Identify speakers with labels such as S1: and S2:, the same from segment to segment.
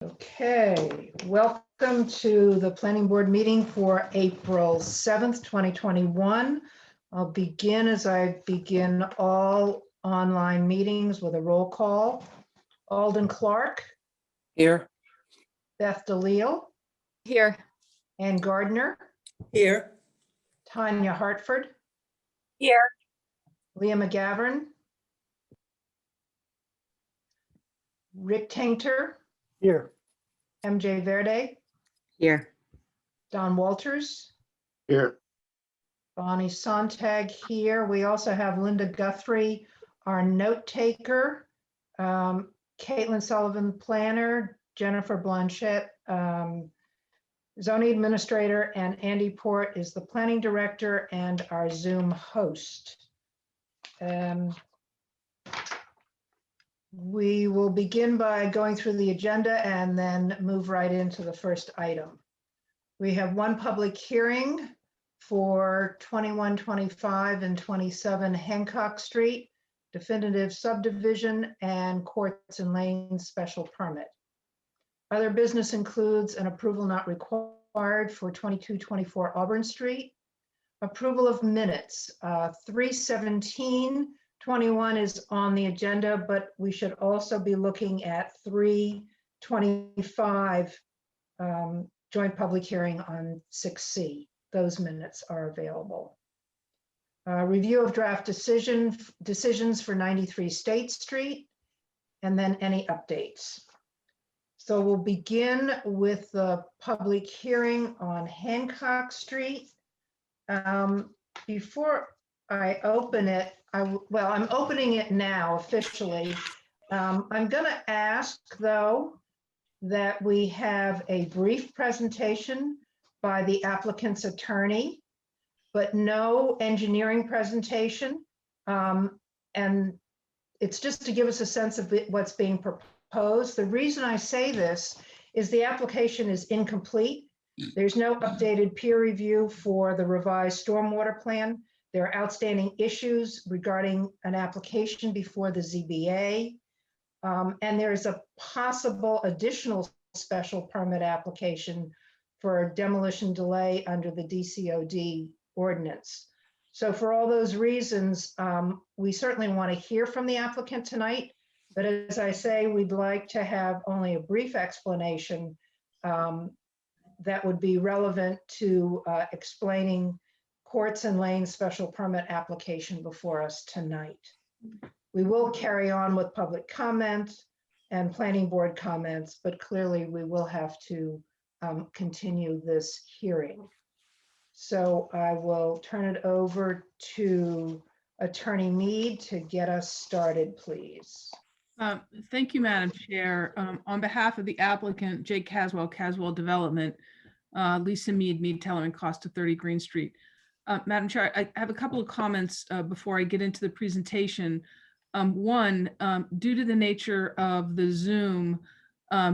S1: Okay, welcome to the planning board meeting for April 7th, 2021. I'll begin as I begin all online meetings with a roll call. Alden Clark,
S2: Here.
S1: Beth DeLeo,
S3: Here.
S1: Ann Gardner,
S2: Here.
S1: Tanya Hartford,
S3: Here.
S1: Leah McGavern, Rick Tainter,
S2: Here.
S1: MJ Verde,
S3: Here.
S1: Don Walters,
S2: Here.
S1: Bonnie Sontag here. We also have Linda Guthrie, our note taker, Caitlin Sullivan, planner, Jennifer Blanchette, zoning administrator, and Andy Port is the planning director and our Zoom host. We will begin by going through the agenda and then move right into the first item. We have one public hearing for 21, 25, and 27 Hancock Street, definitive subdivision and courts and lanes special permit. Other business includes an approval not required for 22, 24 Auburn Street, approval of minutes. 3/17/21 is on the agenda, but we should also be looking at 3/25 joint public hearing on 6C. Those minutes are available. Review of draft decisions for 93 State Street, and then any updates. So we'll begin with the public hearing on Hancock Street. Before I open it, I'm opening it now officially. I'm going to ask, though, that we have a brief presentation by the applicant's attorney, but no engineering presentation. And it's just to give us a sense of what's being proposed. The reason I say this is the application is incomplete. There's no updated peer review for the revised stormwater plan. There are outstanding issues regarding an application before the ZBA. And there's a possible additional special permit application for demolition delay under the DCOD ordinance. So for all those reasons, we certainly want to hear from the applicant tonight. But as I say, we'd like to have only a brief explanation that would be relevant to explaining courts and lanes special permit application before us tonight. We will carry on with public comment and planning board comments, but clearly we will have to continue this hearing. So I will turn it over to Attorney Mead to get us started, please.
S4: Thank you, Madam Chair. On behalf of the applicant, Jake Caswell Development, Lisa Mead, Teller and Costa 30 Green Street. Madam Chair, I have a couple of comments before I get into the presentation. One, due to the nature of the Zoom,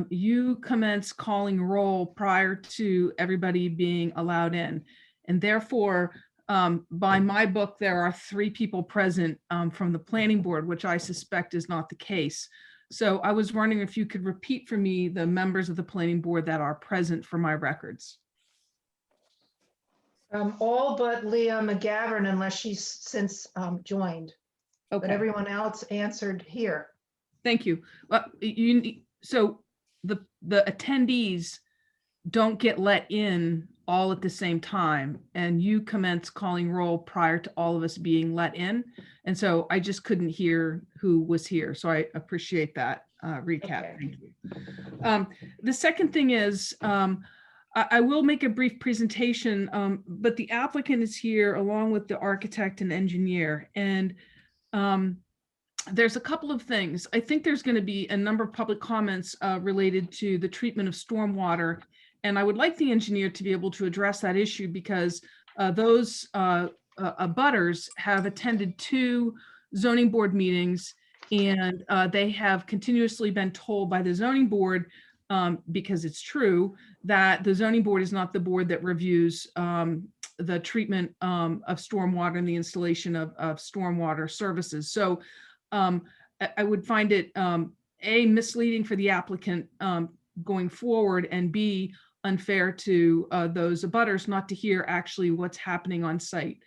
S4: you commence calling roll prior to everybody being allowed in. And therefore, by my book, there are 3 people present from the planning board, which I suspect is not the case. So I was wondering if you could repeat for me the members of the planning board that are present for my records.
S1: All but Leah McGavern, unless she's since joined.
S4: Okay.
S1: But everyone else answered here.
S4: Thank you. So the attendees don't get let in all at the same time, and you commence calling roll prior to all of us being let in. And so I just couldn't hear who was here. So I appreciate that recap.
S1: Okay.
S4: Thank you. The second thing is, I will make a brief presentation, but the applicant is here along with the architect and engineer. And there's a couple of things. I think there's going to be a number of public comments related to the treatment of stormwater. And I would like the engineer to be able to address that issue because those abutters have attended 2 zoning board meetings, and they have continuously been told by the zoning board, because it's true, that the zoning board is not the board that reviews the treatment of stormwater and the installation of stormwater services. So I would find it misleading for the applicant going forward, and B, unfair to those abutters not to hear actually what's happening on site.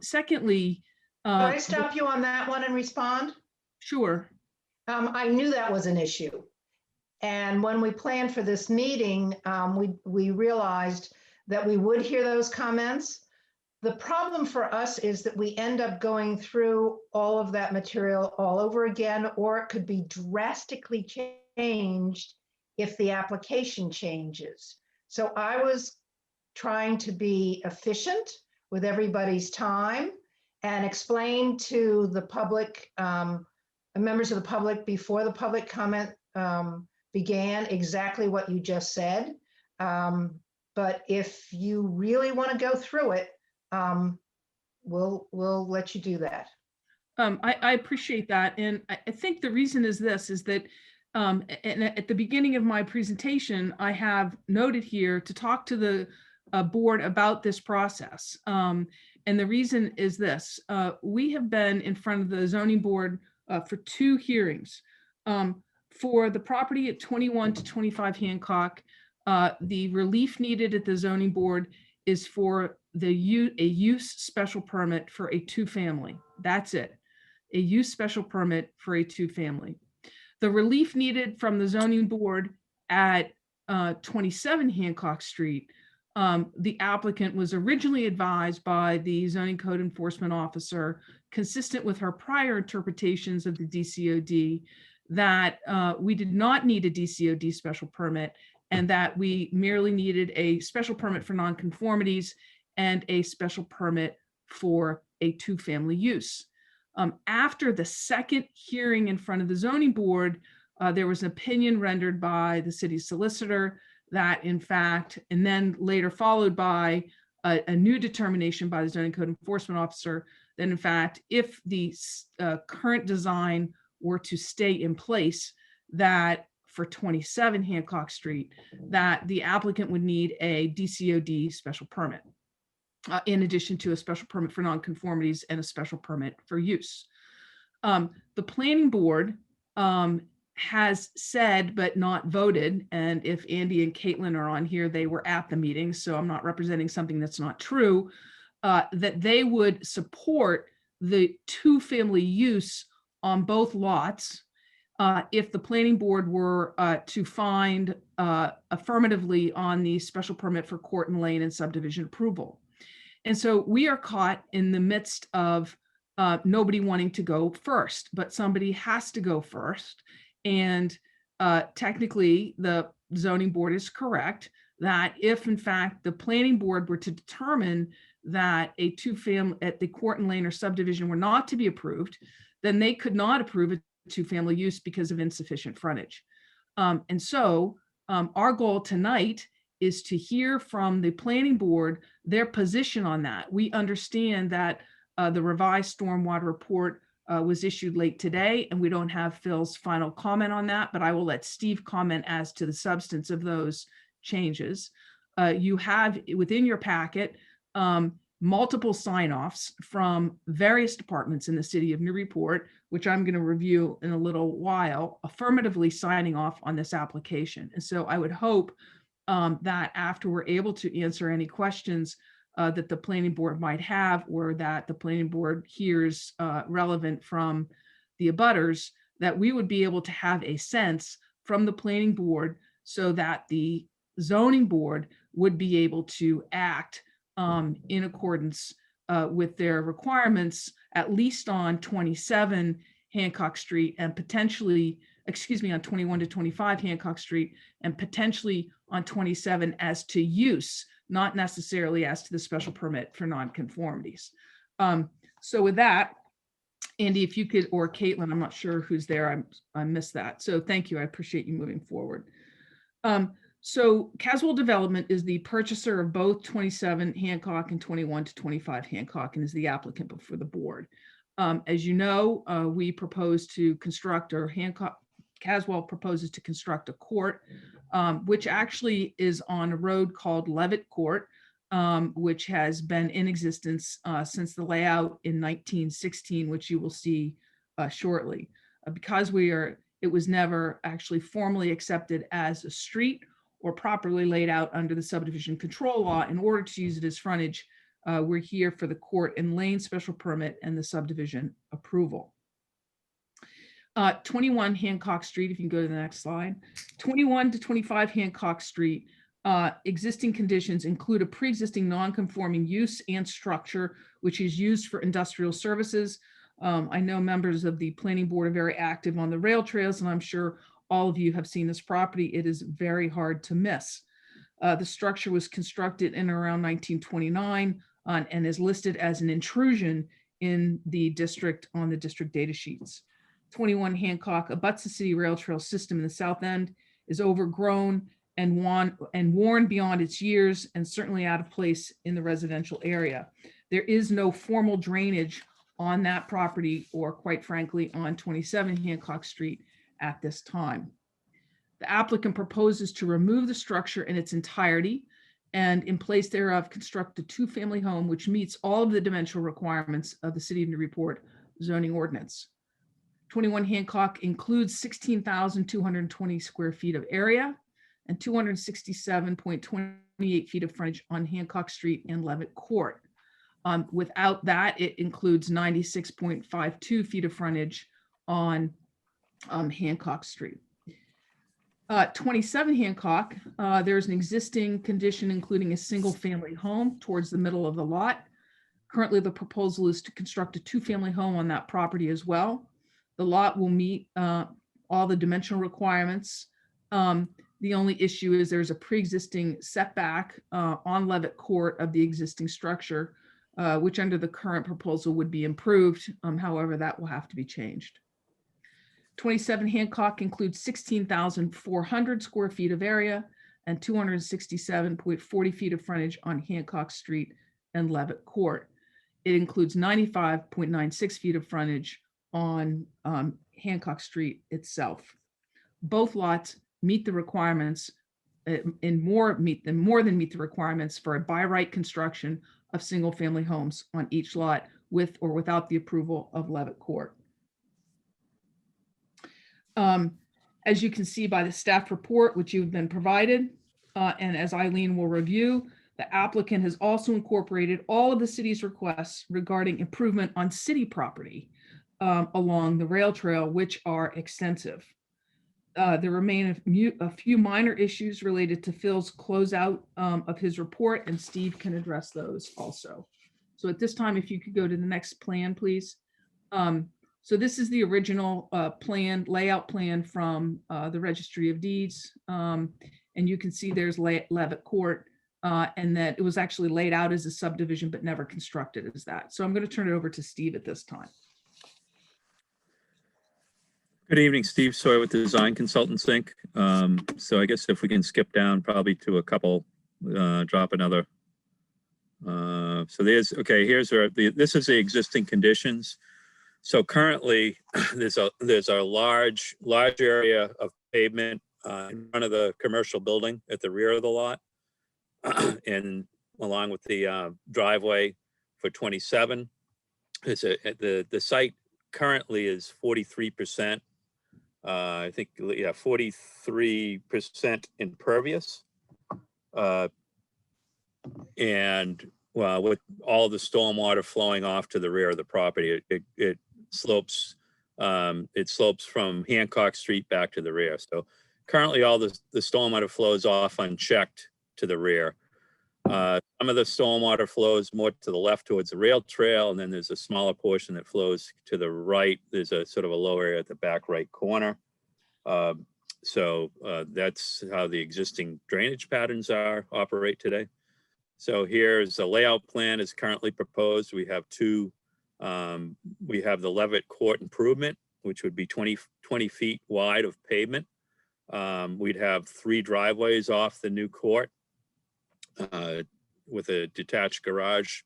S4: Secondly,
S1: Can I stop you on that one and respond?
S4: sure.
S1: I knew that was an issue. And when we planned for this meeting, we realized that we would hear those comments. The problem for us is that we end up going through all of that material all over again, or it could be drastically changed if the application changes. So I was trying to be efficient with everybody's time and explain to the public, members of the public, before the public comment began, exactly what you just said. But if you really want to go through it, we'll let you do that.
S4: I appreciate that. And I think the reason is this, is that and at the beginning of my presentation, I have noted here to talk to the board about this process. And the reason is this, we have been in front of the zoning board for 2 hearings. For the property at 21 to 25 Hancock, the relief needed at the zoning board is for a use special permit for a 2-family. That's it. A use special permit for a 2-family. The relief needed from the zoning board at 27 Hancock Street, the applicant was originally advised by the zoning code enforcement officer, consistent with her prior interpretations of the DCOD, that we did not need a DCOD special permit, and that we merely needed a special permit for nonconformities and a special permit for a 2-family use. After the second hearing in front of the zoning board, there was an opinion rendered by the city solicitor that in fact, and then later followed by a new determination by the zoning code enforcement officer, that in fact, if the current design were to stay in place, that for 27 Hancock Street, that the applicant would need a DCOD special permit, in addition to a special permit for nonconformities and a special permit for use. The planning board has said, but not voted, and if Andy and Caitlin are on here, they were at the meeting, so I'm not representing something that's not true, that they would support the 2-family use on both lots if the planning board were to find affirmatively on the special permit for court and lane and subdivision approval. And so we are caught in the midst of nobody wanting to go first, but somebody has to go first. And technically, the zoning board is correct that if in fact the planning board were to determine that a 2-family at the court and lane or subdivision were not to be approved, then they could not approve a 2-family use because of insufficient frontage. And so our goal tonight is to hear from the planning board their position on that. We understand that the revised stormwater report was issued late today, and we don't have Phil's final comment on that, but I will let Steve comment as to the substance of those changes. You have within your packet multiple sign-offs from various departments in the city of Newburyport, which I'm going to review in a little while, affirmatively signing off on this application. And so I would hope that after we're able to answer any questions that the planning board might have, or that the planning board hears relevant from the abutters, that we would be able to have a sense from the planning board so that the zoning board would be able to act in accordance with their requirements, at least on 27 Hancock Street and potentially, on 21 to 25 Hancock Street and potentially on 27 as to use, not necessarily as to the special permit for nonconformities. So with that, Andy, if you could, or Caitlin, I'm not sure who's there, I missed that. So thank you, I appreciate you moving forward. So Caswell Development is the purchaser of both 27 Hancock and 21 to 25 Hancock and is the applicant before the board. As you know, we propose to construct, or Caswell proposes to construct a court, which actually is on a road called Levitt Court, which has been in existence since the layout in 1916, which you will see shortly. Because we are it was never actually formally accepted as a street or properly laid out under the subdivision control law. In order to use it as frontage, we're here for the court and lane special permit and the subdivision approval. 21 Hancock Street, if you can go to the next slide. 21 to 25 Hancock Street, existing conditions include a pre-existing non-conforming use and structure, which is used for industrial services. I know members of the planning board are very active on the rail trails, and I'm sure all of you have seen this property. It is very hard to miss. The structure was constructed in around 1929 and is listed as an intrusion in the district on the district data sheets. 21 Hancock abuts the city rail trail system in the south end, is overgrown and worn beyond its years, and certainly out of place in the residential area. There is no formal drainage on that property, or quite frankly, on 27 Hancock Street at this time. The applicant proposes to remove the structure in its entirety and in place thereof construct a two-family home which meets all of the dimensional requirements of the City of Newburyport zoning ordinance. 21 Hancock includes 16,220 square feet of area and 267.28 feet of frontage on Hancock Street and Levitt Court. Without that, it includes 96.52 feet of frontage on Hancock Street. 27 Hancock, there's an existing condition including a single family home towards the middle of the lot. Currently, the proposal is to construct a two-family home on that property as well. The lot will meet all the dimensional requirements. The only issue is there's a pre-existing setback on Levitt Court of the existing structure, which under the current proposal would be improved. However, that will have to be changed. 27 Hancock includes 16,400 square feet of area and 267.40 feet of frontage on Hancock Street and Levitt Court. It includes 95.96 feet of frontage on Hancock Street itself. Both lots meet the requirements more than meet the requirements for a by right construction of single family homes on each lot with or without the approval of Levitt Court. As you can see by the staff report, which you've been provided, and as Eileen will review, the applicant has also incorporated all of the city's requests regarding improvement on city property along the rail trail, which are extensive. There remain a few minor issues related to Phil's closeout of his report, and Steve can address those also. So at this time, if you could go to the next plan, please. So this is the original layout plan from the Registry of Deeds. And you can see there's Levitt Court, and that it was actually laid out as a subdivision, but never constructed as that. So I'm going to turn it over to Steve at this time.
S5: Good evening, Steve Sawyer with Design Consultants, Inc. So I guess if we can skip down probably to a couple, drop another. So here's this is the existing conditions. So currently, there's a large area of pavement in front of the commercial building at the rear of the lot, and along with the driveway for 27. The site currently is 43%. I think 43% impervious, and with all the stormwater flowing off to the rear of the property, it slopes from Hancock Street back to the rear. So currently all the stormwater flows off unchecked to the rear. Some of the stormwater flows more to the left towards the rail trail, and then there's a smaller portion that flows to the right. There's a sort of a low area at the back right corner. So that's how the existing drainage patterns operate today. So here's a layout plan is currently proposed. We have we have the Levitt Court improvement, which would be 20 feet wide of pavement. We'd have 3 driveways off the new court with a detached garage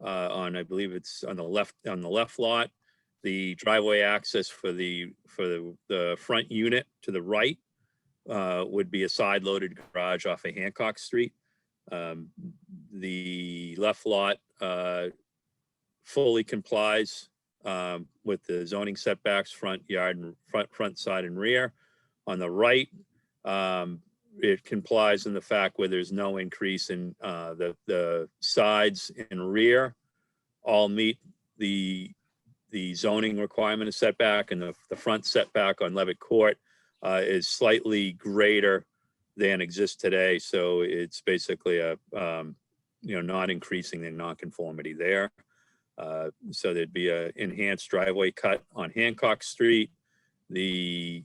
S5: I believe it's on the left lot. The driveway access for the front unit to the right would be a side loaded garage off of Hancock Street. The left lot fully complies with the zoning setbacks, front yard and front side and rear. On the right, it complies in the fact where there's no increase in the sides and rear all meet the zoning requirement of setback, and the front setback on Levitt Court is slightly greater than exists today. So it's basically a, not increasing the nonconformity there. So there'd be a enhanced driveway cut on Hancock Street. The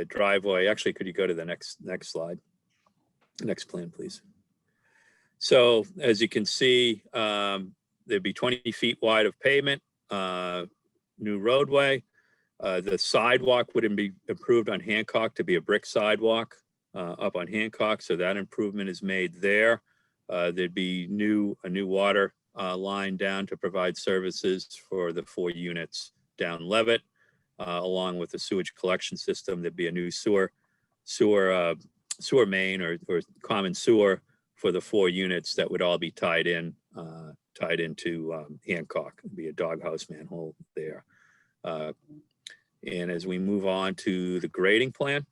S5: driveway, actually, could you go to the next slide? Next plan, please. So as you can see, there'd be 20 feet wide of pavement, new roadway. The sidewalk would be improved on Hancock to be a brick sidewalk up on Hancock. So that improvement is made there. There'd be a new water line down to provide services for the 4 units down Levitt, along with the sewage collection system. There'd be a new sewer main or common sewer for the 4 units that would all be tied into Hancock. It'd be a doghouse manhole there. And as we move on to the grading plan.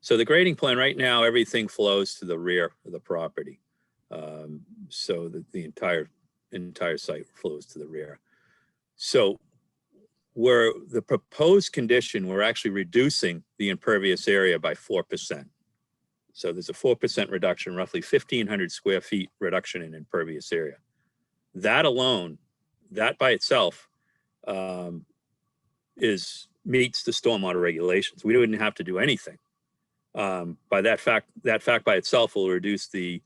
S5: So the grading plan right now, everything flows to the rear of the property. So that the entire site flows to the rear. So where the proposed condition, we're actually reducing the impervious area by 4%. So there's a 4% reduction, roughly 1,500 square feet reduction in impervious area. That alone, that by itself meets the stormwater regulations. We wouldn't have to do anything. By that fact by itself will reduce the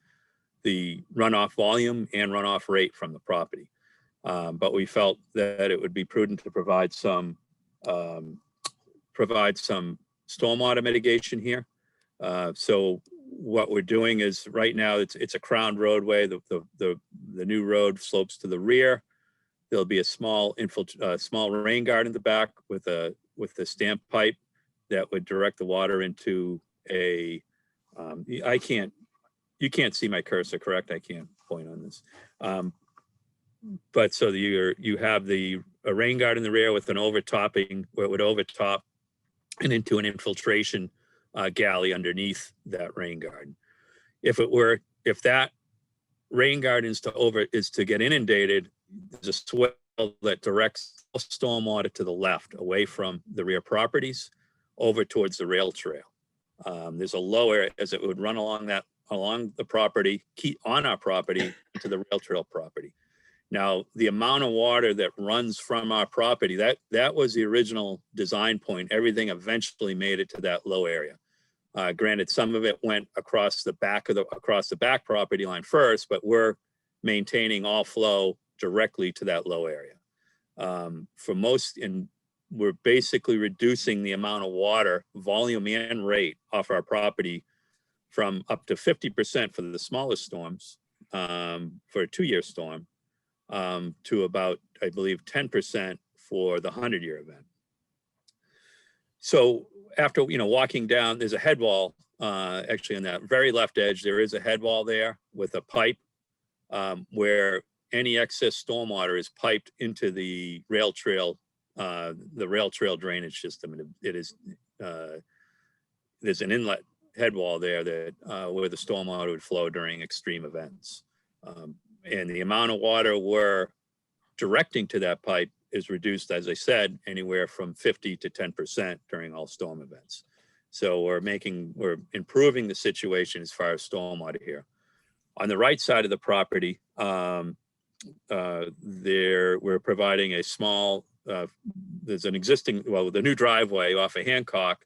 S5: runoff volume and runoff rate from the property. But we felt that it would be prudent to provide some stormwater mitigation here. So what we're doing is right now it's a crowned roadway. The new road slopes to the rear. There'll be a small rain guard in the back with the stamp pipe that would direct the water into a. You can't see my cursor, correct? I can't point on this. But so you have a rain guard in the rear with an overtopping where it would overtop and into an infiltration galley underneath that rain garden. If that rain garden is to get inundated, there's a swell that directs stormwater to the left, away from the rear properties, over towards the rail trail. There's a low area as it would run along the property, on our property to the rail trail property. Now, the amount of water that runs from our property, that was the original design point. Everything eventually made it to that low area. Granted, some of it went across the back back property line first, but we're maintaining all flow directly to that low area. We're basically reducing the amount of water, volume and rate off our property from up to 50% for the smallest storms, for a 2-year storm, to about, I believe, 10% for the 100-year event. So after, walking down, there's a head wall, actually on that very left edge, there is a head wall there with a pipe where any excess stormwater is piped into the rail trail drainage system. And there's an inlet head wall there that where the stormwater would flow during extreme events. And the amount of water we're directing to that pipe is reduced, as I said, anywhere from 50 to 10% during all storm events. So we're improving the situation as far as stormwater here. On the right side of the property, we're providing a small, there's an existing, the new driveway off of Hancock.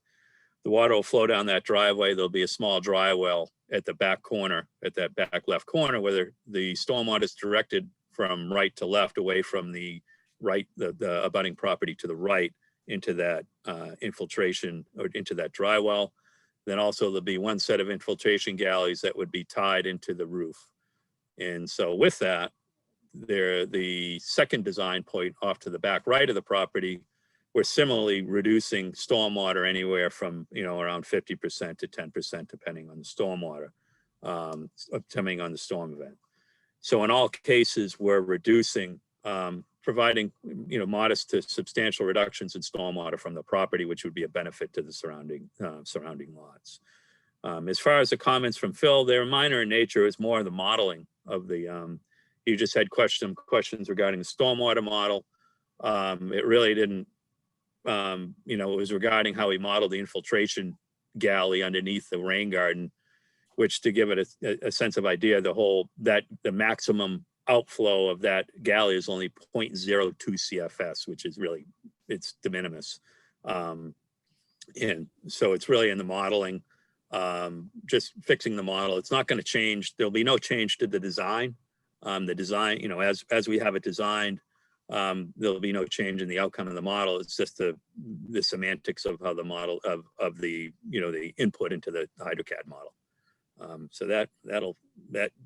S5: The water will flow down that driveway. There'll be a small dry well at the back corner, at that back left corner, where the stormwater is directed from right to left, away from the abutting property to the right, into that infiltration, or into that dry well. Then also there'll be one set of infiltration galleys that would be tied into the roof. And so with that, the second design point off to the back right of the property, we're similarly reducing stormwater anywhere from, around 50% to 10%, depending on the stormwater, depending on the storm event. So in all cases, we're reducing, providing, modest to substantial reductions in stormwater from the property, which would be a benefit to the surrounding lots. As far as the comments from Phil, they're minor in nature. It's more the modeling of the, you just had questions regarding the stormwater model. It really didn't, it was regarding how he modeled the infiltration galley underneath the rain garden, which, to give it a sense of idea, the maximum outflow of that galley is only 0.02 CFS, which is really, it's de minimis. And so it's really in the modeling, just fixing the model. It's not going to change. There'll be no change to the design. The design, as we have it designed, there'll be no change in the outcome of the model. It's just the semantics of how the model of the, the input into the HydroCAD model. So that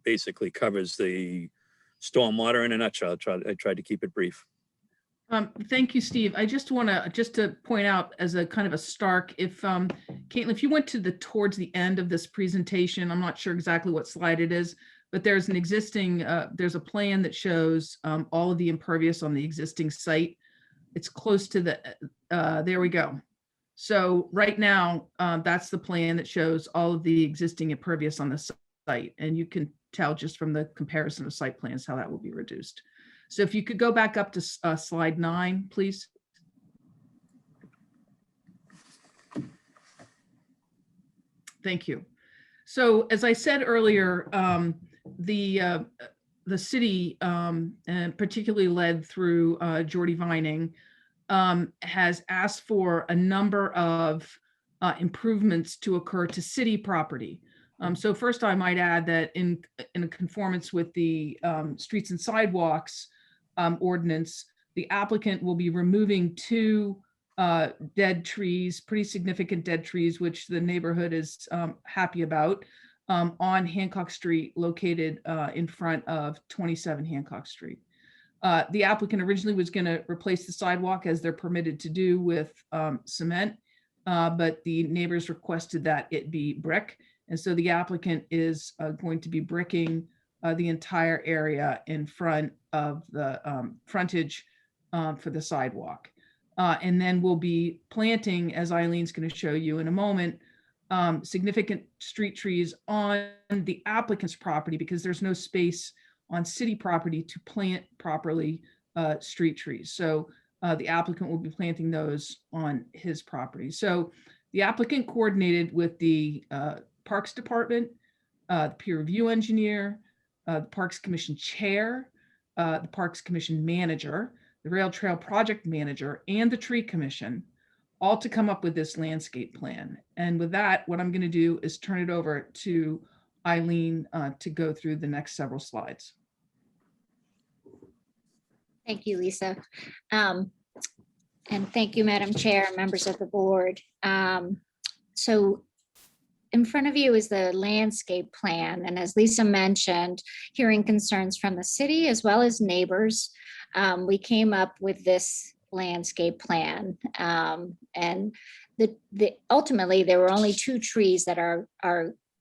S5: basically covers the stormwater in a nutshell. I tried to keep it brief.
S4: Thank you, Steve. I just want to point out as a kind of a start, if Caitlin, if you went towards the end of this presentation, I'm not sure exactly what slide it is, but there's an existing, there's a plan that shows all of the impervious on the existing site. It's close to the, there we go. So right now, that's the plan that shows all of the existing impervious on the site. And you can tell just from the comparison of site plans how that will be reduced. So if you could go back up to slide 9, please. Thank you. So as I said earlier, the city, and particularly led through Jordy Vining, has asked for a number of improvements to occur to city property. So first, I might add that in conformance with the streets and sidewalks ordinance, the applicant will be removing 2 dead trees, pretty significant dead trees, which the neighborhood is happy about, on Hancock Street, located in front of 27 Hancock Street. The applicant originally was going to replace the sidewalk, as they're permitted to do, with cement, but the neighbors requested that it be brick. And so the applicant is going to be bricking the entire area in front of the frontage for the sidewalk. And then we'll be planting, as Eileen's going to show you in a moment, significant street trees on the applicant's property, because there's no space on city property to plant properly street trees. So the applicant will be planting those on his property. So the applicant coordinated with the Parks Department, the peer review engineer, the Parks Commission chair, the Parks Commission manager, the Rail Trail project manager, and the Tree Commission, all to come up with this landscape plan. And with that, what I'm going to do is turn it over to Eileen to go through the next several slides.
S6: Thank you, Lisa. And thank you, Madam Chair, members of the board. So in front of you is the landscape plan. And as Lisa mentioned, hearing concerns from the city as well as neighbors, we came up with this landscape plan. And ultimately, there were only 2 trees that are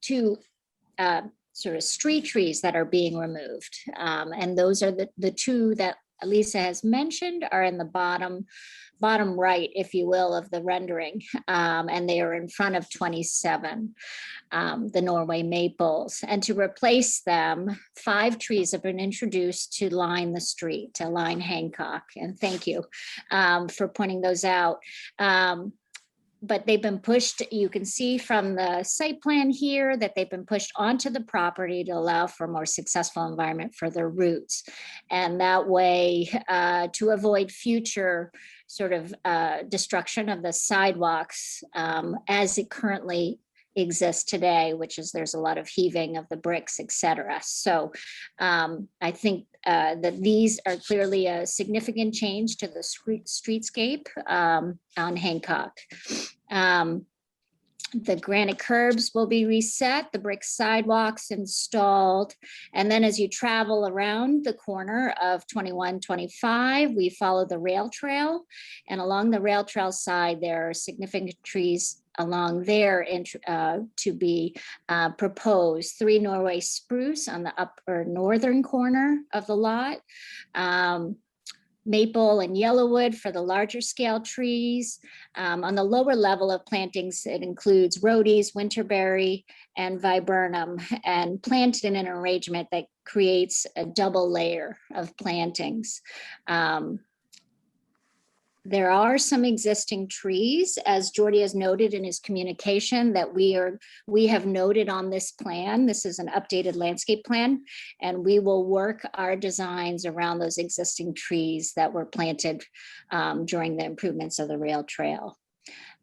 S6: 2 sort of street trees that are being removed. And those are the 2 that Lisa has mentioned are in the bottom right, if you will, of the rendering. And they are in front of 27, the Norway maples. And to replace them, 5 trees have been introduced to line the street, to line Hancock. And thank you for pointing those out. But they've been pushed, you can see from the site plan here that they've been pushed onto the property to allow for a more successful environment for their roots. And that way, to avoid future sort of destruction of the sidewalks as it currently exists today, which is there's a lot of heaving of the bricks, et cetera. So I think that these are clearly a significant change to the streetscape on Hancock. The granite curbs will be reset, the brick sidewalks installed. And then as you travel around the corner of 2125, we follow the rail trail. And along the rail trail side, there are significant trees along there to be proposed. 3 Norway spruce on the upper northern corner of the lot. Maple and yellowwood for the larger scale trees. On the lower level of plantings, it includes rhodies, winterberry, and viburnum, and planted in an arrangement that creates a double layer of plantings. There are some existing trees, as Jordy has noted in his communication, that we have noted on this plan. This is an updated landscape plan, and we will work our designs around those existing trees that were planted during the improvements of the rail trail.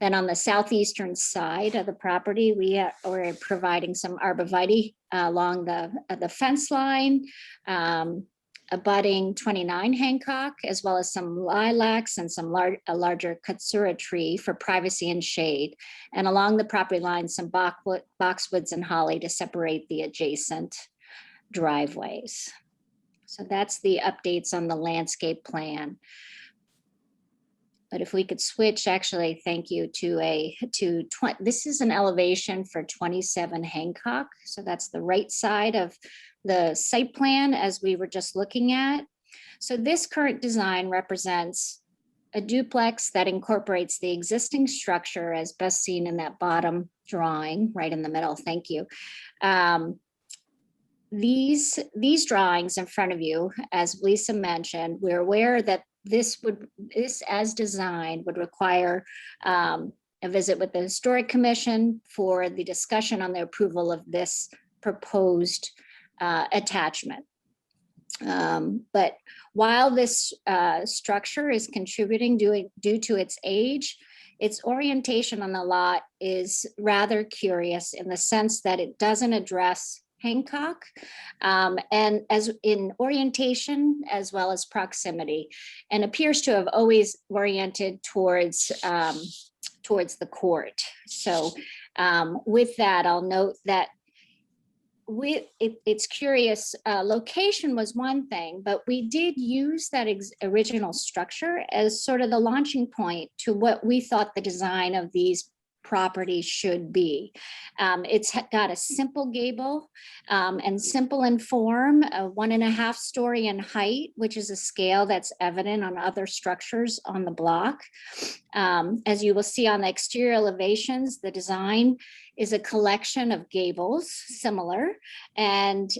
S6: Then on the southeastern side of the property, we're providing some arborvitae along the fence line, abutting 29 Hancock, as well as some lilacs and some a larger katsura tree for privacy and shade. And along the property line, some boxwoods and holly to separate the adjacent driveways. So that's the updates on the landscape plan. But if we could switch, actually, thank you, this is an elevation for 27 Hancock. So that's the right side of the site plan as we were just looking at. So this current design represents a duplex that incorporates the existing structure as best seen in that bottom drawing right in the middle. Thank you. These drawings in front of you, as Lisa mentioned, we're aware that this as designed would require a visit with the Historic Commission for the discussion on the approval of this proposed attachment. But while this structure is contributing due to its age, its orientation on the lot is rather curious in the sense that it doesn't address Hancock, and as in orientation as well as proximity, and appears to have always oriented towards the court. So with that, I'll note that it's curious, location was one thing, but we did use that original structure as sort of the launching point to what we thought the design of these property should be. It's got a simple gable and simple in form, 1.5 story in height, which is a scale that's evident on other structures on the block. As you will see on the exterior elevations, the design is a collection of gables, similar, and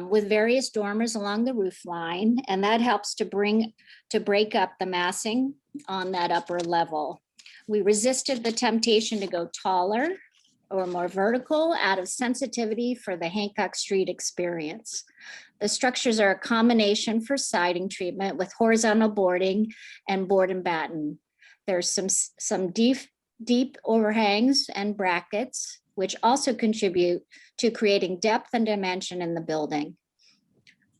S6: with various dormers along the roof line, and that helps to break up the massing on that upper level. We resisted the temptation to go taller or more vertical out of sensitivity for the Hancock Street experience. The structures are a combination for siding treatment with horizontal boarding and board and batten. There's some deep overhangs and brackets, which also contribute to creating depth and dimension in the building.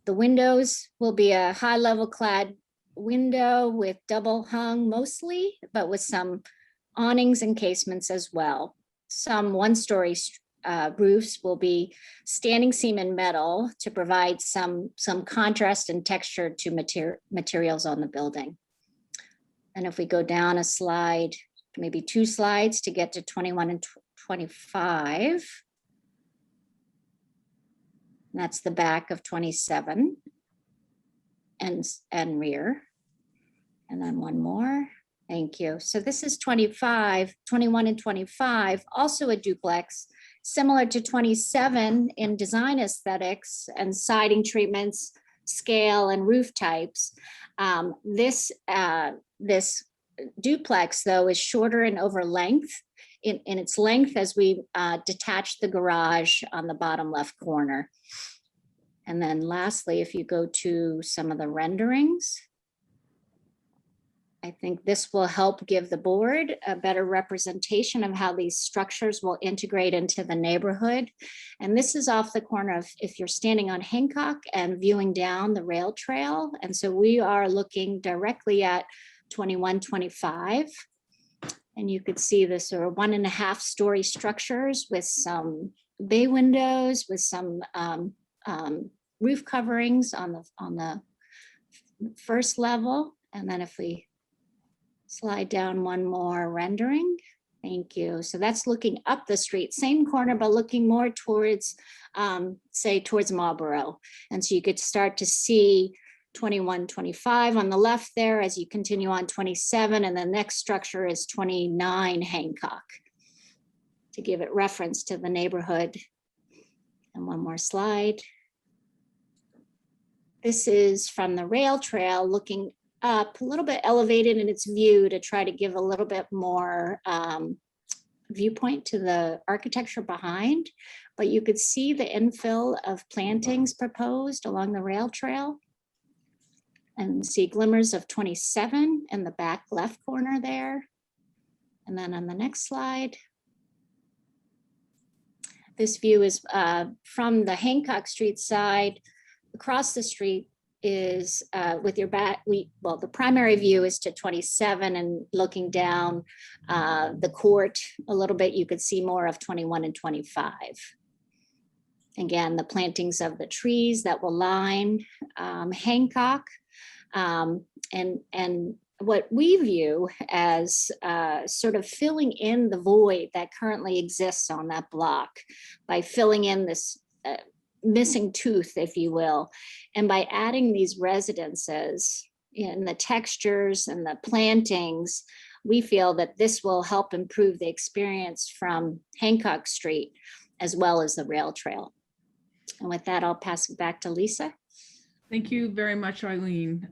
S6: The windows will be a high level clad window with double hung mostly, but with some awnings and casements as well. Some 1-story roofs will be standing seam and metal to provide some contrast and texture to materials on the building. And if we go down a slide, maybe 2 slides to get to 21 and 25. That's the back of 27 and rear. And then one more. Thank you. So this is 21 and 25, also a duplex, similar to 27 in design aesthetics and siding treatments, scale and roof types. This duplex, though, is shorter in over length, in its length as we detach the garage on the bottom left corner. And then lastly, if you go to some of the renderings, I think this will help give the board a better representation of how these structures will integrate into the neighborhood. And this is off the corner of, if you're standing on Hancock and viewing down the rail trail. And so we are looking directly at 2125. And you could see this sort of 1.5 story structures with some bay windows, with some roof coverings on the first level. And then if we slide down one more rendering, Thank you. So that's looking up the street, same corner, but looking more towards, say, towards Marlboro. And so you could start to see 21, 25 on the left there as you continue on 27, and the next structure is 29 Hancock, to give it reference to the neighborhood. And one more slide. This is from the rail trail looking up, a little bit elevated in its view to try to give a little bit more viewpoint to the architecture behind. But you could see the infill of plantings proposed along the rail trail, and see glimmers of 27 in the back left corner there. And then on the next slide, this view is from the Hancock Street side. Across the street is with your back, well, the primary view is to 27, and looking down the court a little bit, you could see more of 21 and 25. Again, the plantings of the trees that will line Hancock, and what we view as sort of filling in the void that currently exists on that block by filling in this missing tooth, if you will, and by adding these residences in the textures and the plantings, we feel that this will help improve the experience from Hancock Street as well as the rail trail. And with that, I'll pass it back to Lisa.
S4: Thank you very much, Eileen.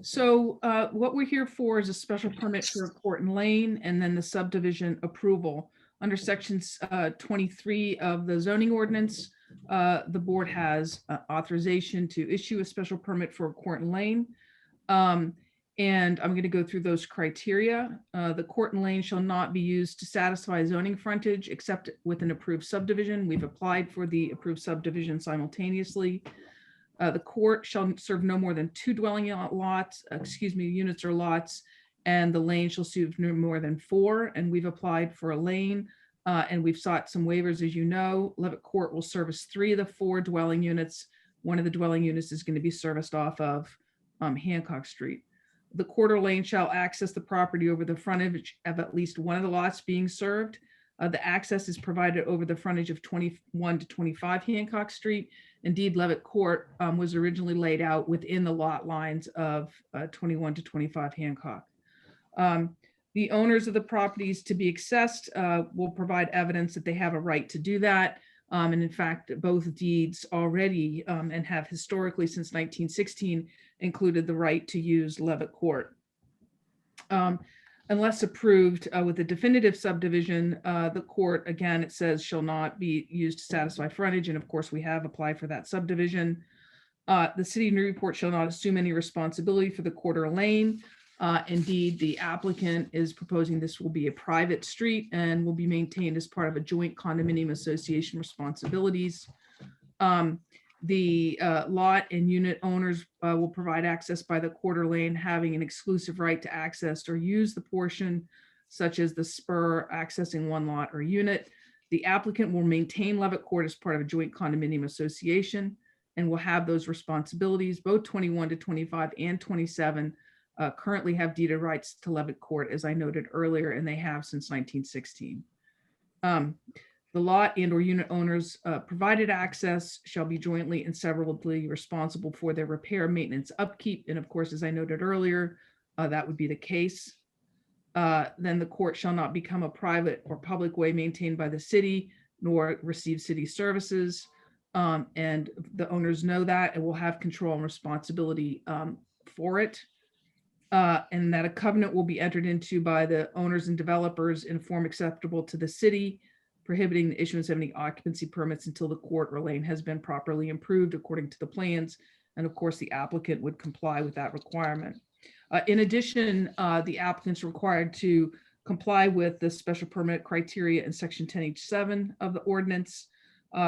S4: So what we're here for is a special permit for Court Lane, and then the subdivision approval. Under sections 23 of the zoning ordinance, the board has authorization to issue a special permit for Court Lane. And I'm going to go through those criteria. The Court Lane shall not be used to satisfy zoning frontage except with an approved subdivision. We've applied for the approved subdivision simultaneously. The court shall serve no more than 2 dwelling units or lots, and the lane shall serve no more than 4. And we've applied for a lane, and we've sought some waivers. As you know, Levitt Court will service 3 of the 4 dwelling units. One of the dwelling units is going to be serviced off of Hancock Street. The quarter lane shall access the property over the frontage of at least one of the lots being served. The access is provided over the frontage of 21 to 25 Hancock Street. Indeed, Levitt Court was originally laid out within the lot lines of 21 to 25 Hancock. The owners of the properties to be accessed will provide evidence that they have a right to do that. And in fact, both deeds already and have historically since 1916 included the right to use Levitt Court. Unless approved with a definitive subdivision, the court, again, it says shall not be used to satisfy frontage. And of course, we have applied for that subdivision. The city of Newburyport shall not assume any responsibility for the quarter lane. Indeed, the applicant is proposing this will be a private street and will be maintained as part of a joint condominium association responsibilities. The lot and unit owners will provide access by the quarter lane, having an exclusive right to access or use the portion, such as the spur accessing one lot or unit. The applicant will maintain Levitt Court as part of a joint condominium association and will have those responsibilities. Both 21 to 25 and 27 currently have deeded rights to Levitt Court, as I noted earlier, and they have since 1916. The lot and or unit owners provided access shall be jointly and severally responsible for their repair, maintenance, upkeep. And of course, as I noted earlier, that would be the case. Then the court shall not become a private or public way maintained by the city, nor receive city services. And the owners know that and will have control and responsibility for it. And that a covenant will be entered into by the owners and developers in form acceptable to the city, prohibiting the issuance of any occupancy permits until the court or lane has been properly improved according to the plans. And of course, the applicant would comply with that requirement. In addition, the applicant's required to comply with the special permit criteria in section 10H7 of the ordinance,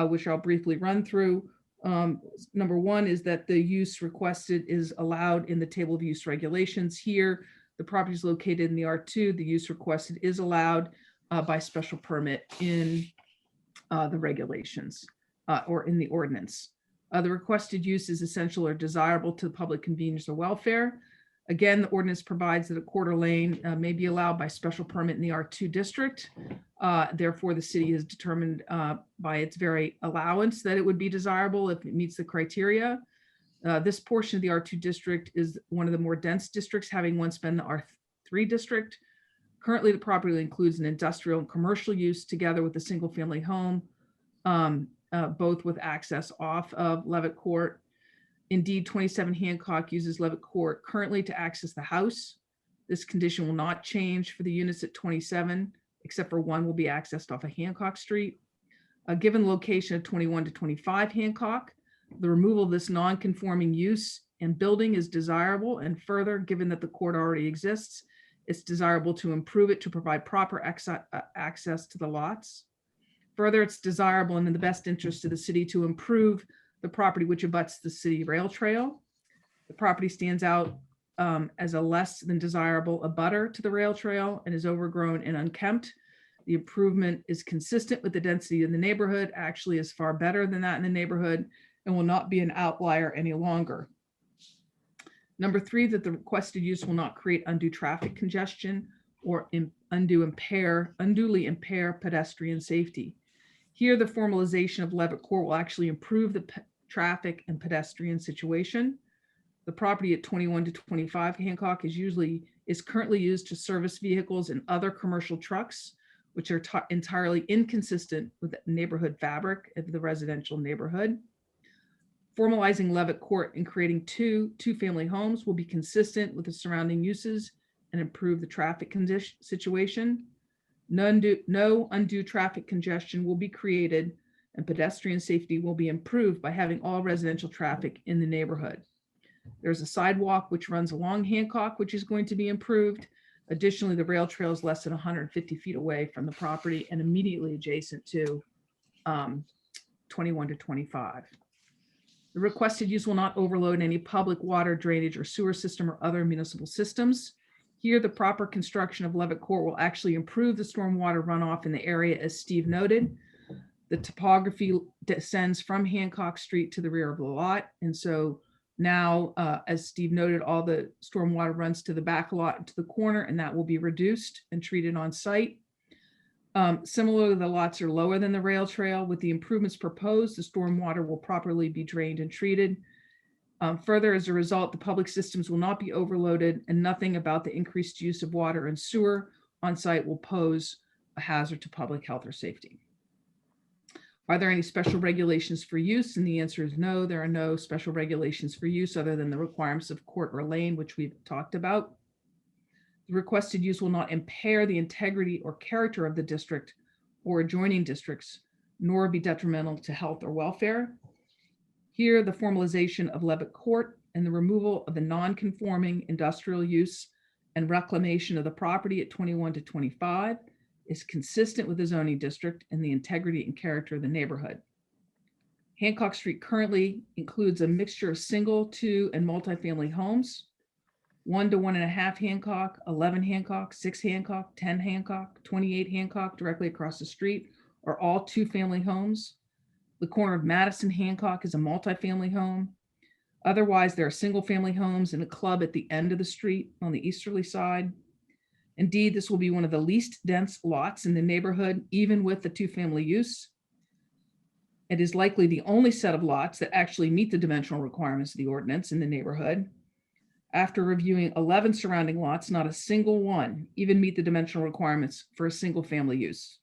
S4: which I'll briefly run through. Number 1 is that the use requested is allowed in the table of use regulations. Here, the property is located in the R2. The use requested is allowed by special permit in the regulations or in the ordinance. The requested use is essential or desirable to the public convenience or welfare. Again, the ordinance provides that a quarter lane may be allowed by special permit in the R2 district. Therefore, the city has determined by its very allowance that it would be desirable if it meets the criteria. This portion of the R2 district is one of the more dense districts, having once been the R3 district. Currently, the property includes an industrial and commercial use together with a single family home, both with access off of Levitt Court. Indeed, 27 Hancock uses Levitt Court currently to access the house. This condition will not change for the units at 27, except for one will be accessed off of Hancock Street. Given the location of 21 to 25 Hancock, the removal of this non-conforming use and building is desirable, and further, given that the court already exists, it's desirable to improve it to provide proper access to the lots. Further, it's desirable and in the best interest of the city to improve the property which abuts the city rail trail. The property stands out as a less than desirable abutter to the rail trail and is overgrown and unkempt. The improvement is consistent with the density in the neighborhood, actually is far better than that in the neighborhood, and will not be an outlier any longer. Number 3, that the requested use will not create undue traffic congestion or unduly impair pedestrian safety. Here, the formalization of Levitt Court will actually improve the traffic and pedestrian situation. The property at 21 to 25 Hancock is currently used to service vehicles and other commercial trucks, which are entirely inconsistent with the neighborhood fabric of the residential neighborhood. Formalizing Levitt Court and creating two-family homes will be consistent with the surrounding uses and improve the traffic situation. No undue traffic congestion will be created, and pedestrian safety will be improved by having all residential traffic in the neighborhood. There's a sidewalk which runs along Hancock, which is going to be improved. Additionally, the rail trail is less than 150 feet away from the property and immediately adjacent to 21 to 25. The requested use will not overload any public water, drainage, or sewer system or other municipal systems. Here, the proper construction of Levitt Court will actually improve the stormwater runoff in the area, as Steve noted. The topography descends from Hancock Street to the rear of the lot. And so now, as Steve noted, all the stormwater runs to the back lot to the corner, and that will be reduced and treated on site. Similarly, the lots are lower than the rail trail. With the improvements proposed, the stormwater will properly be drained and treated. Further, as a result, the public systems will not be overloaded, and nothing about the increased use of water and sewer on site will pose a hazard to public health or safety. Are there any special regulations for use? And the answer is no, there are no special regulations for use other than the requirements of court or lane, which we've talked about. The requested use will not impair the integrity or character of the district or adjoining districts, nor be detrimental to health or welfare. Here, the formalization of Levitt Court and the removal of the non-conforming industrial use and reclamation of the property at 21 to 25 is consistent with the zoning district and the integrity and character of the neighborhood. Hancock Street currently includes a mixture of single, 2, and multifamily homes. 1 to 1.5 Hancock, 11 Hancock, 6 Hancock, 10 Hancock, 28 Hancock directly across the street are all 2-family homes. The corner of Madison Hancock is a multifamily home. Otherwise, there are single-family homes and a club at the end of the street on the easterly side. Indeed, this will be one of the least dense lots in the neighborhood, even with the 2-family use. It is likely the only set of lots that actually meet the dimensional requirements of the ordinance in the neighborhood. After reviewing 11 surrounding lots, not a single one even meet the dimensional requirements for a single family use.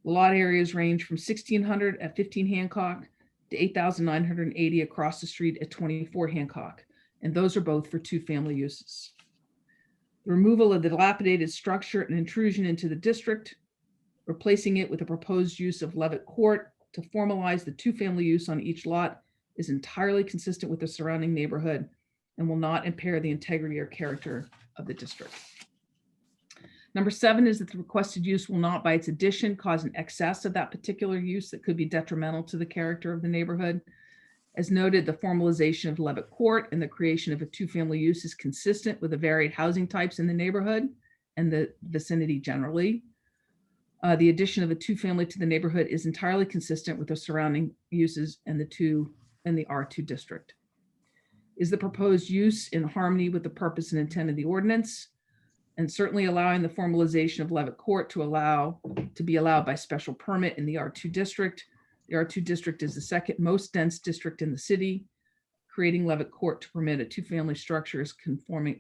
S4: The lot areas range from 1,600 at 15 Hancock to 8,980 across the street at 24 Hancock, and those are both for 2-family uses. The removal of the dilapidated structure and intrusion into the district, replacing it with a proposed use of Levitt Court to formalize the 2-family use on each lot is entirely consistent with the surrounding neighborhood and will not impair the integrity or character of the district. Number 7 is that the requested use will not by its addition cause an excess of that particular use that could be detrimental to the character of the neighborhood. As noted, the formalization of Levitt Court and the creation of a 2-family use is consistent with the varied housing types in the neighborhood and the vicinity generally. The addition of a 2-family to the neighborhood is entirely consistent with the surrounding uses and the R2 district. Is the proposed use in harmony with the purpose and intent of the ordinance? And certainly allowing the formalization of Levitt Court to be allowed by special permit in the R2 district. The R2 district is the second most dense district in the city. Creating Levitt Court to permit a two-family structure is conforming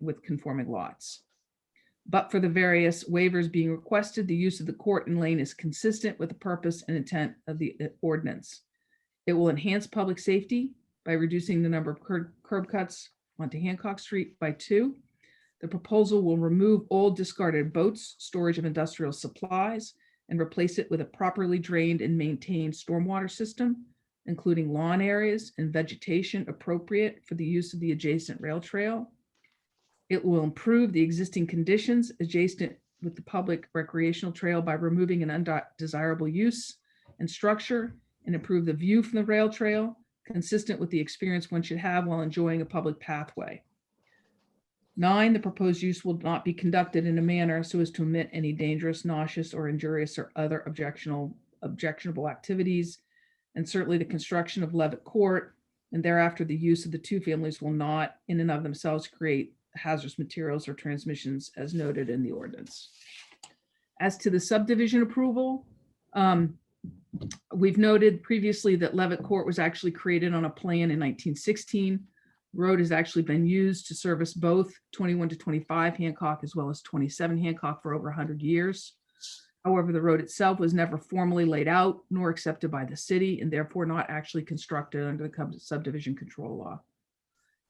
S4: lots. But for the various waivers being requested, the use of the court and lane is consistent with the purpose and intent of the ordinance. It will enhance public safety by reducing the number of curb cuts onto Hancock Street by 2. The proposal will remove old discarded boats, storage of industrial supplies, and replace it with a properly drained and maintained stormwater system, including lawn areas and vegetation appropriate for the use of the adjacent rail trail. It will improve the existing conditions adjacent with the public recreational trail by removing an undesirable use and structure, and improve the view from the rail trail, consistent with the experience one should have while enjoying a public pathway. 9, the proposed use will not be conducted in a manner so as to omit any dangerous, nauseous, or injurious or other objectionable activities. And certainly the construction of Levitt Court and thereafter the use of the two families will not in and of themselves create hazardous materials or transmissions as noted in the ordinance. As to the subdivision approval, we've noted previously that Levitt Court was actually created on a plan in 1916. Road has actually been used to service both 21 to 25 Hancock as well as 27 Hancock for over 100 years. However, the road itself was never formally laid out nor accepted by the city and therefore not actually constructed under the subdivision control law.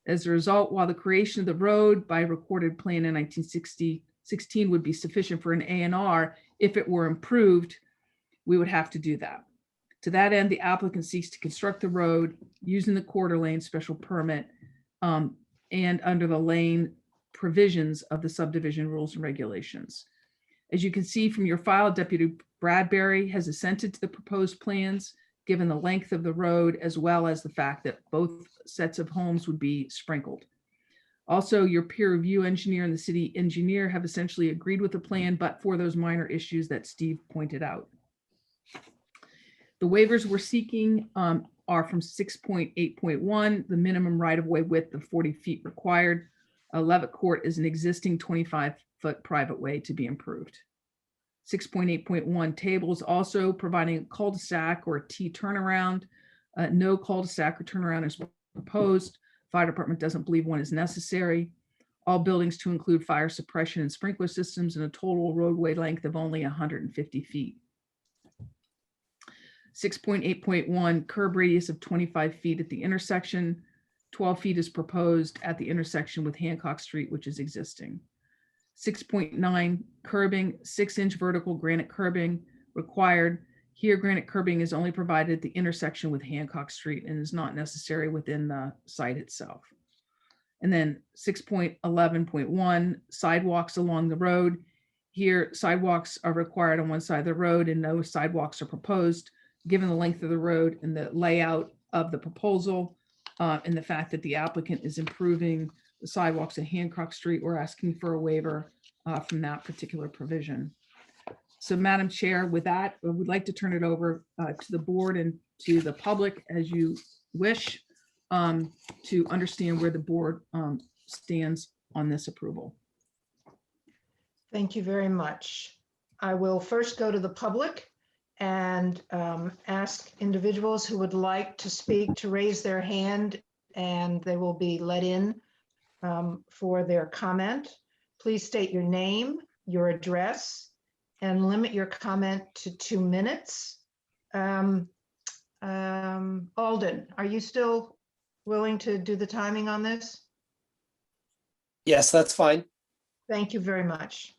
S4: As a result, while the creation of the road by recorded plan in 1916 would be sufficient for an A&R, if it were improved, we would have to do that. To that end, the applicant seeks to construct the road using the quarter lane special permit and under the lane provisions of the subdivision rules and regulations. As you can see from your file, Deputy Bradbury has assented to the proposed plans, given the length of the road, as well as the fact that both sets of homes would be sprinkled. Also, your peer review engineer and the city engineer have essentially agreed with the plan, but for those minor issues that Steve pointed out. The waivers we're seeking are from 6.8.1, the minimum right-of-way width of 40 feet required. Levitt Court is an existing 25-foot private way to be improved. 6.8.1 tables also providing a cul-de-sac or a T turnaround. No cul-de-sac or turnaround is proposed. Fire department doesn't believe one is necessary. All buildings to include fire suppression and sprinkler systems and a total roadway length of only 150 feet. 6.8.1 curb radius of 25 feet at the intersection. 12 feet is proposed at the intersection with Hancock Street, which is existing. 6.9 curbing, 6-inch vertical granite curbing required. Here, granite curbing is only provided at the intersection with Hancock Street and is not necessary within the site itself. And then 6.11.1 sidewalks along the road. Here, sidewalks are required on one side of the road and no sidewalks are proposed. Given the length of the road and the layout of the proposal and the fact that the applicant is improving the sidewalks at Hancock Street, we're asking for a waiver from that particular provision. So Madam Chair, with that, I would like to turn it over to the board and to the public as you wish to understand where the board stands on this approval.
S1: Thank you very much. I will first go to the public and ask individuals who would like to speak to raise their hand, and they will be let in for their comment. Please state your name, your address, and limit your comment to 2 minutes. Alden, are you still willing to do the timing on this?
S2: Yes, that's fine.
S1: Thank you very much.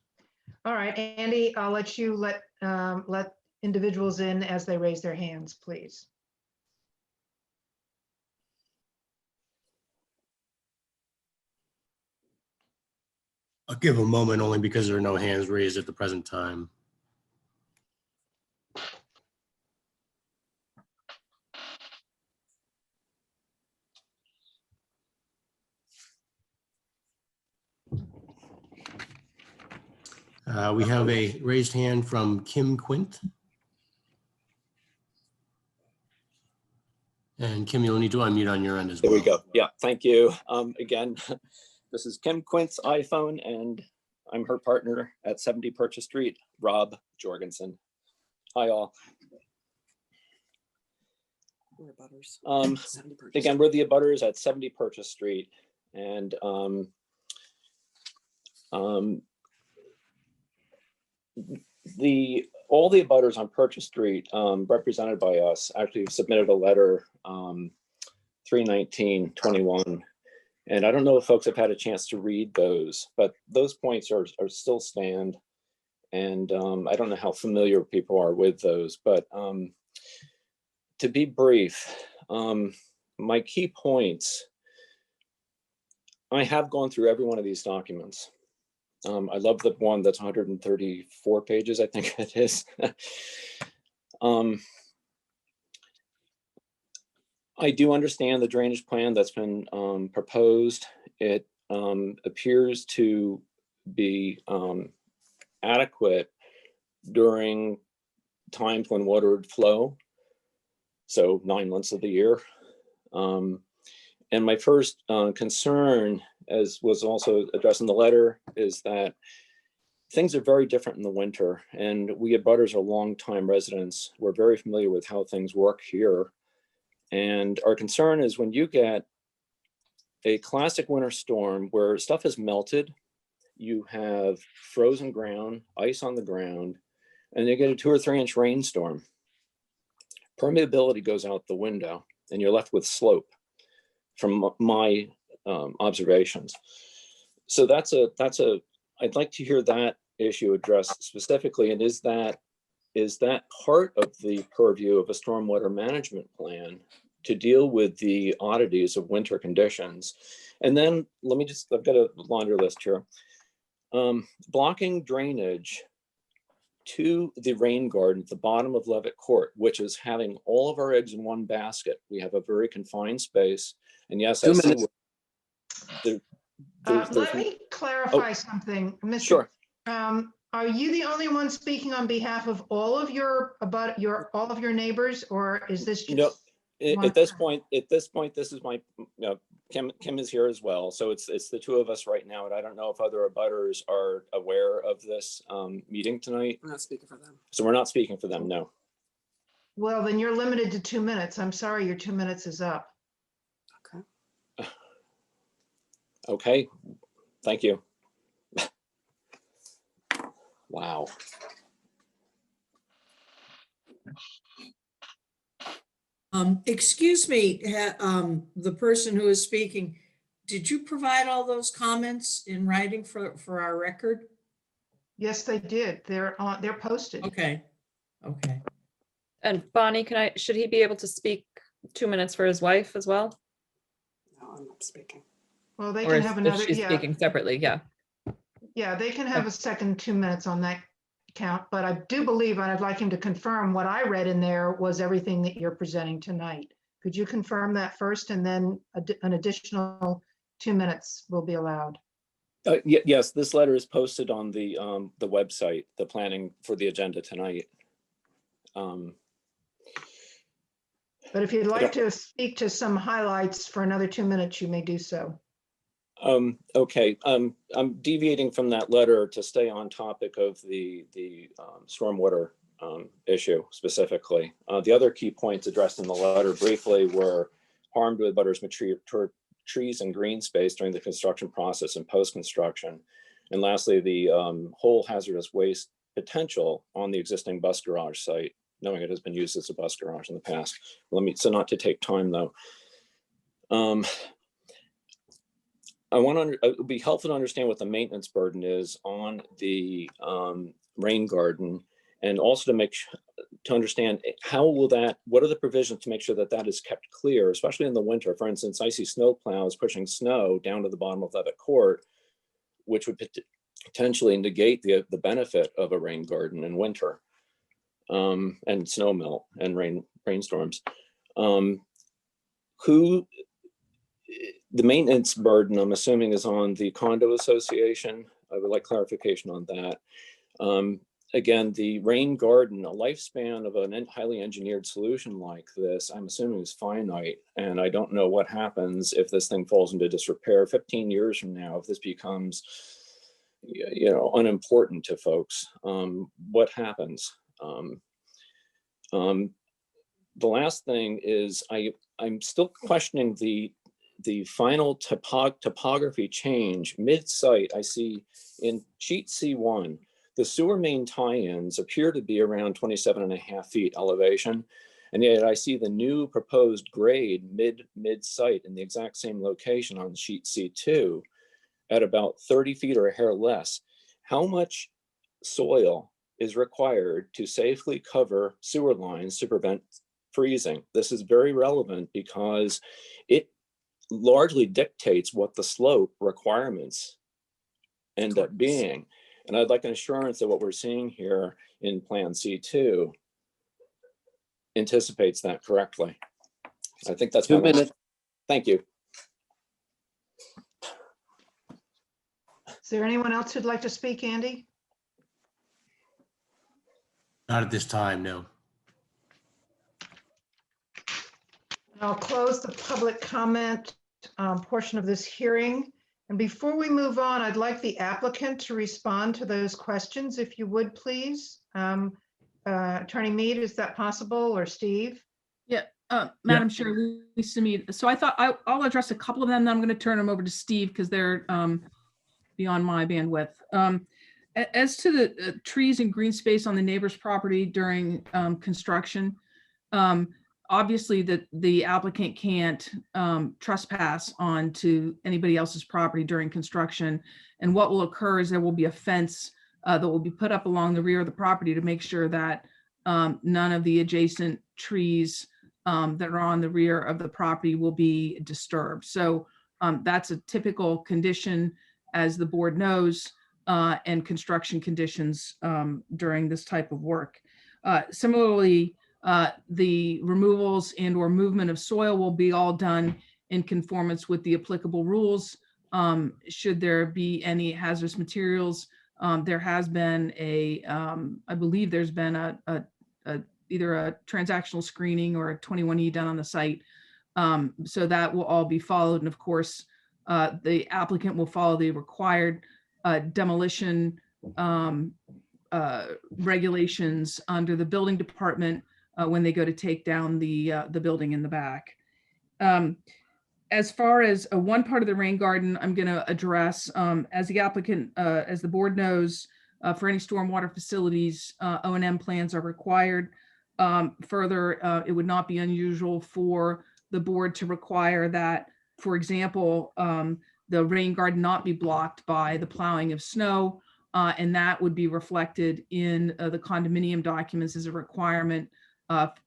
S1: All right, Andy, I'll let you let individuals in as they raise their hands, please.
S7: I'll give a moment only because there are no hands raised at the present time. We have a raised hand from Kim Quint. And Kim, you'll need to unmute on your end as
S8: There
S7: well.
S8: we go. Yeah, thank you. Again, this is Kim Quint's iPhone, and I'm her partner at 70 Purchase Street, Rob Jorgensen. Hi, all. Again, we're the abutters at 70 Purchase Street, and all the abutters on Purchase Street, represented by us, actually submitted a letter 3/19/21. And I don't know if folks have had a chance to read those, but those points are still stand. And I don't know how familiar people are with those, but to be brief, my key points, I have gone through every one of these documents. I love the one that's 134 pages, I think it is. I do understand the drainage plan that's been proposed. It appears to be adequate during times when water would flow, so 9 months of the year. And my first concern, as was also addressed in the letter, is that things are very different in the winter, and we abutters are longtime residents. We're very familiar with how things work here. And our concern is when you get a classic winter storm where stuff has melted, you have frozen ground, ice on the ground, and you get a 2 or 3 inch rainstorm, permeability goes out the window and you're left with slope from my observations. So I'd like to hear that issue addressed specifically. And is that part of the purview of a stormwater management plan to deal with the oddities of winter conditions? And then I've got a laundry list here. Blocking drainage to the rain garden at the bottom of Levitt Court, which is having all of our eggs in one basket. We have a very confined space. And yes, I see
S1: Let me clarify something, Mr.
S8: Sure.
S1: Are you the only one speaking on behalf of all of your neighbors, or is this just?
S8: No,
S1: one
S8: at this
S1: person?
S8: point, this is my, Kim is here as well. So it's the two of us right now. And I don't know if other abutters are aware of this meeting tonight.
S3: We're not speaking for them.
S8: So we're not speaking for them, no.
S1: Well, then you're limited to 2 minutes. I'm sorry, your 2 minutes is up.
S8: Okay, thank you. Wow.
S9: Excuse me, the person who is speaking, did you provide all those comments in writing for our record?
S1: Yes, they did. They're posted.
S9: Okay.
S3: And Bonnie, should he be able to speak 2 minutes for his wife as well?
S10: No, I'm not speaking.
S1: Well, they
S3: Or
S1: can have another,
S3: if she's
S1: yeah,
S3: speaking separately, yeah.
S1: yeah, they can have a second 2 minutes on that count, but I do believe, and I'd like him to confirm what I read in there was everything that you're presenting tonight. Could you confirm that first, and then an additional 2 minutes will be allowed?
S8: Yes, this letter is posted on the website, the planning for the agenda tonight.
S1: But if you'd like to speak to some highlights for another 2 minutes, you may do so.
S8: Okay, I'm deviating from that letter to stay on topic of the stormwater issue specifically. The other key points addressed in the letter briefly were harm to abutters mature trees and green space during the construction process and post-construction. And lastly, the whole hazardous waste potential on the existing bus garage site, knowing it has been used as a bus garage in the past. So not to take time though. It would be helpful to understand what the maintenance burden is on the rain garden, and also to understand what are the provisions to make sure that is kept clear, especially in the winter. For instance, I see snow plows pushing snow down to the bottom of Levitt Court, which would potentially negate the benefit of a rain garden in winter, and snow melt and rainstorms. The maintenance burden, I'm assuming, is on the condo association. I would like clarification on that. again, the rain garden, a lifespan of a highly engineered solution like this, I'm assuming is finite. And I don't know what happens if this thing falls into disrepair 15 years from now, if this becomes, unimportant to folks. What happens? The last thing is I'm still questioning the final topography change mid-site. I see in sheet C1, the sewer main tie-ins appear to be around 27.5 feet elevation. And yet I see the new proposed grade mid-site in the exact same location on sheet C2 at about 30 feet or a hair less. How much soil is required to safely cover sewer lines to prevent freezing? This is very relevant because it largely dictates what the slope requirements end up being. And I'd like an assurance that what we're seeing here in Plan C2 anticipates that correctly. I think that's
S2: 2 minutes.
S8: Thank you.
S1: Is there anyone else who'd like to speak, Andy?
S7: Not at this time, no.
S1: I'll close the public comment portion of this hearing. And before we move on, I'd like the applicant to respond to those questions, if you would, please. Attorney Mead, is that possible, or Steve?
S4: Yeah, Madam Chair, Lisa Mead. So I thought I'll address a couple of them, then I'm going to turn them over to Steve because they're beyond my bandwidth. As to the trees and green space on the neighbor's property during construction, obviously the applicant can't trespass onto anybody else's property during construction. And what will occur is there will be a fence that will be put up along the rear of the property to make sure that none of the adjacent trees that are on the rear of the property will be disturbed. So that's a typical condition, as the board knows, and construction conditions during this type of work. Similarly, the removals and or movement of soil will be all done in conformance with the applicable rules. Should there be any hazardous materials, there has been I believe there's been either a transactional screening or a 21E done on the site. So that will all be followed. And of course, the applicant will follow the required demolition regulations under the building department when they go to take down the building in the back. As far as one part of the rain garden, I'm going to address, as the applicant, as the board knows, for any stormwater facilities, O&M plans are required. Further, it would not be unusual for the board to require that, for example, the rain garden not be blocked by the plowing of snow, and that would be reflected in the condominium documents as a requirement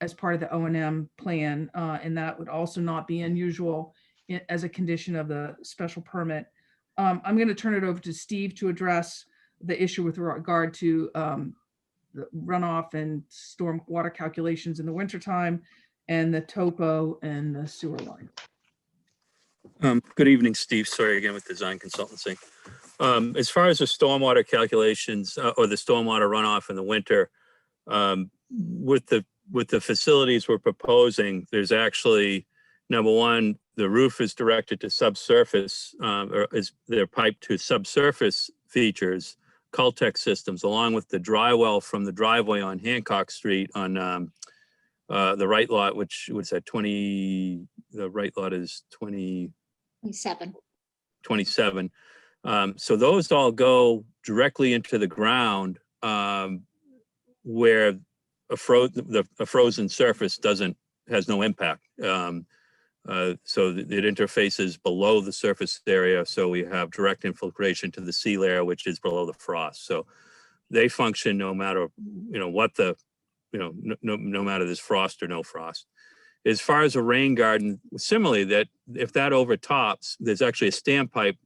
S4: as part of the O&M plan, and that would also not be unusual as a condition of the special permit. I'm going to turn it over to Steve to address the issue with regard to the runoff and storm water calculations in the wintertime and the topo and the sewer line.
S5: Good evening, Steve. Sorry again with Design Consultancy. As far as the stormwater calculations or the stormwater runoff in the winter, with the facilities we're proposing, there's actually, number one, the roof is directed to subsurface, or they're piped to subsurface features, Cultex systems, along with the dry well from the driveway on Hancock Street on the right lot, which was at 20, the right lot is 27. So those all go directly into the ground where a frozen surface has no impact. So it interfaces below the surface area. So we have direct infiltration to the sea layer, which is below the frost. So they function no matter, what the, no matter there's frost or no frost. As far as a rain garden, similarly, that if that overtops, there's actually a standpipe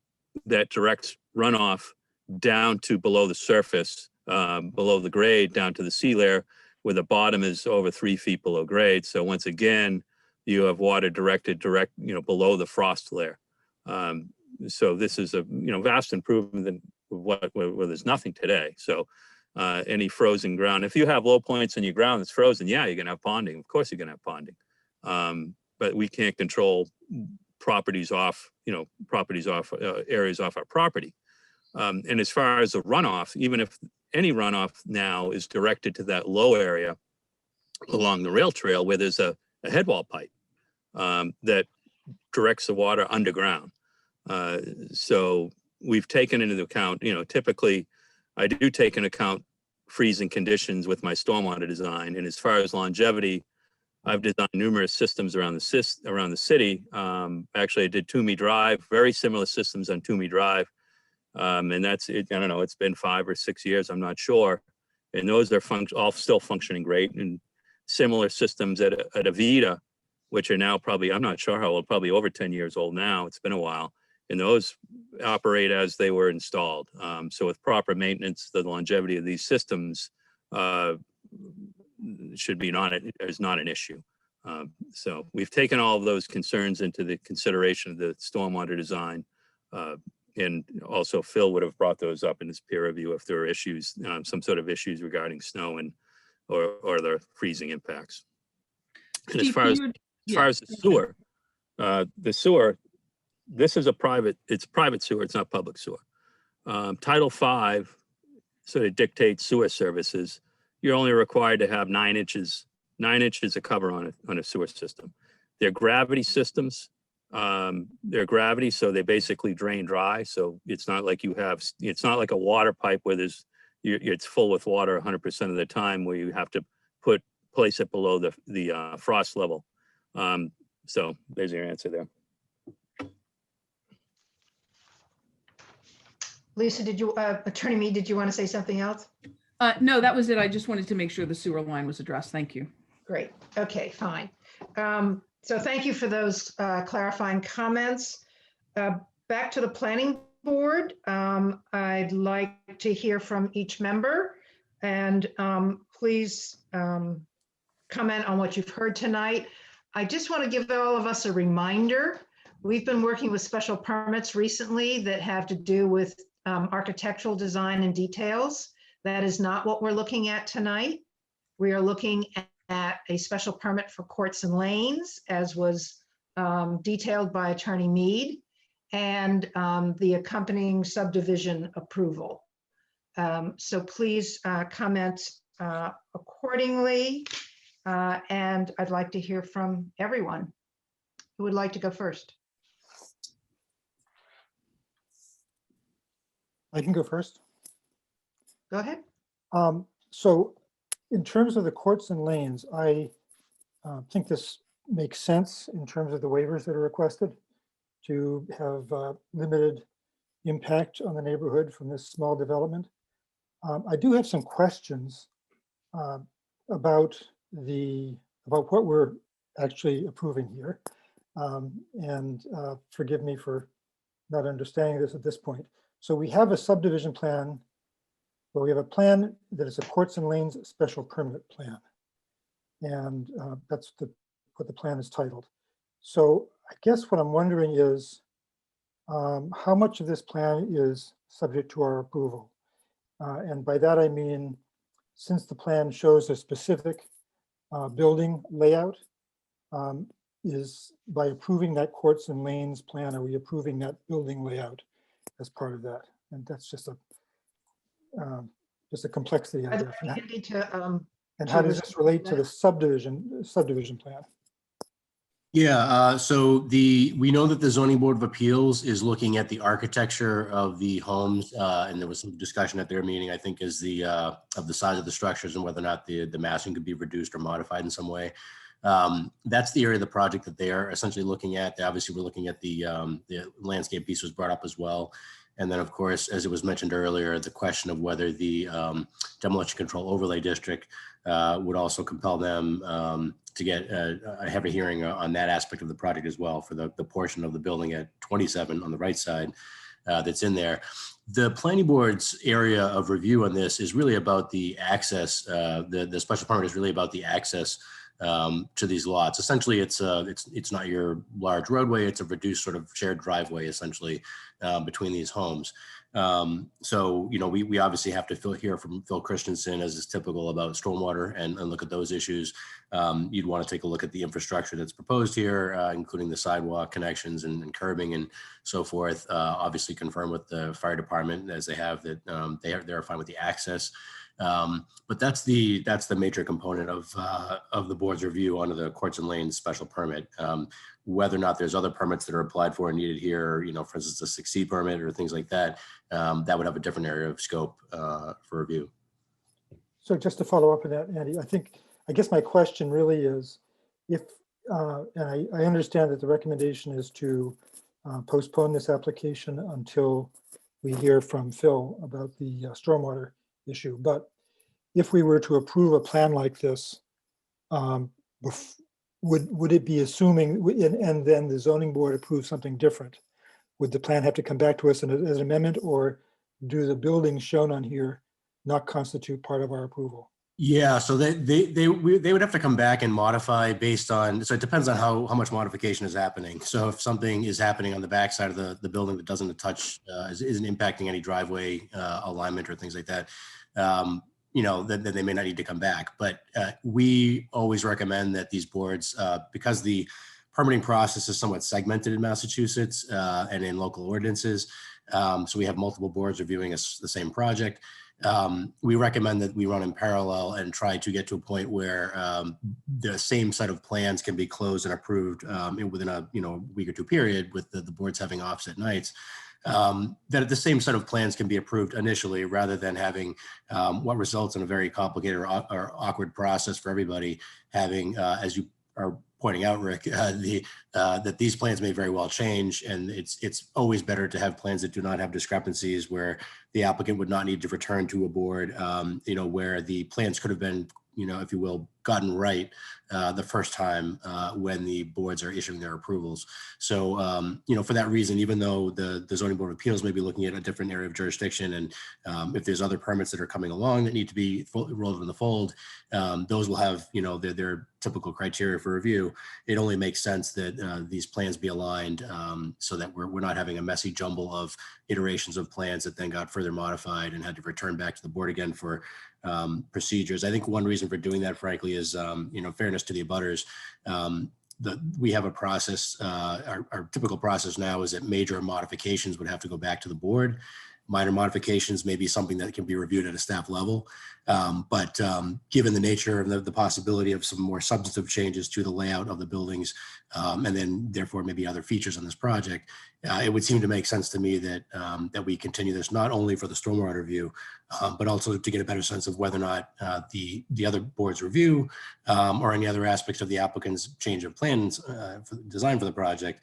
S5: that directs runoff down to below the surface, below the grade, down to the sea layer, where the bottom is over 3 feet below grade. So once again, you have water directed below the frost layer. So this is a vast improvement than where there's nothing today. So any frozen ground. If you have low points in your ground that's frozen, yeah, you're gonna have ponding. Of course, you're gonna have ponding. But we can't control properties off, areas off our property. And as far as the runoff, even if any runoff now is directed to that low area along the rail trail where there's a headwall pipe that directs the water underground. So we've taken into account, typically I do take into account freezing conditions with my stormwater design. And as far as longevity, I've designed numerous systems around the city. Actually, I did Toomey Drive, very similar systems on Toomey Drive. And that's it. I don't know, it's been 5 or 6 years, I'm not sure. And those are all still functioning great. And similar systems at Avita, which are now probably, I'm not sure how old, probably over 10 years old now. It's been a while. And those operate as they were installed. So with proper maintenance, the longevity of these systems should be is not an issue. So we've taken all of those concerns into the consideration of the stormwater design. And also Phil would have brought those up in his peer review if there were issues, some sort of issues regarding snow or the freezing impacts. And as
S4: Steve,
S5: far as the sewer, this is it's private sewer, it's not public sewer. Title V sort of dictates sewer services. You're only required to have 9 inches of cover on a sewer system. They're gravity systems. They're gravity, so they basically drain dry. So it's not like it's not like a water pipe where it's full with water 100% of the time, where you have to place it below the frost level. So there's your answer there.
S1: Lisa, Attorney Mead, did you want to say something else?
S4: No, that was it. I just wanted to make sure the sewer line was addressed. Thank you.
S1: Great. Okay, fine. So thank you for those clarifying comments. Back to the planning board. I'd like to hear from each member, and please comment on what you've heard tonight. I just want to give all of us a reminder. We've been working with special permits recently that have to do with architectural design and details. That is not what we're looking at tonight. We are looking at a special permit for courts and lanes, as was detailed by Attorney Mead, and the accompanying subdivision approval. So please comment accordingly, and I'd like to hear from everyone. Who would like to go first?
S11: I can go first.
S1: Go ahead.
S11: So in terms of the courts and lanes, I think this makes sense in terms of the waivers that are requested to have limited impact on the neighborhood from this small development. I do have some questions about what we're actually approving here. And forgive me for not understanding this at this point. So we have a subdivision plan. Well, we have a plan that is a courts and lanes special permit plan. And that's what the plan is titled. So I guess what I'm wondering is how much of this plan is subject to our approval? And by that, I mean, since the plan shows a specific building layout, is by approving that courts and lanes plan, are we approving that building layout as part of that? And that's just a complexity, I guess. And how does this relate to the subdivision plan?
S7: Yeah, so we know that the Zoning Board of Appeals is looking at the architecture of the homes, and there was some discussion at their meeting, I think, is of the size of the structures and whether or not the massing could be reduced or modified in some way. That's the area of the project that they are essentially looking at. They obviously were looking at the landscape piece was brought up as well. And then, of course, as it was mentioned earlier, the question of whether the demolition control overlay district would also compel them to have a hearing on that aspect of the project as well for the portion of the building at 27 on the right side that's in there. The planning board's area of review on this is really about the access. The special permit is really about the access to these lots. Essentially, it's not your large roadway. It's a reduced sort of shared driveway, essentially, between these homes. So, we obviously have to hear from Phil Christensen, as is typical, about stormwater and look at those issues. You'd want to take a look at the infrastructure that's proposed here, including the sidewalk connections and curbing and so forth. Obviously confirm with the fire department, as they have, that they're fine with the access. But that's the major component of the board's review under the Courts and Lanes special permit. Whether or not there's other permits that are applied for and needed here, for instance, a 6C permit or things like that, that would have a different area of scope for review.
S11: So just to follow up on that, Andy, I guess my question really is, if, and I understand that the recommendation is to postpone this application until we hear from Phil about the stormwater issue, but if we were to approve a plan like this, would it be assuming, and then the zoning board approves something different? Would the plan have to come back to us as an amendment, or do the buildings shown on here not constitute part of our approval?
S7: Yeah, so they would have to come back and modify based on, so it depends on how much modification is happening. So if something is happening on the backside of the building that doesn't touch, isn't impacting any driveway alignment or things like that, then they may not need to come back. But we always recommend that these boards, because the permitting process is somewhat segmented in Massachusetts and in local ordinances, so we have multiple boards reviewing the same project. We recommend that we run in parallel and try to get to a point where the same set of plans can be closed and approved within a week or two period, with the boards having offset nights. That the same set of plans can be approved initially, rather than having what results in a very complicated or awkward process for everybody, having, as you are pointing out, Rick, that these plans may very well change, and it's always better to have plans that do not have discrepancies, where the applicant would not need to return to a board, where the plans could have been, if you will, gotten right the first time when the boards are issuing their approvals. So, for that reason, even though the Zoning Board of Appeals may be looking at a different area of jurisdiction, and if there's other permits that are coming along that need to be rolled in the fold, those will have, their typical criteria for review. It only makes sense that these plans be aligned so that we're not having a messy jumble of iterations of plans that then got further modified and had to return back to the board again for procedures. I think one reason for doing that, frankly, is fairness to the abutters. We have a process. Our typical process now is that major modifications would have to go back to the board. Minor modifications may be something that can be reviewed at a staff level, but given the nature and the possibility of some more substantive changes to the layout of the buildings, and then therefore maybe other features on this project, it would seem to make sense to me that that we continue this, not only for the stormwater review, but also to get a better sense of whether or not the other board's review or any other aspects of the applicant's change of plans for design for the project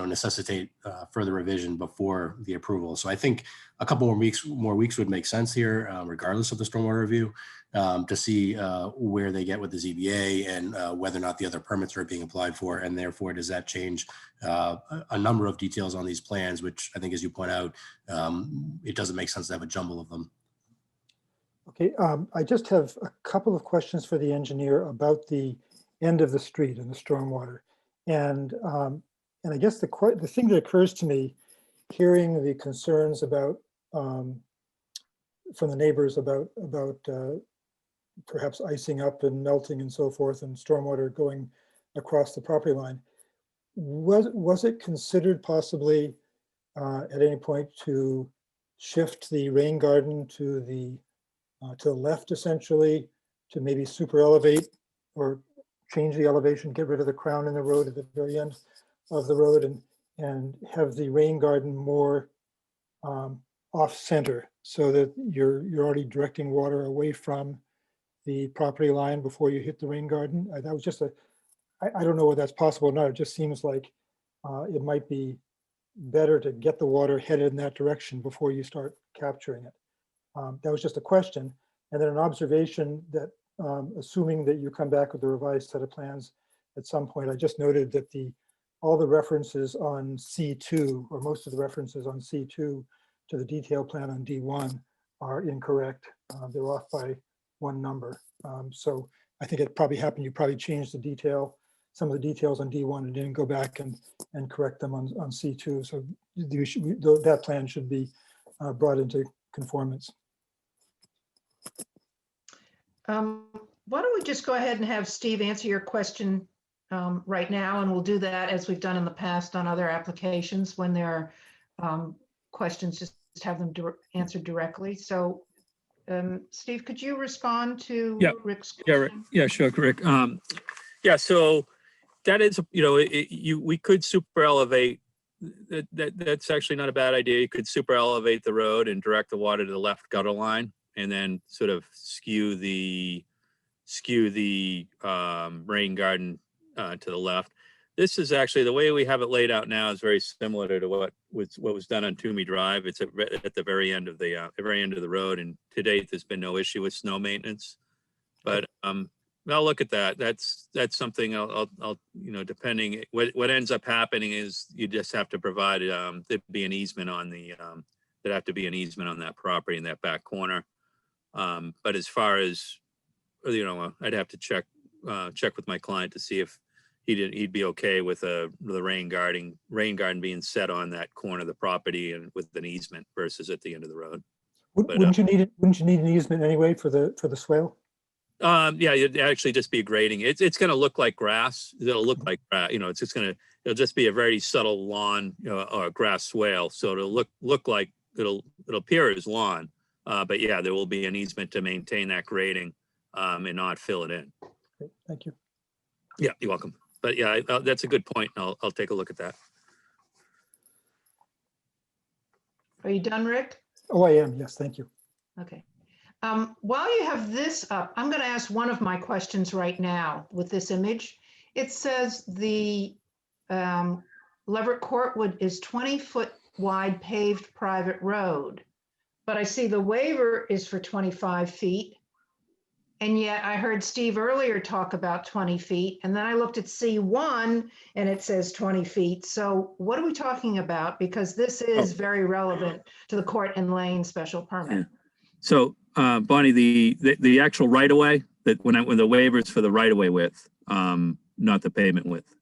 S7: necessitate further revision before the approval. So I think a couple more weeks would make sense here, regardless of the stormwater review, to see where they get with the ZBA and whether or not the other permits are being applied for, and therefore does that change a number of details on these plans, which I think, as you point out, it doesn't make sense to have a jumble of them.
S11: Okay, I just have a couple of questions for the engineer about the end of the street and the stormwater. And I guess the thing that occurs to me, hearing the concerns about from the neighbors about perhaps icing up and melting and so forth, and stormwater going across the property line, was it considered possibly at any point to shift the rain garden to the left, essentially, to maybe super elevate or change the elevation, get rid of the crown in the road at the very end of the road, and have the rain garden more off center, so that you're already directing water away from the property line before you hit the rain garden? That was just I don't know whether that's possible or not. It just seems like it might be better to get the water headed in that direction before you start capturing it. That was just a question. And then an observation that, assuming that you come back with a revised set of plans at some point, I just noted that all the references on C2, or most of the references on C2 to the detail plan on D1 are incorrect. They're off by one number. So I think it probably happened. You probably changed some of the details on D1 and didn't go back and correct them on C2. So that plan should be brought into conformance.
S1: Why don't we just go ahead and have Steve answer your question right now, and we'll do that as we've done in the past on other applications. When there are questions, just have them answered directly. So, Steve, could you respond to
S5: Yeah.
S1: Rick's
S5: Yeah, Rick.
S1: question?
S5: Yeah, sure, Rick. Yeah, so that is, we could super elevate. That's actually not a bad idea. You could super elevate the road and direct the water to the left gutter line, and then sort of skew the rain garden to the left. This is actually, the way we have it laid out now is very similar to what was done on Toomey Drive. It's at the very end of the road, and to date there's been no issue with snow maintenance. But I'll look at that. That's something I'll depending, what ends up happening is you just have to provide there'd be an easement on there'd have to be an easement on that property in that back corner. But as far as, I'd have to check with my client to see if he'd be okay with the rain garden being set on that corner of the property and with an easement versus at the end of the road.
S11: Wouldn't you need an easement anyway for the swale?
S5: Yeah, it'd actually just be grading. It's going to look like grass. It'll look like grass. It'll just be a very subtle lawn or grass swale. So it'll look like it'll appear as lawn. But yeah, there will be an easement to maintain that grading and not fill it in.
S11: Great, thank you.
S5: Yeah, you're welcome. But yeah, that's a good point. I'll take a look at that.
S1: Are you done, Rick?
S11: Oh, I am. Yes, thank you.
S1: Okay. While you have this up, I'm going to ask one of my questions right now with this image. It says the Leverett Courtwood is 20-foot wide paved private road, but I see the waiver is for 25 feet. And yet I heard Steve earlier talk about 20 feet, and then I looked at C1 and it says 20 feet. So what are we talking about? Because this is very relevant to the Court and Lane special permit.
S5: So Bonnie, the actual right of way, that when the waiver is for the right of way width, not the pavement width.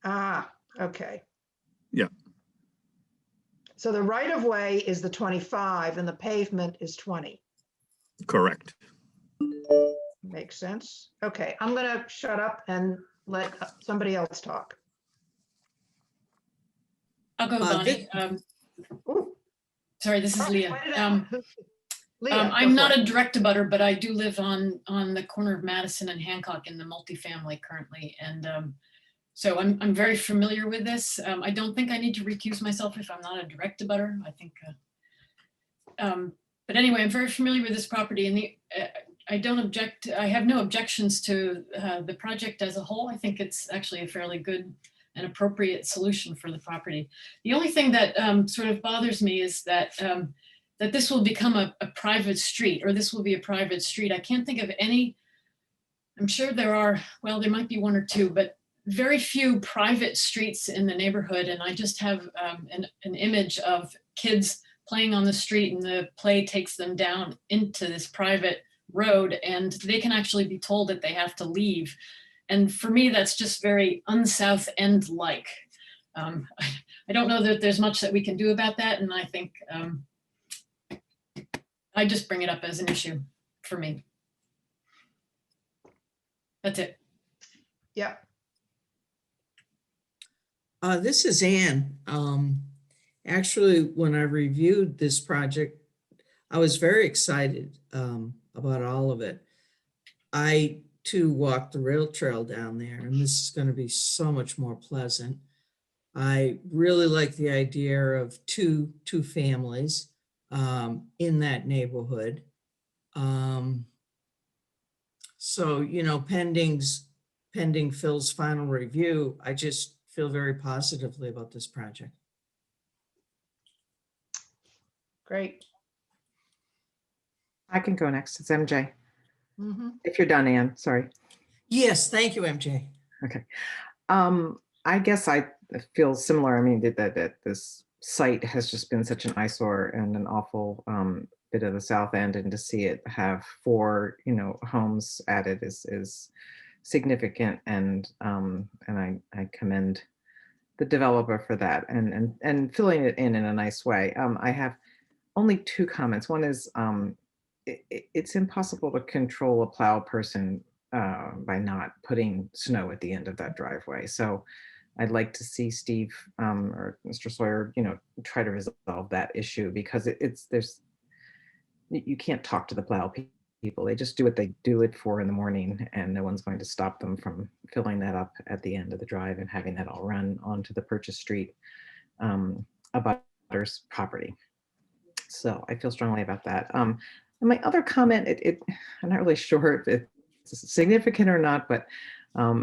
S1: Ah, okay.
S5: Yeah.
S1: So the right of way is the 25 and the pavement is 20.
S5: Correct.
S1: Makes sense. Okay, I'm gonna shut up and let somebody else talk.
S12: I'll go, Bonnie.
S1: Ooh,
S12: Sorry, this is
S1: all right,
S12: Leah.
S1: write it out. Leah,
S12: I'm
S1: go
S12: not
S1: for
S12: a
S1: it.
S12: direct abutter, but I do live on the corner of Madison and Hancock in the multifamily currently. And so I'm very familiar with this. I don't think I need to recuse myself if I'm not a direct abutter. I think, but anyway, I'm very familiar with this property, and I don't object. I have no objections to the project as a whole. I think it's actually a fairly good and appropriate solution for the property. The only thing that sort of bothers me is that that this will become a private street, or this will be a private street. I can't think of any, I'm sure there are, well, there might be one or two, but very few private streets in the neighborhood. And I just have an image of kids playing on the street, and the play takes them down into this private road, and they can actually be told that they have to leave. And for me, that's just very un-South End-like. I don't know that there's much that we can do about that. And I think I just bring it up as an issue for me. That's it.
S1: Yep.
S9: This is Ann. Actually, when I reviewed this project, I was very excited about all of it. I too walked the rail trail down there, and this is going to be so much more pleasant. I really like the idea of two families in that neighborhood. So, pending Phil's final review, I just feel very positively about this project.
S1: Great.
S13: I can go next. It's MJ.
S1: Mhm.
S13: If you're done, Ann, sorry.
S9: Yes, thank you, MJ.
S13: Okay. I guess I feel similar. I mean, that this site has just been such an eyesore and an awful bit of the South End, and to see it have 4, homes added is significant, and I commend the developer for that and filling it in a nice way. I have only two comments. One is it's impossible to control a plow person by not putting snow at the end of that driveway. So I'd like to see Steve or Mr. Sawyer, try to resolve that issue, because you can't talk to the plow people. They just do what they do it for in the morning, and no one's going to stop them from filling that up at the end of the drive and having that all run onto the Purchase Street abutter's property. So I feel strongly about that. And my other comment, I'm not really sure if it's significant or not, but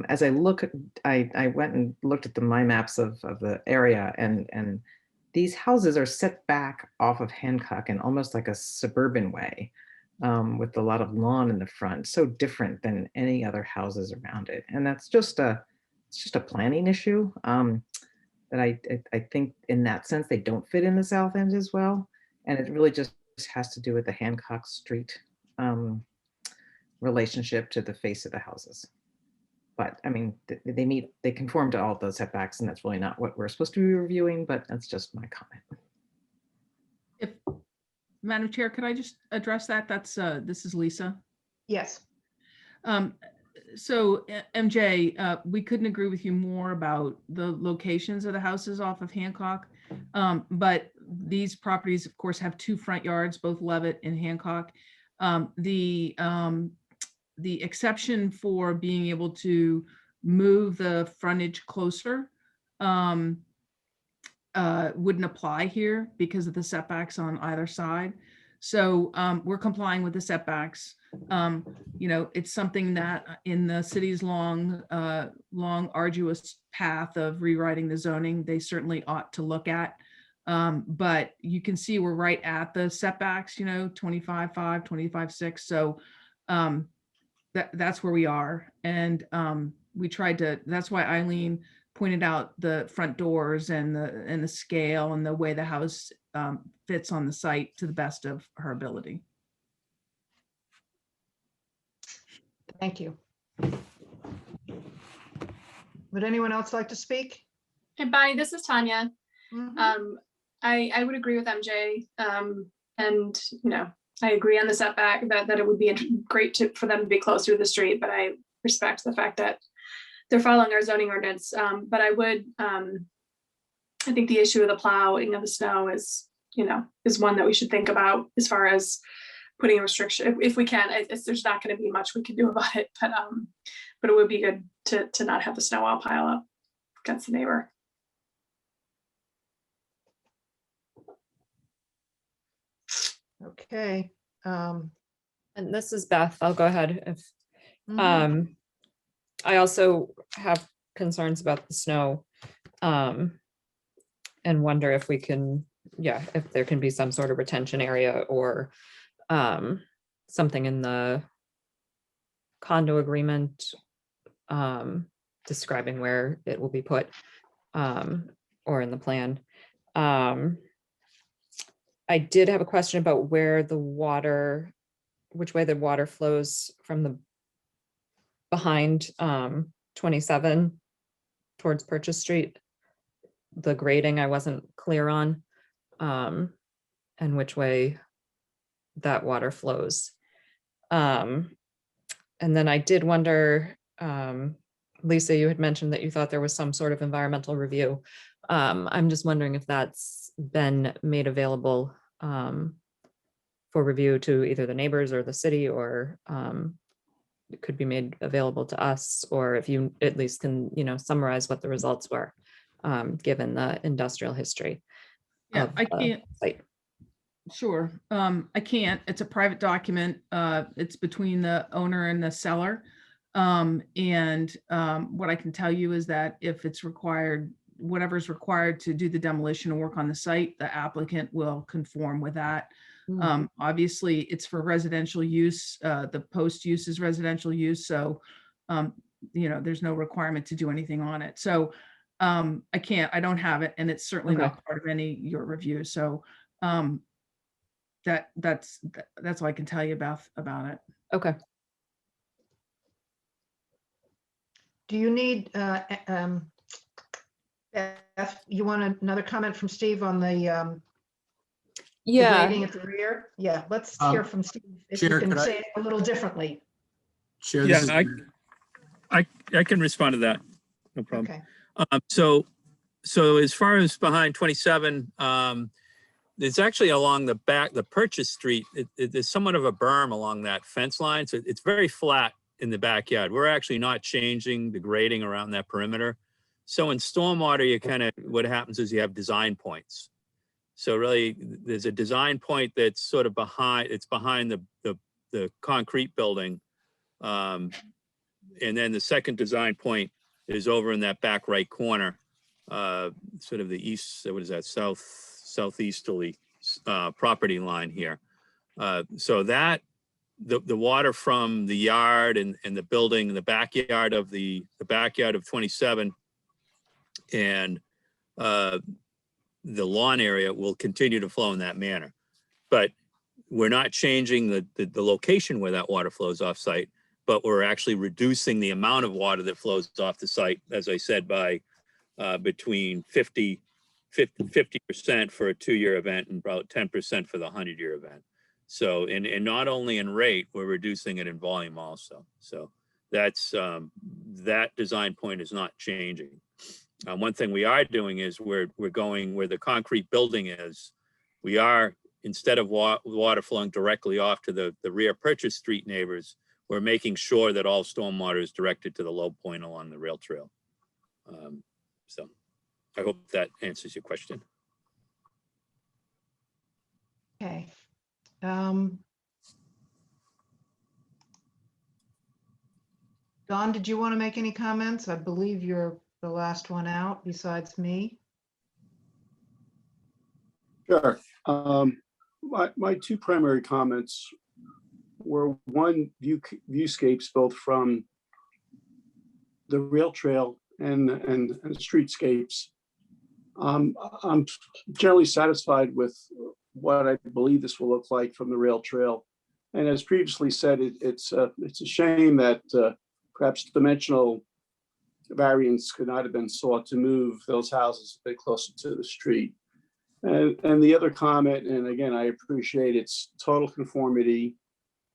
S13: as I went and looked at the mind maps of the area, and these houses are set back off of Hancock in almost like a suburban way, with a lot of lawn in the front, so different than any other houses around it. And that's just a planning issue that I think in that sense they don't fit in the south end as well. And it really just has to do with the Hancock Street relationship to the face of the houses. But I mean, they conform to all those setbacks, and that's really not what we're supposed to be reviewing, but that's just my comment.
S4: If, Madam Chair, could I just address that? This is Lisa.
S1: Yes.
S4: So MJ, we couldn't agree with you more about the locations of the houses off of Hancock. But these properties, of course, have two front yards, both Levitt and Hancock. The exception for being able to move the frontage closer wouldn't apply here because of the setbacks on either side. So we're complying with the setbacks. It's something that in the city's long, arduous path of rewriting the zoning, they certainly ought to look at. But you can see we're right at the setbacks, 25.5, 25.6. So that's where we are. And we tried to, that's why Eileen pointed out the front doors and the scale and the way the house fits on the site to the best of her ability.
S1: Thank you. Would anyone else like to speak?
S14: Hey, Bonnie, this is Tanya.
S1: Mhm.
S14: I would agree with MJ. And, I agree on the setback that it would be great for them to be closer to the street, but I respect the fact that they're following our zoning ordinance. But I think the issue of the plowing of the snow is one that we should think about as far as putting a restriction, if we can. There's not going to be much we can do about it, but it would be good to not have the snow all pile up against the neighbor.
S1: Okay.
S3: And this is Beth. I'll go ahead. If
S1: Mhm.
S3: I also have concerns about the snow, and wonder if we can, if there can be some sort of retention area or something in the condo agreement describing where it will be put, or in the plan. I did have a question about which way the water flows from the behind 27 towards Purchase Street. The grading I wasn't clear on, and which way that water flows. And then I did wonder, Lisa, you had mentioned that you thought there was some sort of environmental review. I'm just wondering if that's been made available for review to either the neighbors or the city, or it could be made available to us, or if you at least can, summarize what the results were, given the industrial history.
S4: Yeah,
S3: of
S4: I
S3: the
S4: can't.
S3: site.
S4: Sure. I can't. It's a private document. It's between the owner and the seller. What I can tell you is that if it's required, whatever's required to do the demolition and work on the site, the applicant will conform with that. Obviously, it's for residential use. The post use is residential use. So, there's no requirement to do anything on it. So I don't have it, and it's certainly not part of your review. So that's all I can tell you about it.
S3: Okay.
S1: Do you need Beth, you want another comment from Steve on the
S3: Yeah,
S1: grading at the rear? Yeah, let's hear from Steve. If you
S7: Chair,
S1: can
S7: could I-
S1: say it a little differently.
S7: Chair,
S5: Yeah,
S7: this is,
S5: I can respond to that. No problem.
S1: Okay.
S5: So as far as behind 27, it's actually along the back, the Purchase Street. There's somewhat of a berm along that fence line. So it's very flat in the backyard. We're actually not changing the grading around that perimeter. So in stormwater, you kind of, what happens is you have design points. So really, there's a design point that's sort of behind, it's behind the concrete building. And then the second design point is over in that back right corner, sort of the east, what is that, southeasterly property line here. So that the water from the yard and the building, the backyard of the backyard of 27 and the lawn area will continue to flow in that manner. But we're not changing the location where that water flows off site, but we're actually reducing the amount of water that flows off the site, as I said, by between 50% for a 2-year event and about 10% for the 100-year event. So, and not only in rate, we're reducing it in volume also. So that's, that design point is not changing. One thing we are doing is we're going where the concrete building is. We are, instead of water flowing directly off to the rear Purchase Street neighbors, we're making sure that all stormwater is directed to the low point along the rail trail. So I hope that answers your question.
S1: Okay. Don, did you want to make any comments? I believe you're the last one out besides me.
S15: Sure. My two primary comments were, one, viewscapes both from the rail trail and streetscapes. I'm generally satisfied with what I believe this will look like from the rail trail. And as previously said, it's a shame that perhaps dimensional variance could not have been sought to move those houses a bit closer to the street. And the other comment, and again, I appreciate its total conformity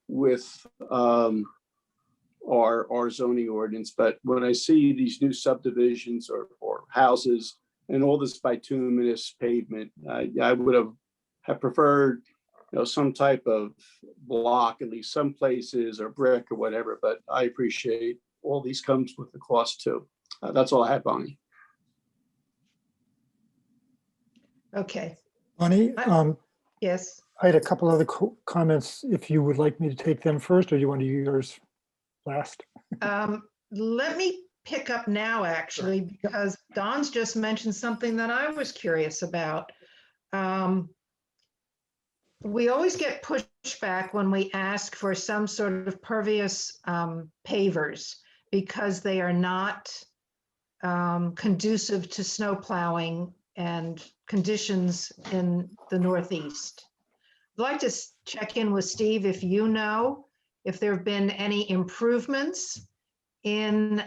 S15: with our zoning ordinance, but when I see these new subdivisions or houses and all this bituminous pavement, I would have preferred, some type of block, at least some places, or brick or whatever, but I appreciate all these comes with the cost too. That's all I have, Bonnie.
S1: Okay.
S11: Bonnie,
S1: Yes.
S11: I had a couple other comments, if you would like me to take them first, or you want to do yours last?
S1: Let me pick up now, actually, because Don's just mentioned something that I was curious about. We always get pushback when we ask for some sort of pervious pavers because they are not conducive to snow plowing and conditions in the Northeast. I'd like to check in with Steve if you know if there have been any improvements in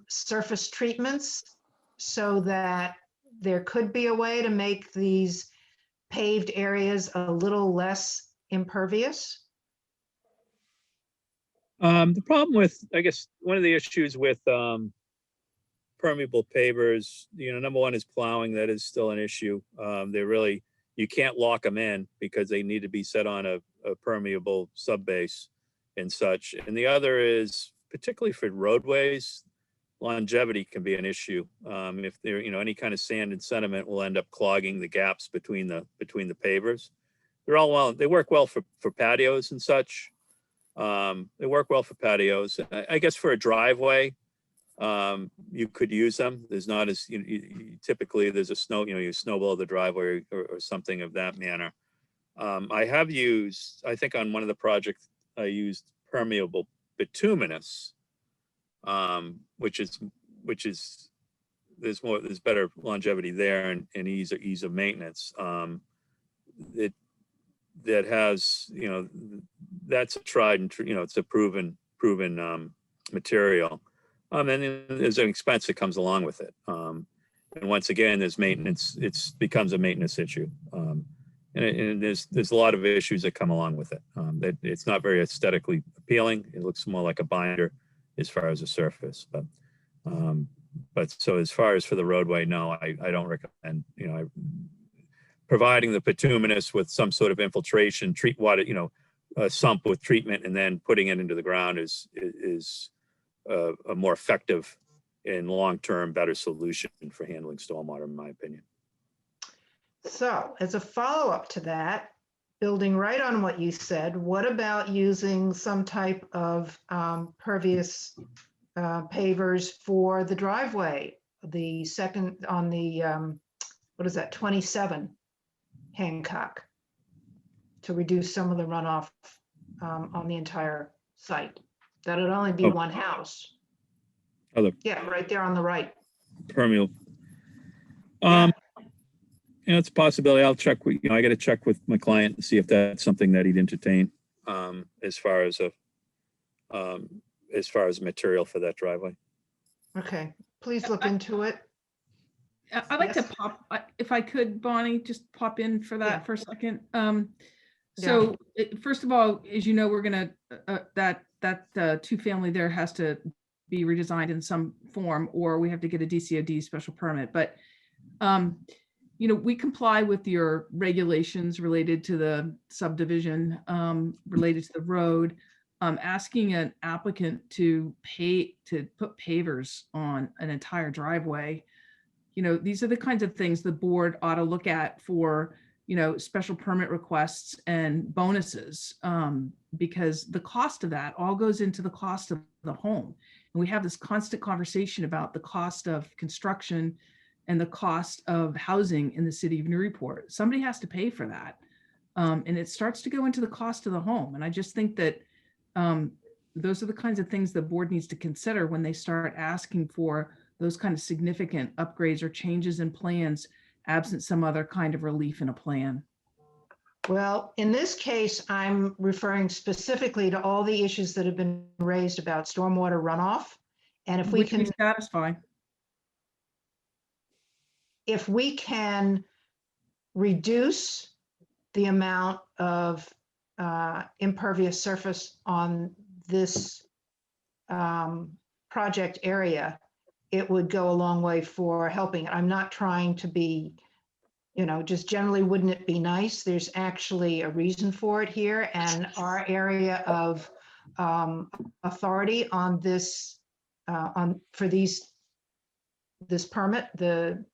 S1: surface treatments so that there could be a way to make these paved areas a little less impervious.
S5: The problem with, I guess, one of the issues with permeable pavers, number one is plowing. That is still an issue. You can't lock them in because they need to be set on a permeable subbase and such. And the other is, particularly for roadways, longevity can be an issue. If there, any kind of sand and sediment will end up clogging the gaps between the pavers. They work well for patios and such. They work well for patios. I guess for a driveway, you could use them. There's not as typically there's a snow, you snowball the driveway or something of that manner. I have used, I think on one of the projects, I used permeable bituminous, which is there's better longevity there and ease of maintenance. That has, that's a tried and true, it's a proven material. And then there's an expense that comes along with it. And once again, there's maintenance, becomes a maintenance issue. And there's a lot of issues that come along with it. That it's not very aesthetically appealing. It looks more like a binder as far as the surface. But so as far as for the roadway, no, I don't recommend, providing the bituminous with some sort of infiltration, treat water, a sump with treatment and then putting it into the ground is a more effective and long-term better solution for handling stormwater, in my opinion.
S1: So as a follow-up to that, building right on what you said, what about using some type of pervious pavers for the driveway? The second on the, what is that, 27 Hancock, to reduce some of the runoff on the entire site. That'd only be one house. Yeah, right there on the right.
S5: Permeable. It's a possibility. I'll check with, I got to check with my client and see if that's something that he'd entertain as far as material for that driveway.
S1: Okay, please look into it.
S4: I'd like to pop, if I could, Bonnie, just pop in for that for a second. So first of all, as you know, we're gonna, that two-family there has to be redesigned in some form, or we have to get a DCOD special permit. But, we comply with your regulations related to the subdivision, related to the road. Asking an applicant to put pavers on an entire driveway. These are the kinds of things the board ought to look at for, special permit requests and bonuses, because the cost of that all goes into the cost of the home. And we have this constant conversation about the cost of construction and the cost of housing in the city of Newburyport. Somebody has to pay for that. And it starts to go into the cost of the home. And I just think that those are the kinds of things the board needs to consider when they start asking for those kind of significant upgrades or changes in plans, absent some other kind of relief in a plan.
S1: Well, in this case, I'm referring specifically to all the issues that have been raised about stormwater runoff. And if we can
S4: satisfy,
S1: if we can reduce the amount of impervious surface on this project area, it would go a long way for helping. I'm not trying to be, just generally, wouldn't it be nice? There's actually a reason for it here, and our area of authority on this, this permit, the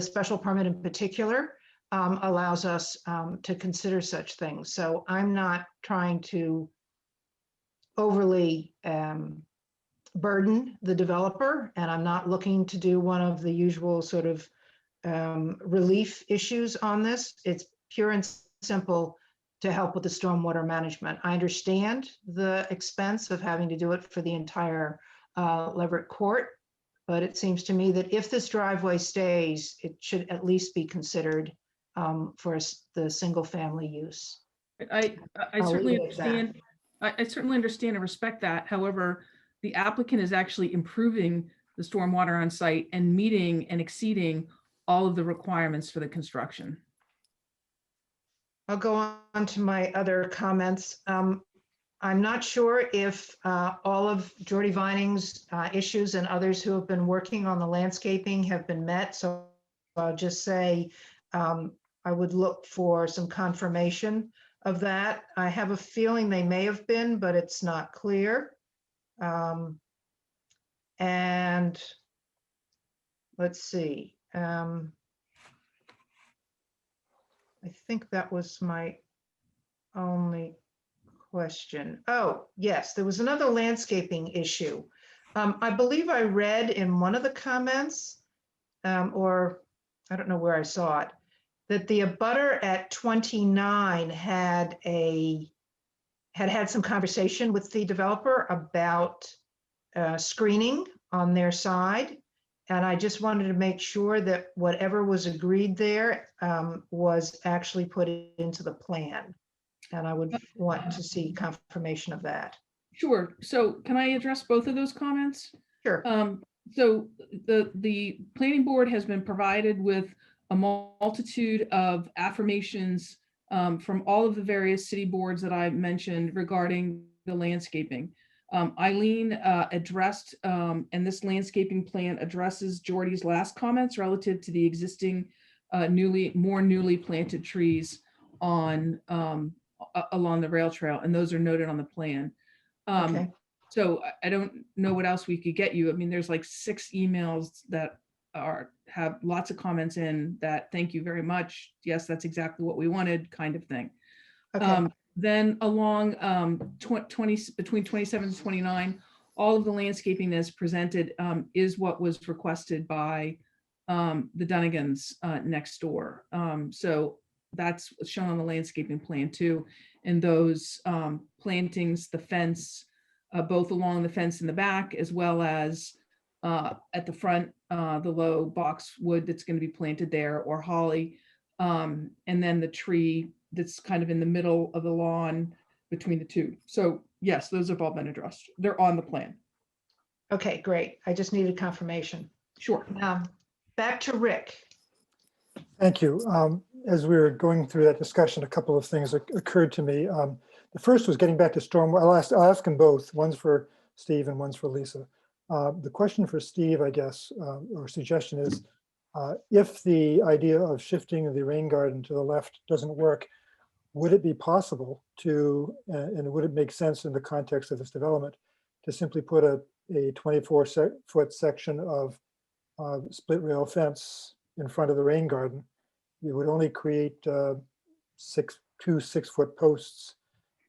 S1: special permit in particular, allows us to consider such things. So I'm not trying to overly burden the developer, and I'm not looking to do one of the usual sort of relief issues on this. It's pure and simple to help with the stormwater management. I understand the expense of having to do it for the entire Leverett Court, but it seems to me that if this driveway stays, it should at least be considered for the single family use.
S4: I certainly understand. I certainly understand and respect that. However, the applicant is actually improving the stormwater on site and meeting and exceeding all of the requirements for the construction.
S1: I'll go on to my other comments. I'm not sure if all of Jordy Vining's issues and others who have been working on the landscaping have been met. So I'll just say I would look for some confirmation of that. I have a feeling they may have been, but it's not clear. And let's see. I think that was my only question. Oh, yes, there was another landscaping issue. I believe I read in one of the comments, or I don't know where I saw it, that the abutter at 29 had some conversation with the developer about screening on their side. And I just wanted to make sure that whatever was agreed there was actually put into the plan. And I would want to see confirmation of that.
S4: Sure. So can I address both of those comments?
S1: Sure.
S4: So the planning board has been provided with a multitude of affirmations from all of the various city boards that I mentioned regarding the landscaping. Eileen addressed, and this landscaping plan addresses Jordy's last comments relative to the existing more newly planted trees on along the rail trail, and those are noted on the plan.
S1: Okay.
S4: So I don't know what else we could get you. I mean, there's like 6 emails that have lots of comments in that, thank you very much. Yes, that's exactly what we wanted, kind of thing.
S1: Okay.
S4: Then along between 27 and 29, all of the landscaping that's presented is what was requested by the Dunnigans next door. So that's shown on the landscaping plan too. And those plantings, the fence, both along the fence in the back, as well as at the front, the low boxwood that's going to be planted there, or holly, and then the tree that's kind of in the middle of the lawn between the two. So yes, those have all been addressed. They're on the plan.
S1: Okay, great. I just needed confirmation.
S4: Sure.
S1: Back to Rick.
S11: Thank you. As we were going through that discussion, a couple of things occurred to me. The first was getting back to storm. I'll ask them both. One's for Steve and one's for Lisa. The question for Steve, I guess, or suggestion is, if the idea of shifting the rain garden to the left doesn't work, would it be possible to, and would it make sense in the context of this development, to simply put a 24-foot section of split rail fence in front of the rain garden? You would only create 2 6-foot posts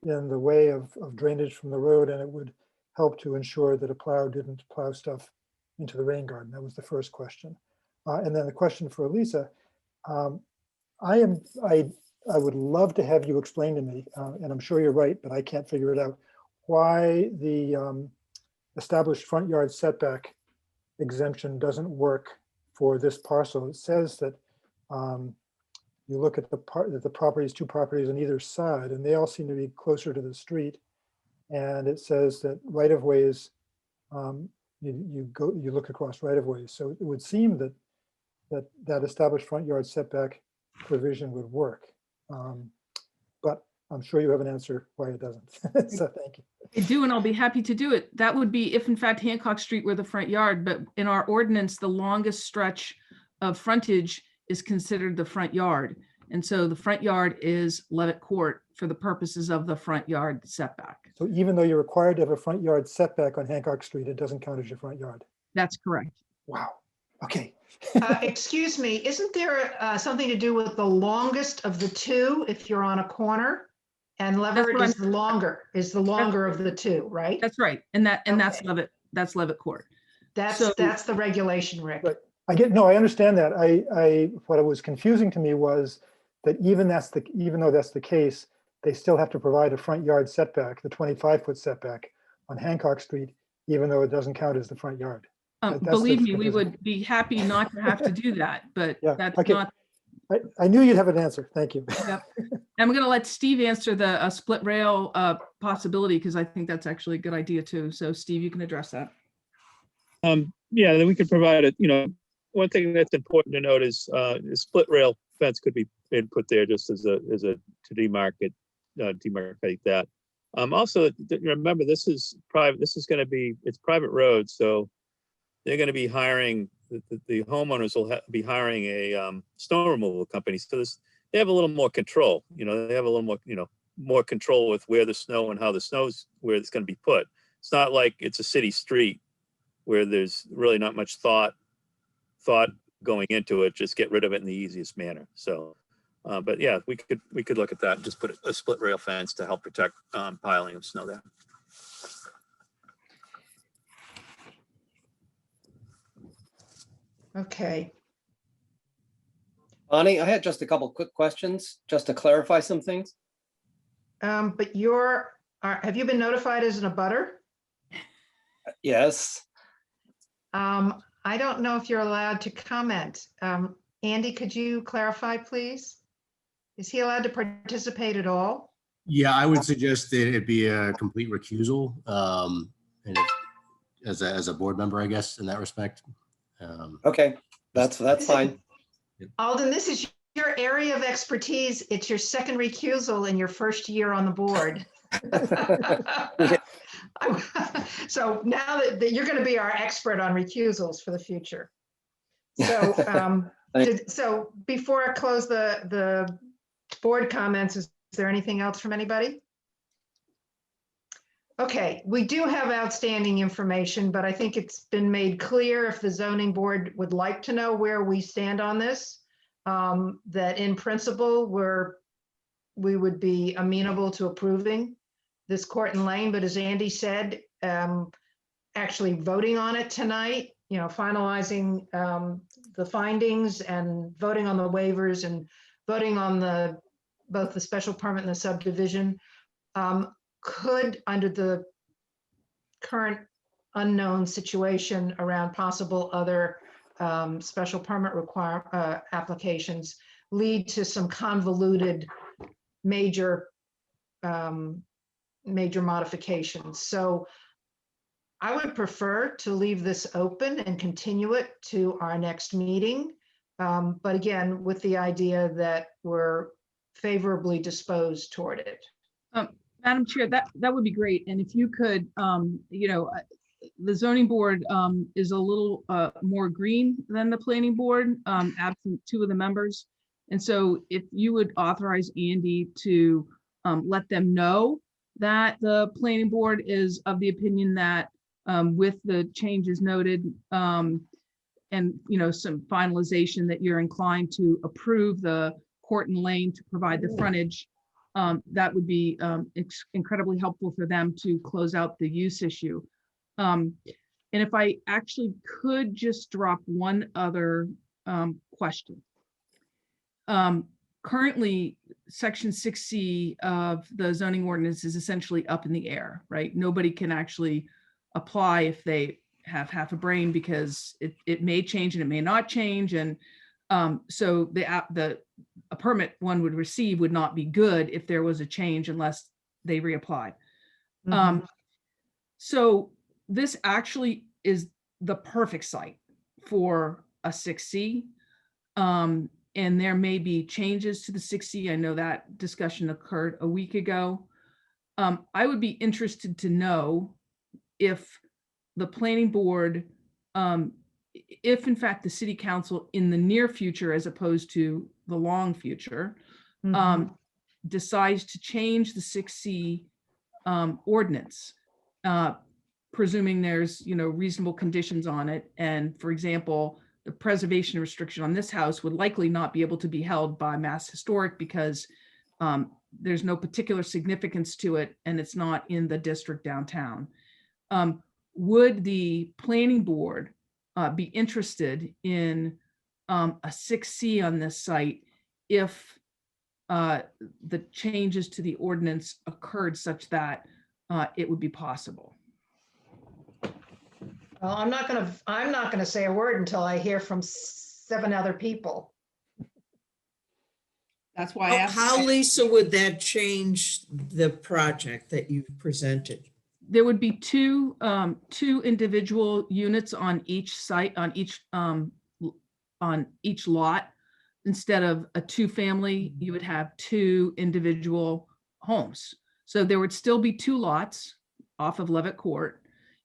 S11: in the way of drainage from the road, and it would help to ensure that a plow didn't plow stuff into the rain garden. That was the first question. And then the question for Lisa, I would love to have you explain to me, and I'm sure you're right, but I can't figure it out, why the established front yard setback exemption doesn't work for this parcel. It says that you look at the properties, 2 properties on either side, and they all seem to be closer to the street. And it says that right of ways, you look across right of ways. So it would seem that established front yard setback provision would work. But I'm sure you have an answer why it doesn't. So thank you.
S4: I do, and I'll be happy to do it. That would be if in fact Hancock Street were the front yard, but in our ordinance, the longest stretch of frontage is considered the front yard. And so the front yard is Levitt Court for the purposes of the front yard setback.
S11: So even though you're required to have a front yard setback on Hancock Street, it doesn't count as your front yard.
S4: That's correct.
S11: Wow. Okay.
S1: Excuse me, isn't there something to do with the longest of the 2 if you're on a corner? And Leverett is the longer of the 2, right?
S4: That's right. And that's Levitt Court.
S1: That's the regulation, Rick.
S11: But I understand that. What was confusing to me was that even though that's the case, they still have to provide a front yard setback, the 25-foot setback on Hancock Street, even though it doesn't count as the front yard.
S4: Believe me, we would be happy not to have to do that, but
S11: yeah,
S4: that's
S11: okay.
S4: not.
S11: I knew you'd have an answer. Thank you.
S4: Yep. I'm going to let Steve answer the split rail possibility, because I think that's actually a good idea too. So Steve, you can address that.
S5: Yeah, then we could provide it. One thing that's important to note is the split rail fence could be put there just as a to demarcate that. Also, remember, this is private. This is going to be, it's private road, so they're going to be hiring, the homeowners will be hiring a snow removal company. So they have a little more control. They have a little more, more control with where the snow and how the snow's, where it's going to be put. It's not like it's a city street where there's really not much thought going into it. Just get rid of it in the easiest manner. So, but yeah, we could look at that and just put a split rail fence to help protect piling of snow there.
S1: Okay.
S2: Bonnie, I had just a couple quick questions just to clarify some things.
S1: But have you been notified as an abutter?
S2: Yes.
S1: I don't know if you're allowed to comment. Andy, could you clarify, please? Is he allowed to participate at all?
S7: Yeah, I would suggest that it be a complete recusal. And as a board member, I guess, in that respect.
S2: Okay, that's fine.
S1: Alden, this is your area of expertise. It's your second recusal in your first year on the board. So now that you're going to be our expert on recusals for the future. So, so before I close the board comments, is there anything else from anybody? Okay, we do have outstanding information, but I think it's been made clear if the zoning board would like to know where we stand on this, that in principle, we would be amenable to approving this Court and Lane, but as Andy said, actually voting on it tonight, finalizing the findings and voting on the waivers and voting on both the special permit and the subdivision could, under the current unknown situation around possible other special permit applications, lead to some convoluted major modifications. So I would prefer to leave this open and continue it to our next meeting. But again, with the idea that we're favorably disposed toward it.
S4: Madam Chair, that would be great. And if you could, the zoning board is a little more green than the planning board, absent two of the members. And so if you would authorize Andy to let them know that the planning board is of the opinion that with the changes noted and some finalization, that you're inclined to approve the Court and Lane to provide the frontage, that would be incredibly helpful for them to close out the use issue. And if I actually could just drop one other question. Currently, section 6C of the zoning ordinance is essentially up in the air, right? Nobody can actually apply if they have half a brain, because it may change and it may not change. And so a permit one would receive would not be good if there was a change unless they reapplied. So this actually is the perfect site for a 6C. And there may be changes to the 6C. I know that discussion occurred a week ago. I would be interested to know if the planning board, if in fact the city council in the near future, as opposed to the long future, decides to change the 6C ordinance, presuming there's reasonable conditions on it. And for example, the preservation restriction on this house would likely not be able to be held by Mass Historic because there's no particular significance to it and it's not in the district downtown. Would the planning board be interested in a 6C on this site if the changes to the ordinance occurred such that it would be possible?
S1: Well, I'm not gonna say a word until I hear from 7 other people.
S4: That's why I asked.
S9: How, Lisa, would that change the project that you've presented?
S4: There would be two individual units on each site, on each lot. Instead of a 2-family, you would have 2 individual homes. So there would still be 2 lots off of Levitt Court.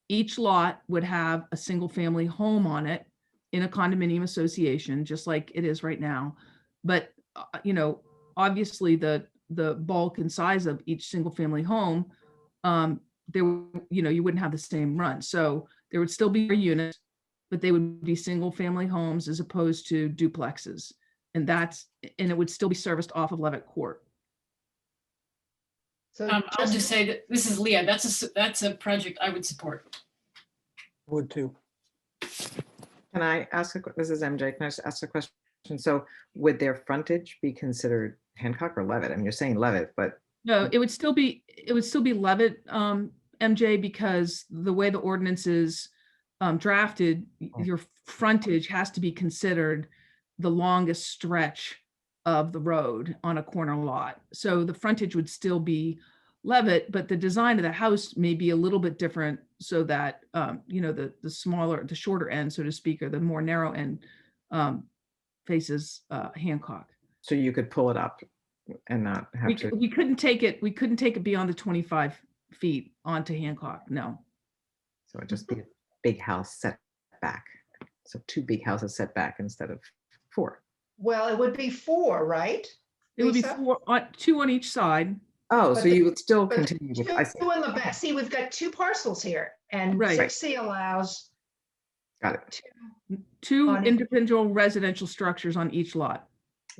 S4: Each lot would have a single-family home on it in a condominium association, just like it is right now. But obviously the bulk and size of each single-family home, you wouldn't have the same run. So there would still be units, but they would be single-family homes as opposed to duplexes, and it would still be serviced off of Levitt Court.
S1: So
S12: I'll just say that this is Leah. That's a project I would support.
S11: Would too.
S13: Can I ask, this is MJ, can I just ask a question? So would their frontage be considered Hancock or Levitt? I mean, you're saying Levitt, but.
S4: No, it would still be Levitt, MJ, because the way the ordinance is drafted, your frontage has to be considered the longest stretch of the road on a corner lot. So the frontage would still be Levitt, but the design of the house may be a little bit different so that, you know, the shorter end, so to speak, or the more narrow end faces Hancock.
S13: So you could pull it up and not have to.
S4: We couldn't take it beyond the 25 feet onto Hancock, no.
S13: So it'd just be a big house set back. So 2 big houses set back instead of 4.
S1: Well, it would be 4, right?
S4: It would be
S1: Lisa?
S4: 2 on each side.
S13: Oh,
S1: But
S13: so you
S1: the-
S13: would still
S1: But
S13: continue with, I see,
S1: two in the back. See, we've got 2 parcels here, and
S4: Right.
S1: 6C allows
S13: got it.
S4: 2
S1: on it.
S4: individual residential structures on each lot.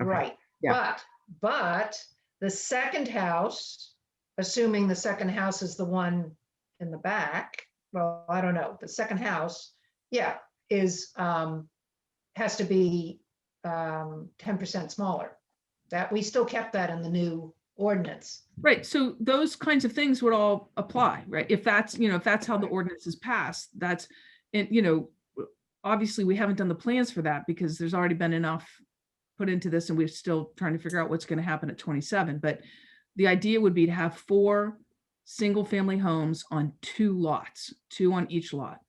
S13: Okay.
S1: right.
S13: Yeah.
S1: But the second house, assuming the second house is the one in the back, well, I don't know. The second house, yeah, is has to be 10% smaller. That we still kept that in the new ordinance.
S4: Right, so those kinds of things would all apply, right? If that's, you know, if that's how the ordinance is passed, that's, and, you know, obviously we haven't done the plans for that because there's already been enough put into this and we're still trying to figure out what's going to happen at 27. But the idea would be to have 4 single-family homes on 2 lots, 2 on each lot.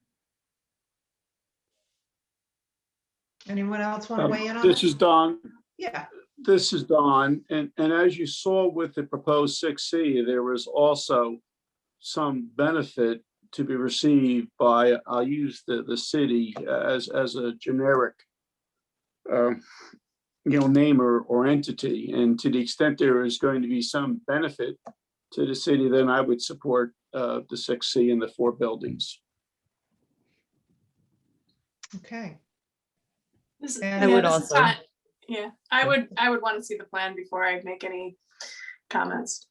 S1: Anyone else want to weigh in on
S15: This
S1: that?
S15: is Don.
S1: Yeah,
S15: This is Don. And as you saw with the proposed 6C, there was also some benefit to be received by, I'll use the city as a generic, name or entity. And to the extent there is going to be some benefit to the city, then I would support the 6C and the 4 buildings.
S1: okay.
S14: This-
S1: And
S3: I would
S14: this is
S3: also-
S14: Todd. Yeah, I would want to see the plan before I make any comments.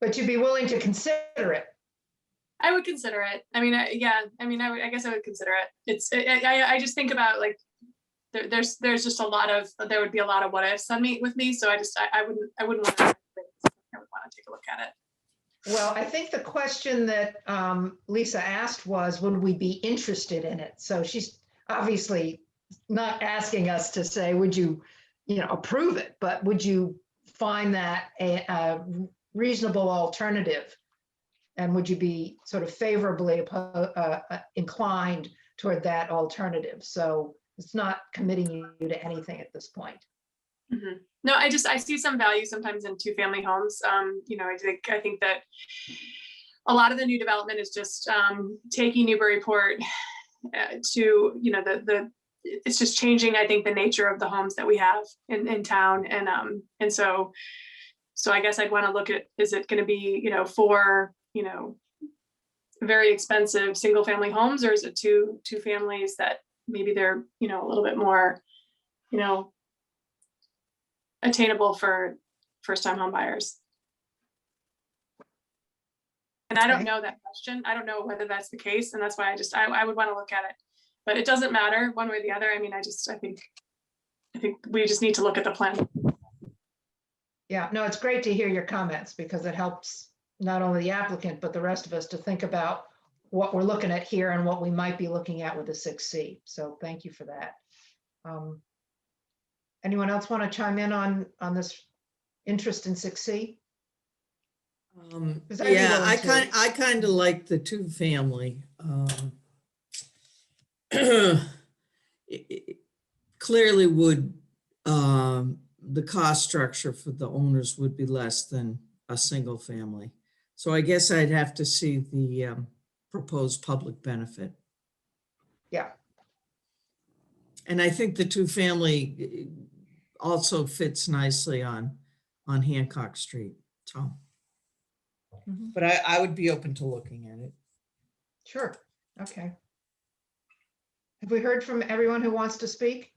S1: But you'd be willing to consider it.
S14: I would consider it. I mean, I guess I would consider it. I just think about like, there's just there would be a lot of what ifs on me with me. So I wouldn't want to, I would want to take a look at it.
S1: Well, I think the question that Lisa asked was, would we be interested in it? So she's obviously not asking us to say, would you approve it, but would you find that a reasonable alternative? And would you be sort of favorably inclined toward that alternative? So it's not committing you to anything at this point.
S14: Mm-hmm. No, I see some value sometimes in 2-family homes. I think that a lot of the new development is just taking Newburyport to, it's just changing, I think, the nature of the homes that we have in town. And so I guess I'd want to look at, is it going to be, 4, very expensive single family homes, or is it two families that maybe they're, a little bit more, attainable for first time home buyers? And I don't know that question. I don't know whether that's the case. And that's why I would want to look at it, but it doesn't matter one way or the other. I mean, I think we just need to look at the plan.
S1: Yeah, no, it's great to hear your comments because it helps not only the applicant, but the rest of us to think about what we're looking at here and what we might be looking at with the 6C. So thank you for that. Anyone else want to chime in on this interest in 6C?
S9: Yeah, I kind of like the 2-family. It clearly would, the cost structure for the owners would be less than a single family. So I guess I'd have to see the proposed public benefit.
S1: Yeah.
S9: And I think the 2-family also fits nicely on Hancock Street, so. But I would be open to looking at it.
S1: Sure. Okay. Have we heard from everyone who wants to speak?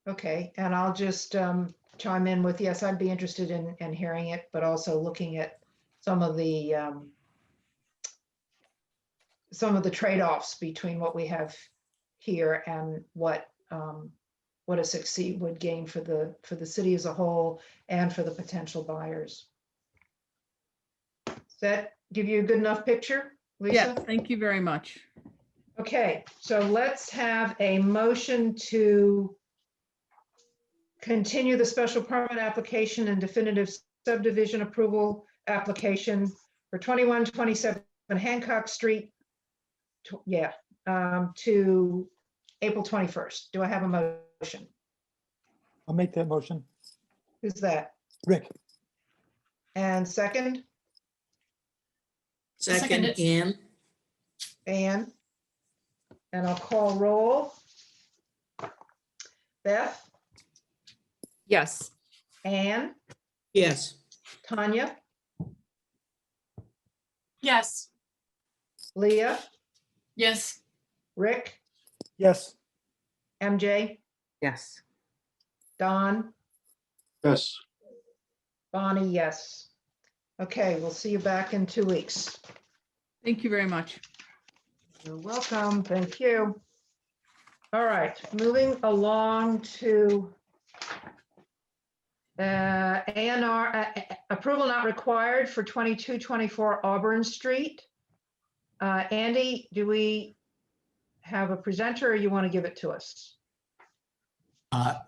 S1: Okay, and I'll just chime in with, yes, I'd be interested in hearing it, but also looking at some of the trade-offs between what we have here and what a 6C would gain for the city as a whole and for the potential buyers. Does that give you a good enough picture, Lisa?
S4: Yeah, thank you very much.
S1: Okay, so let's have a motion to continue the special permit application and definitive subdivision approval application for 2127 Hancock Street. To April 21st. Do I have a motion?
S11: I'll make that motion.
S1: Who's that?
S11: Rick,
S1: And second,
S12: Second
S9: Second,
S12: it.
S9: Ann.
S1: Ann. And I'll call roll. Beth,
S3: Yes.
S1: Ann,
S9: Yes.
S1: Tanya,
S14: Yes.
S1: Leah,
S12: Yes.
S1: Rick,
S11: yes.
S1: MJ,
S13: Yes.
S1: Don,
S15: Yes.
S1: Bonnie, yes. Okay, we'll see you back in 2 weeks.
S4: Thank you very much.
S1: You're welcome. Thank you. All right, moving along to A&R, approval not required for 2224 Auburn Street. Andy, do we have a presenter or you want to give it to us?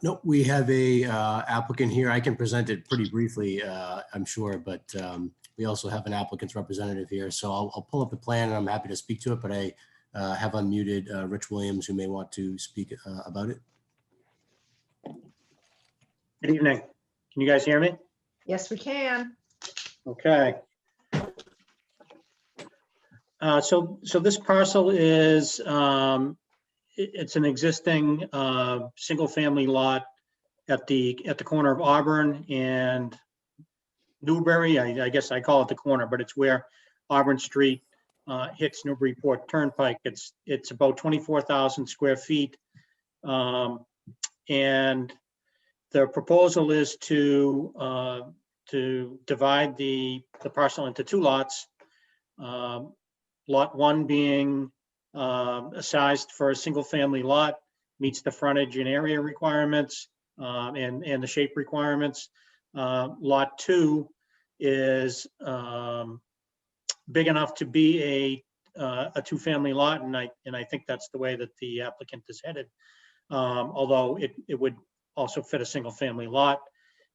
S7: Nope, we have a applicant here. I can present it pretty briefly, I'm sure, but we also have an applicant's representative here. So I'll pull up the plan and I'm happy to speak to it, but I have unmuted Rich Williams, who may want to speak about it.
S16: Good evening. Can you guys hear me?
S1: Yes, we can.
S16: Okay. So this parcel is, it's an existing single-family lot at the corner of Auburn and Newbury. I guess I call it the corner, but it's where Auburn Street hits Newburyport Turnpike. It's about 24,000 square feet. And the proposal is to divide the parcel into two lots. Lot one being sized for a single family lot, meets the frontage and area requirements and the shape requirements. Lot two is big enough to be a two family lot, and I think that's the way that the applicant is headed. Although it would also fit a single family lot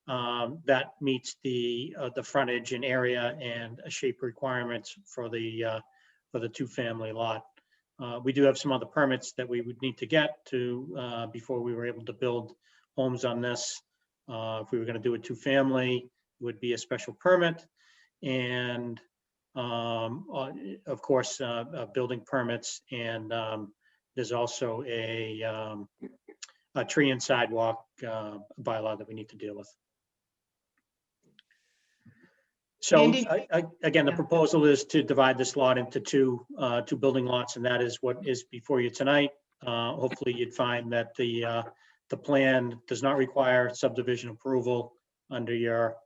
S16: that meets the frontage and area and shape requirements for the two family lot. We do have some other permits that we would need to get to before we were able to build homes on this. If we were going to do a two family, it would be a special permit, and of course building permits, and there's also a tree and sidewalk bylaw that we need to deal with. So
S1: Andy?
S16: again, the
S1: Yeah.
S16: proposal is to divide this lot into two building lots, and that is what is before you tonight. Hopefully you'd find that the plan does not require subdivision approval under your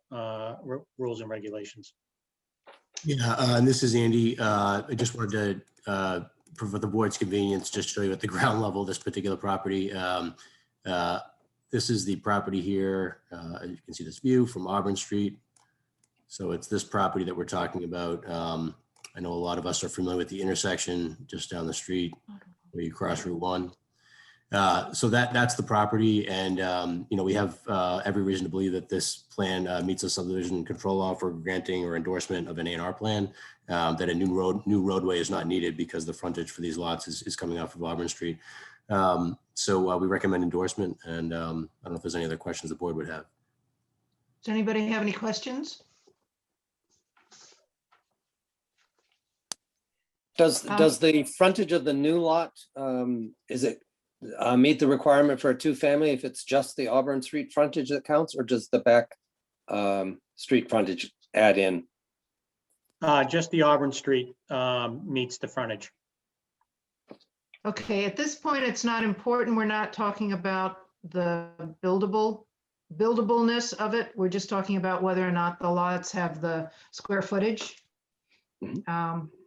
S16: rules and regulations.
S7: Yeah, and this is Andy. I just wanted to, for the board's convenience, just show you at the ground level this particular property. This is the property here. You can see this view from Auburn Street. So it's this property that we're talking about. I know a lot of us are familiar with the intersection just down the street where you cross Route 1. So that's the property, and we have every reason to believe that this plan meets a subdivision control law for granting or endorsement of an A&R plan. That a new roadway is not needed because the frontage for these lots is coming off of Auburn Street. So we recommend endorsement, and I don't know if there's any other questions the board would have.
S1: Does anybody have any questions?
S2: Does the frontage of the new lot, is it meet the requirement for a two family if it's just the Auburn Street frontage that counts, or does the back street frontage add in?
S16: Just the Auburn Street meets the frontage.
S1: Okay, at this point, it's not important. We're not talking about the buildableness of it. We're just talking about whether or not the lots have the square footage.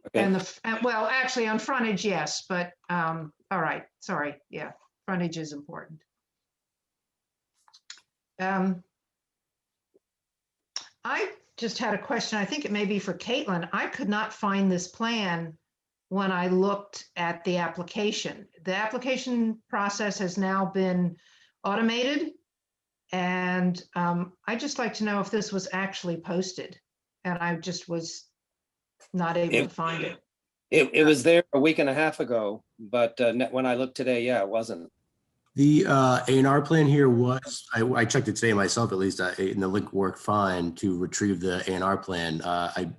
S2: Okay.
S1: And well, actually on frontage, yes, but all right, sorry. Yeah, frontage is important. I just had a question. I think it may be for Caitlin. I could not find this plan when I looked at the application. The application process has now been automated. And I'd just like to know if this was actually posted. And I just was not able to find it.
S2: It was there a week and a half ago, but when I looked today, yeah, it wasn't.
S7: The A&R plan here was, I checked it today myself at least, and the link worked fine to retrieve the A&R plan.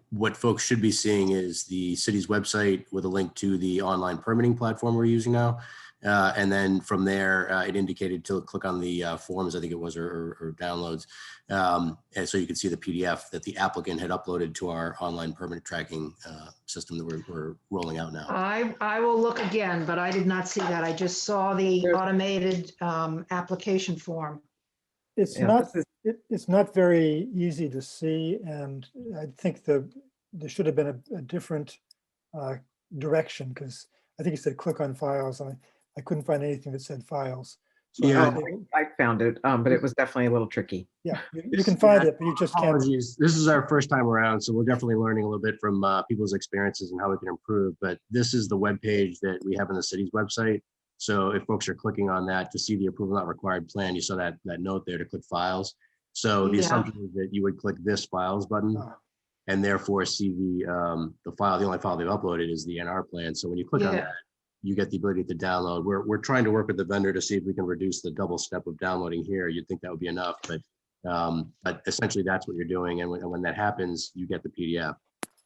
S7: What folks should be seeing is the city's website with a link to the online permitting platform we're using now. And then from there, it indicated to click on the forms, I think it was, or downloads. And so you can see the PDF that the applicant had uploaded to our online permit tracking system that we're rolling out now.
S1: I will look again, but I did not see that. I just saw the automated application form.
S11: It's
S13: Yeah.
S11: not, it's not very easy to see, and I think there should have been a different direction, because I think it said click on files. I couldn't find anything that said files. So
S7: Yeah.
S13: I found it, but it was definitely a little tricky.
S11: Yeah, you can find it, but you just can't.
S7: Apologies. This is our first time around, so we're definitely learning a little bit from people's experiences and how we can improve. But this is the web page that we have on the city's website. So if folks are clicking on that to see the approval not required plan, you saw that note there to click files. So the
S1: Yeah.
S7: assumption is that you would click this files button and therefore see the file. The only file they've uploaded is the NR plan. So when you click on
S1: Yeah.
S7: that, you get the ability to download. We're trying to work with the vendor to see if we can reduce the double step of downloading here. You'd think that would be enough, but essentially that's what you're doing. And when that happens, you get the PDF.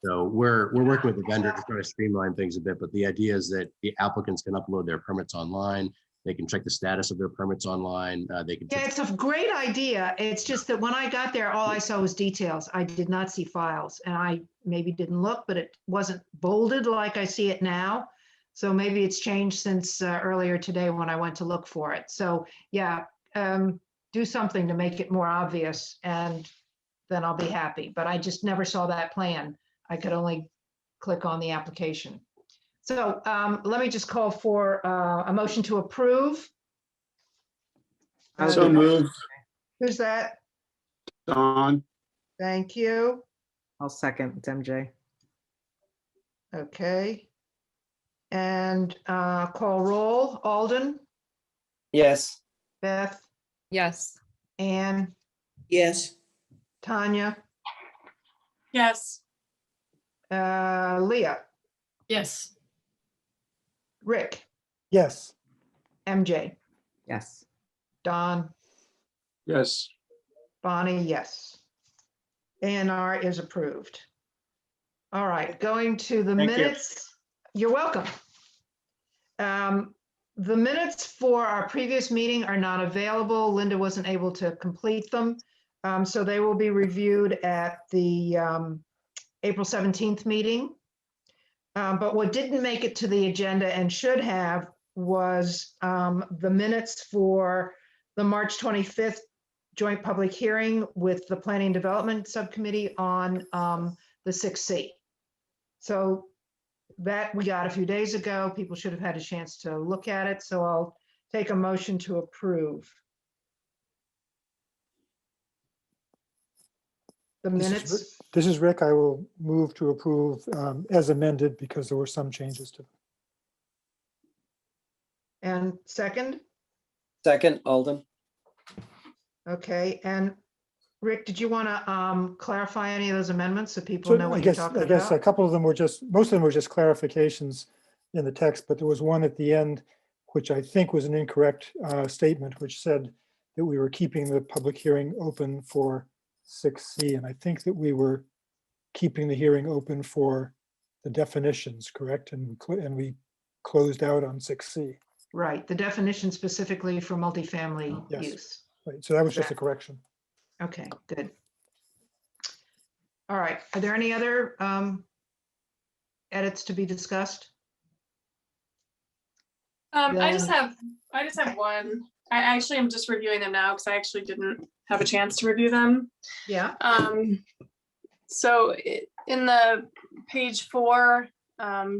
S7: So we're working with the vendor to try to streamline things a bit, but the idea is that the applicants can upload their permits online. They can check the status of their permits online. They can.
S1: Yeah, it's a great idea. It's just that when I got there, all I saw was details. I did not see files, and I maybe didn't look, but it wasn't bolded like I see it now. So maybe it's changed since earlier today when I went to look for it. So yeah, do something to make it more obvious, and then I'll be happy. But I just never saw that plan. I could only click on the application. So let me just call for a motion to approve.
S15: So moved.
S1: Who's that?
S15: Don.
S1: Thank you.
S13: I'll second. It's MJ.
S1: Okay. And call roll. Alden,
S2: Yes.
S1: Beth,
S3: Yes.
S1: Anne,
S9: Yes.
S1: Tanya,
S14: Yes.
S1: Leah,
S12: Yes.
S1: Rick,
S11: Yes,
S1: MJ,
S13: Yes.
S1: Don,
S15: Yes.
S1: Bonnie, yes. ANR is approved. All right, going to the
S16: Thank you.
S1: minutes. You're welcome. The minutes for our previous meeting are not available. Linda wasn't able to complete them. So they will be reviewed at the April 17th meeting. But what didn't make it to the agenda and should have was the minutes for the March 25th joint public hearing with the Planning and Development Subcommittee on the 6C. So that we got a few days ago. People should have had a chance to look at it. So I'll take a motion to approve the minutes.
S11: this is Rick. I will move to approve as amended because there were some changes to them.
S1: And second,
S2: Second, Alden.
S1: okay. And Rick, did you want to clarify any of those amendments so people
S11: So
S1: know
S11: I
S1: what you're
S11: guess,
S1: talking
S11: I guess a
S1: about?
S11: couple of them were just, most of them were just clarifications in the text, but there was one at the end, which I think was an incorrect statement, which said that we were keeping the public hearing open for 6C. And I think that we were keeping the hearing open for the definitions, correct? And we closed out on 6C.
S1: Right, the definition specifically for multifamily
S11: Yes.
S1: use.
S11: Right, so that was just a correction.
S1: Okay, good. All right, are there any other edits to be discussed?
S14: I just
S1: Then-
S14: have one. I actually am just reviewing them now because I actually didn't have a chance to review them.
S1: Yeah,
S14: So in the page 4,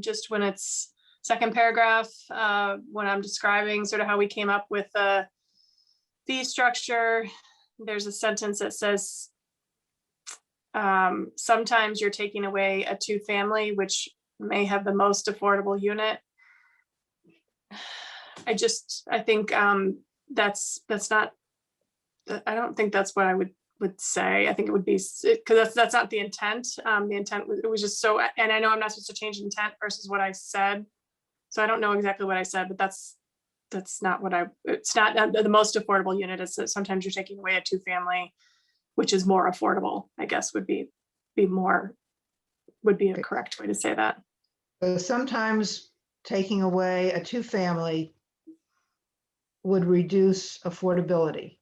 S14: just when it's second paragraph, when I'm describing sort of how we came up with the fee structure, there's a sentence that says, sometimes you're taking away a 2-family, which may have the most affordable unit. I think that's not I don't think that's what I would say. I think it would be, because that's not the intent. The intent was, it was just so, and I know I'm not supposed to change intent versus what I said. So I don't know exactly what I said, but that's not what it's not the most affordable unit. It's that sometimes you're taking away a 2-family, which is more affordable, I guess would be a correct way to say that.
S1: So sometimes taking away a 2-family would reduce affordability.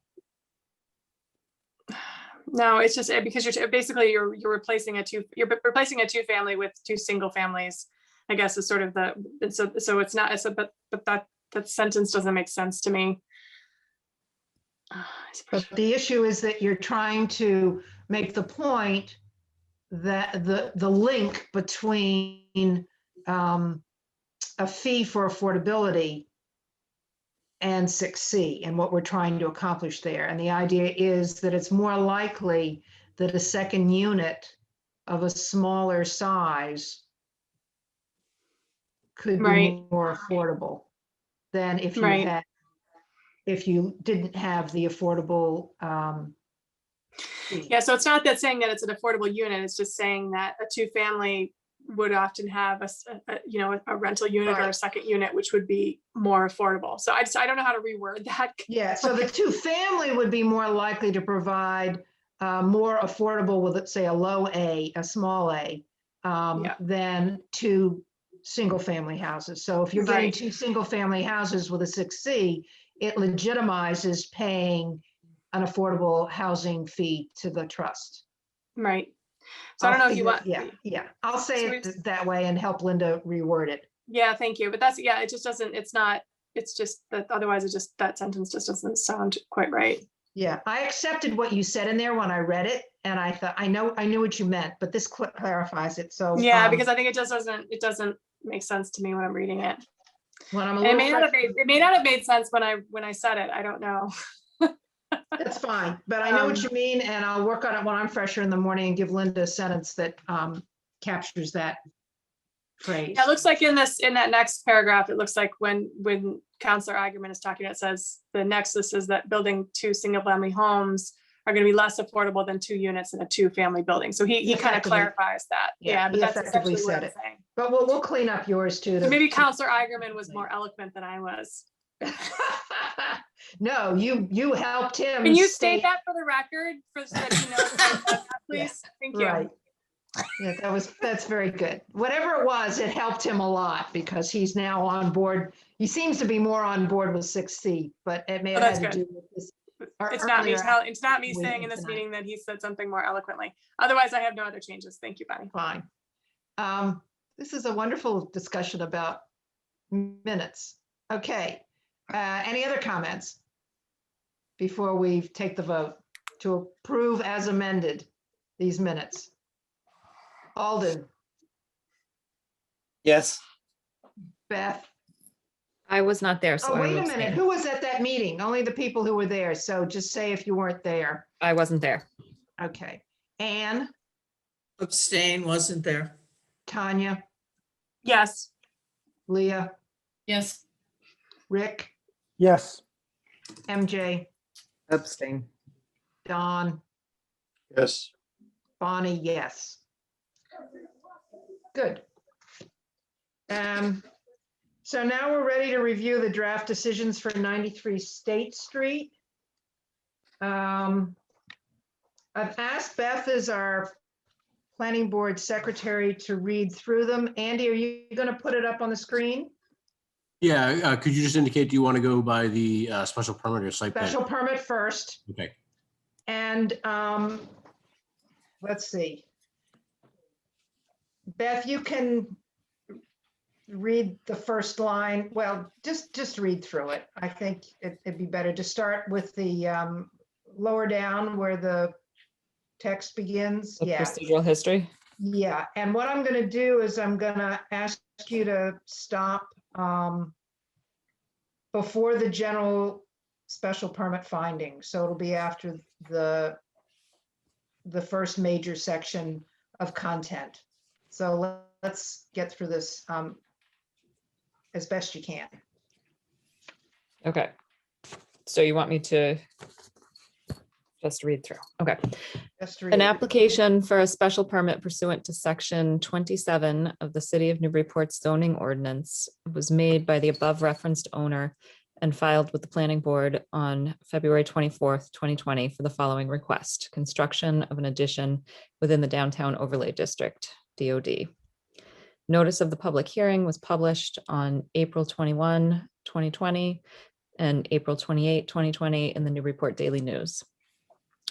S14: No, it's just because basically you're replacing a 2-family with 2 single families, I guess is sort of so it's not, but that sentence doesn't make sense to me.
S1: But the issue is that you're trying to make the point that the link between a fee for affordability and 6C and what we're trying to accomplish there. And the idea is that it's more likely that a second unit of a smaller size could be more affordable than if you didn't have the affordable fee.
S14: Yeah, so it's not that saying that it's an affordable unit, it's just saying that a 2-family would often have a rental unit or a second unit, which would be more affordable. So I don't know how to reword that.
S1: Yeah, so the 2-family would be more likely to provide more affordable with, let's say, a small a, than 2 single-family houses. So if you're getting 2 single-family houses with a 6C, it legitimizes paying an affordable housing fee to the trust.
S14: Right. So I don't know if you want.
S1: Yeah. I'll say it that way and help Linda reword it.
S14: Yeah, thank you. But it just doesn't, it's just that otherwise that sentence just doesn't sound quite right.
S1: Yeah, I accepted what you said in there when I read it, and I thought, I knew what you meant, but this clarifies it. So
S14: yeah, because I think it doesn't make sense to me when I'm reading it.
S1: When I'm
S14: it may not have made sense when I said it. I don't know.
S1: That's fine, but I know what you mean, and I'll work on it when I'm fresher in the morning and give Linda a sentence that captures that phrase.
S14: Yeah, it looks like in that next paragraph, it looks like when Counselor Eigenman is talking, it says the nexus is that building 2 single-family homes are going to be less affordable than 2 units in a 2-family building. So he kind of clarifies that. Yeah, but that's
S1: effectively
S14: essentially what
S1: said
S14: I'm
S1: it.
S14: saying.
S1: But we'll clean up yours too.
S14: So maybe Counselor Eigenman was more eloquent than I was.
S1: No, you helped him.
S14: Can you state that for the record, so that he knows I said that, please? Thank you.
S1: Right. Yeah, that's very good. Whatever it was, it helped him a lot because he's now on board. He seems to be more on board with 6C, but it may have had to do with this.
S14: It's not me saying in this meeting that he said something more eloquently. Otherwise, I have no other changes. Thank you, Bonnie.
S1: Fine. This is a wonderful discussion about minutes. Okay. Any other comments before we take the vote to approve as amended these minutes? Alden.
S2: Yes.
S1: Beth.
S3: I was not there, so
S1: Oh,
S3: I
S1: wait
S3: will
S1: a minute.
S3: abstain.
S1: Who was at that meeting? Only the people who were there. So just say if you weren't there.
S3: I wasn't there.
S1: Okay. Anne.
S9: Abstain, wasn't there.
S1: Tanya.
S14: Yes.
S1: Leah.
S12: Yes.
S1: Rick.
S11: Yes.
S1: MJ.
S13: Abstain.
S1: Don.
S15: Yes.
S1: Bonnie, yes. Good. So now we're ready to review the draft decisions for 93 State Street. I've asked Beth as our planning board secretary to read through them. Andy, are you going to put it up on the screen?
S7: Yeah, could you just indicate, do you want to go by the special permit or site plan?
S1: Special permit first.
S7: Okay.
S1: And let's see. Beth, you can read the first line. Well, just read through it. I think it'd be better to start with the lower down where the text begins.
S3: The
S1: Yeah.
S3: procedural history.
S1: Yeah. And what I'm going to do is I'm going to ask you to stop before the general special permit findings. So it'll be after the first major section of content. So let's get through this as best you can.
S3: Okay. So you want me to Just read through. Okay.
S1: Just
S3: An
S1: read.
S3: application for a special permit pursuant to section 27 of the City of Newburyport zoning ordinance was made by the above referenced owner and filed with the planning board on February 24th, 2020 for the following request: construction of an addition within the downtown overlay district, DOD. Notice of the public hearing was published on April 21, 2020 and April 28, 2020 in the Newburyport Daily News.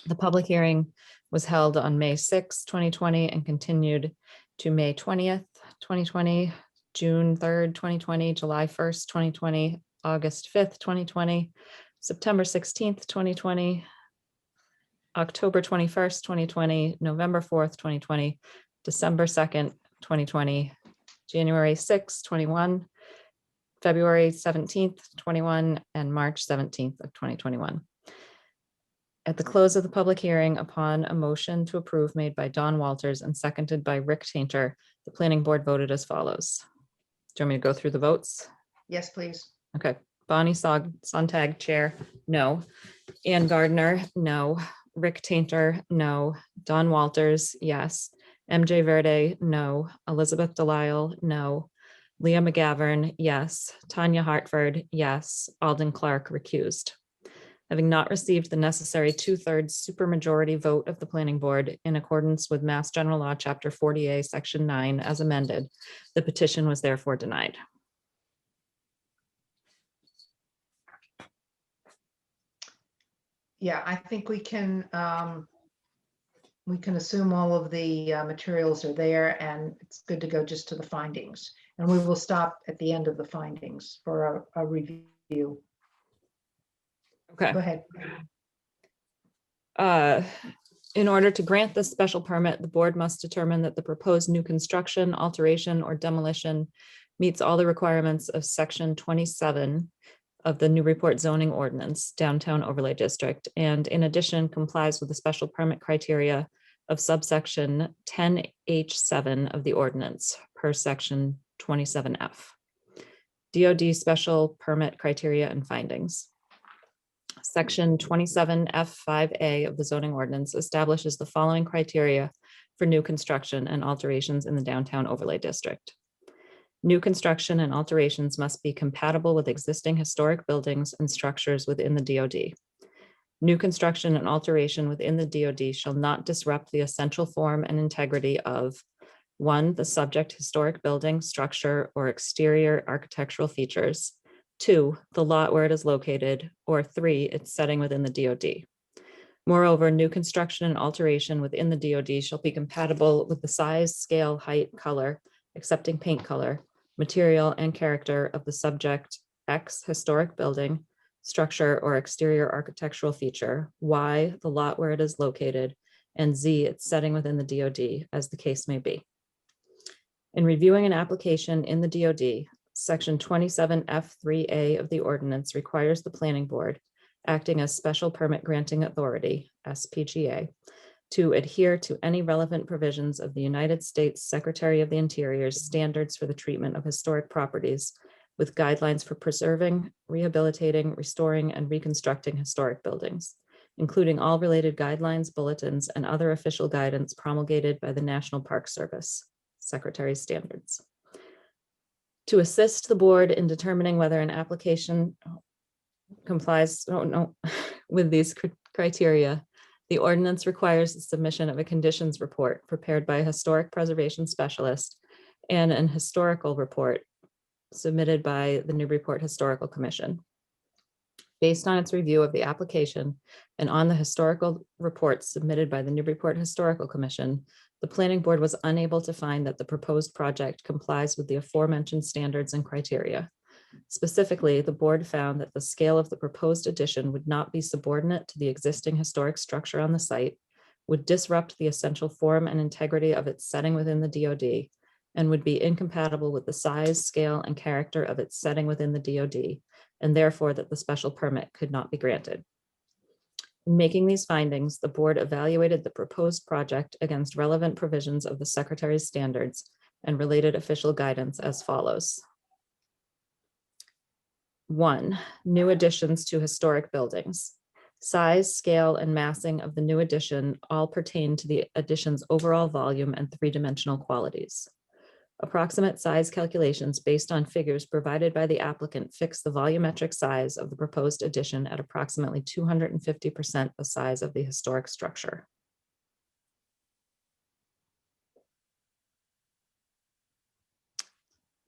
S3: The public hearing was held on May 6, 2020 and continued to May 20th, 2020, June 3rd, 2020, July 1st, 2020, August 5th, 2020, September 16th, 2020, October 21st, 2020, November 4th, 2020, December 2nd, 2020, January 6th, 21, February 17th, 21, and March 17th of 2021. At the close of the public hearing, upon a motion to approve made by Don Walters and seconded by Rick Tainter, the planning board voted as follows. Do you want me to go through the votes?
S1: Yes, please.
S3: Okay. Bonnie Sontag, chair, no. Ann Gardner, no. Rick Tainter, no. Don Walters, yes. MJ Verde, no. Elizabeth Delisle, no. Leah McGavern, yes. Tanya Hartford, yes. Alden Clark recused. Having not received the necessary 2/3 supermajority vote of the planning board in accordance with Mass General Law, Chapter 40A, Section 9, as amended, the petition was therefore denied.
S1: Yeah, I think we can assume all of the materials are there, and it's good to go just to the findings. And we will stop at the end of the findings for a review.
S3: Okay.
S1: Go ahead.
S3: In order to grant this special permit, the board must determine that the proposed new construction, alteration, or demolition meets all the requirements of section 27 of the Newburyport zoning ordinance, downtown overlay district, and in addition complies with the special permit criteria of subsection 10H7 of the ordinance per section 27F. DOD special permit criteria and findings. Section 27F5A of the zoning ordinance establishes the following criteria for new construction and alterations in the downtown overlay district. New construction and alterations must be compatible with existing historic buildings and structures within the DOD. New construction and alteration within the DOD shall not disrupt the essential form and integrity of 1, the subject historic building, structure, or exterior architectural features, 2, the lot where it is located, or 3, its setting within the DOD. Moreover, new construction and alteration within the DOD shall be compatible with the size, scale, height, color, excepting paint color, material, and character of the subject X historic building, structure, or exterior architectural feature, Y, the lot where it is located, and Z, its setting within the DOD, as the case may be. In reviewing an application in the DOD, Section 27F3A of the ordinance requires the planning board, acting as special permit granting authority, SPGA, to adhere to any relevant provisions of the United States Secretary of the Interior's standards for the treatment of historic properties, with guidelines for preserving, rehabilitating, restoring, and reconstructing historic buildings, including all related guidelines, bulletins, and other official guidance promulgated by the National Park Service, Secretary's standards. To assist the board in determining whether an application complies with these criteria, the ordinance requires the submission of a conditions report prepared by a historic preservation specialist and an historical report submitted by the Newburyport Historical Commission. Based on its review of the application and on the historical reports submitted by the Newburyport Historical Commission, the planning board was unable to find that the proposed project complies with the aforementioned standards and criteria. Specifically, the board found that the scale of the proposed addition would not be subordinate to the existing historic structure on the site, would disrupt the essential form and integrity of its setting within the DOD, and would be incompatible with the size, scale, and character of its setting within the DOD, and therefore that the special permit could not be granted. In making these findings, the board evaluated the proposed project against relevant provisions of the Secretary's standards and related official guidance as follows. 1, new additions to historic buildings. Size, scale, and massing of the new addition all pertain to the addition's overall volume and three-dimensional qualities. Approximate size calculations based on figures provided by the applicant fix the volumetric size of the proposed addition at approximately 250% the size of the historic structure.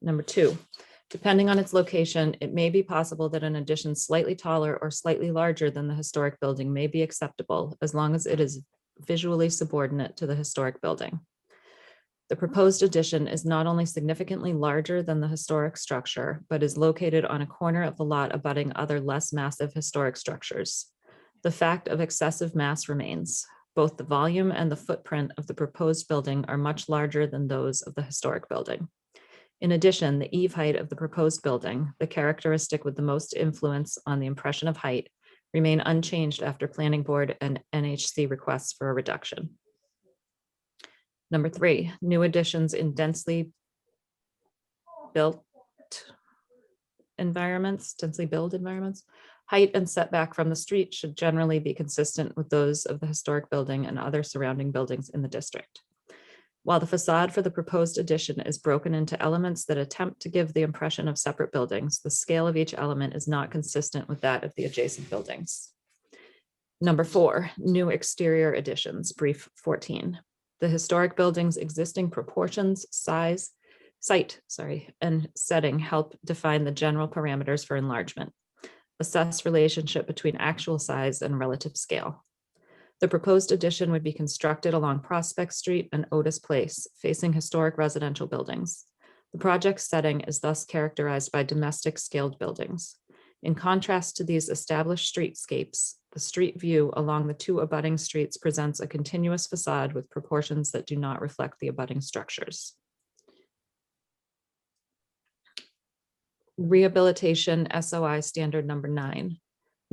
S3: Number 2, depending on its location, it may be possible that an addition slightly taller or slightly larger than the historic building may be acceptable as long as it is visually subordinate to the historic building. The proposed addition is not only significantly larger than the historic structure, but is located on a corner of the lot abutting other less massive historic structures. The fact of excessive mass remains. Both the volume and the footprint of the proposed building are much larger than those of the historic building. In addition, the eave height of the proposed building, the characteristic with the most influence on the impression of height, remain unchanged after Planning Board and NHC requests for a reduction. Number 3, new additions in densely built environments, height and setback from the street should generally be consistent with those of the historic building and other surrounding buildings in the district. While the facade for the proposed addition is broken into elements that attempt to give the impression of separate buildings, the scale of each element is not consistent with that of the adjacent buildings. Number 4, new exterior additions, brief 14. The historic building's existing proportions, site, and setting help define the general parameters for enlargement. Assess relationship between actual size and relative scale. The proposed addition would be constructed along Prospect Street and Otis Place, facing historic residential buildings. The project's setting is thus characterized by domestic scaled buildings. In contrast to these established streetscapes, the street view along the two abutting streets presents a continuous facade with proportions that do not reflect the abutting structures. Rehabilitation SOI standard number 9.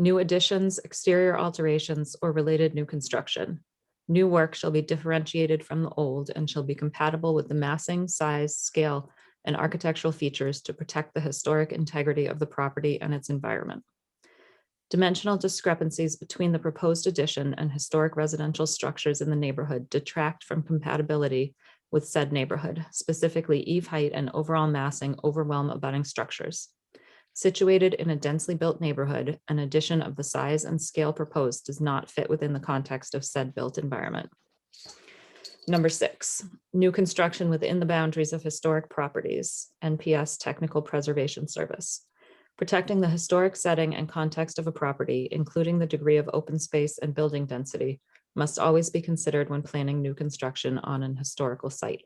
S3: New additions, exterior alterations, or related new construction. New work shall be differentiated from the old and shall be compatible with the massing, size, scale, and architectural features to protect the historic integrity of the property and its environment. Dimensional discrepancies between the proposed addition and historic residential structures in the neighborhood detract from compatibility with said neighborhood. Specifically, eave height and overall massing overwhelm abutting structures. Situated in a densely built neighborhood, an addition of the size and scale proposed does not fit within the context of said built environment. Number 6, new construction within the boundaries of historic properties, NPS Technical Preservation Service. Protecting the historic setting and context of a property, including the degree of open space and building density, must always be considered when planning new construction on an historical site.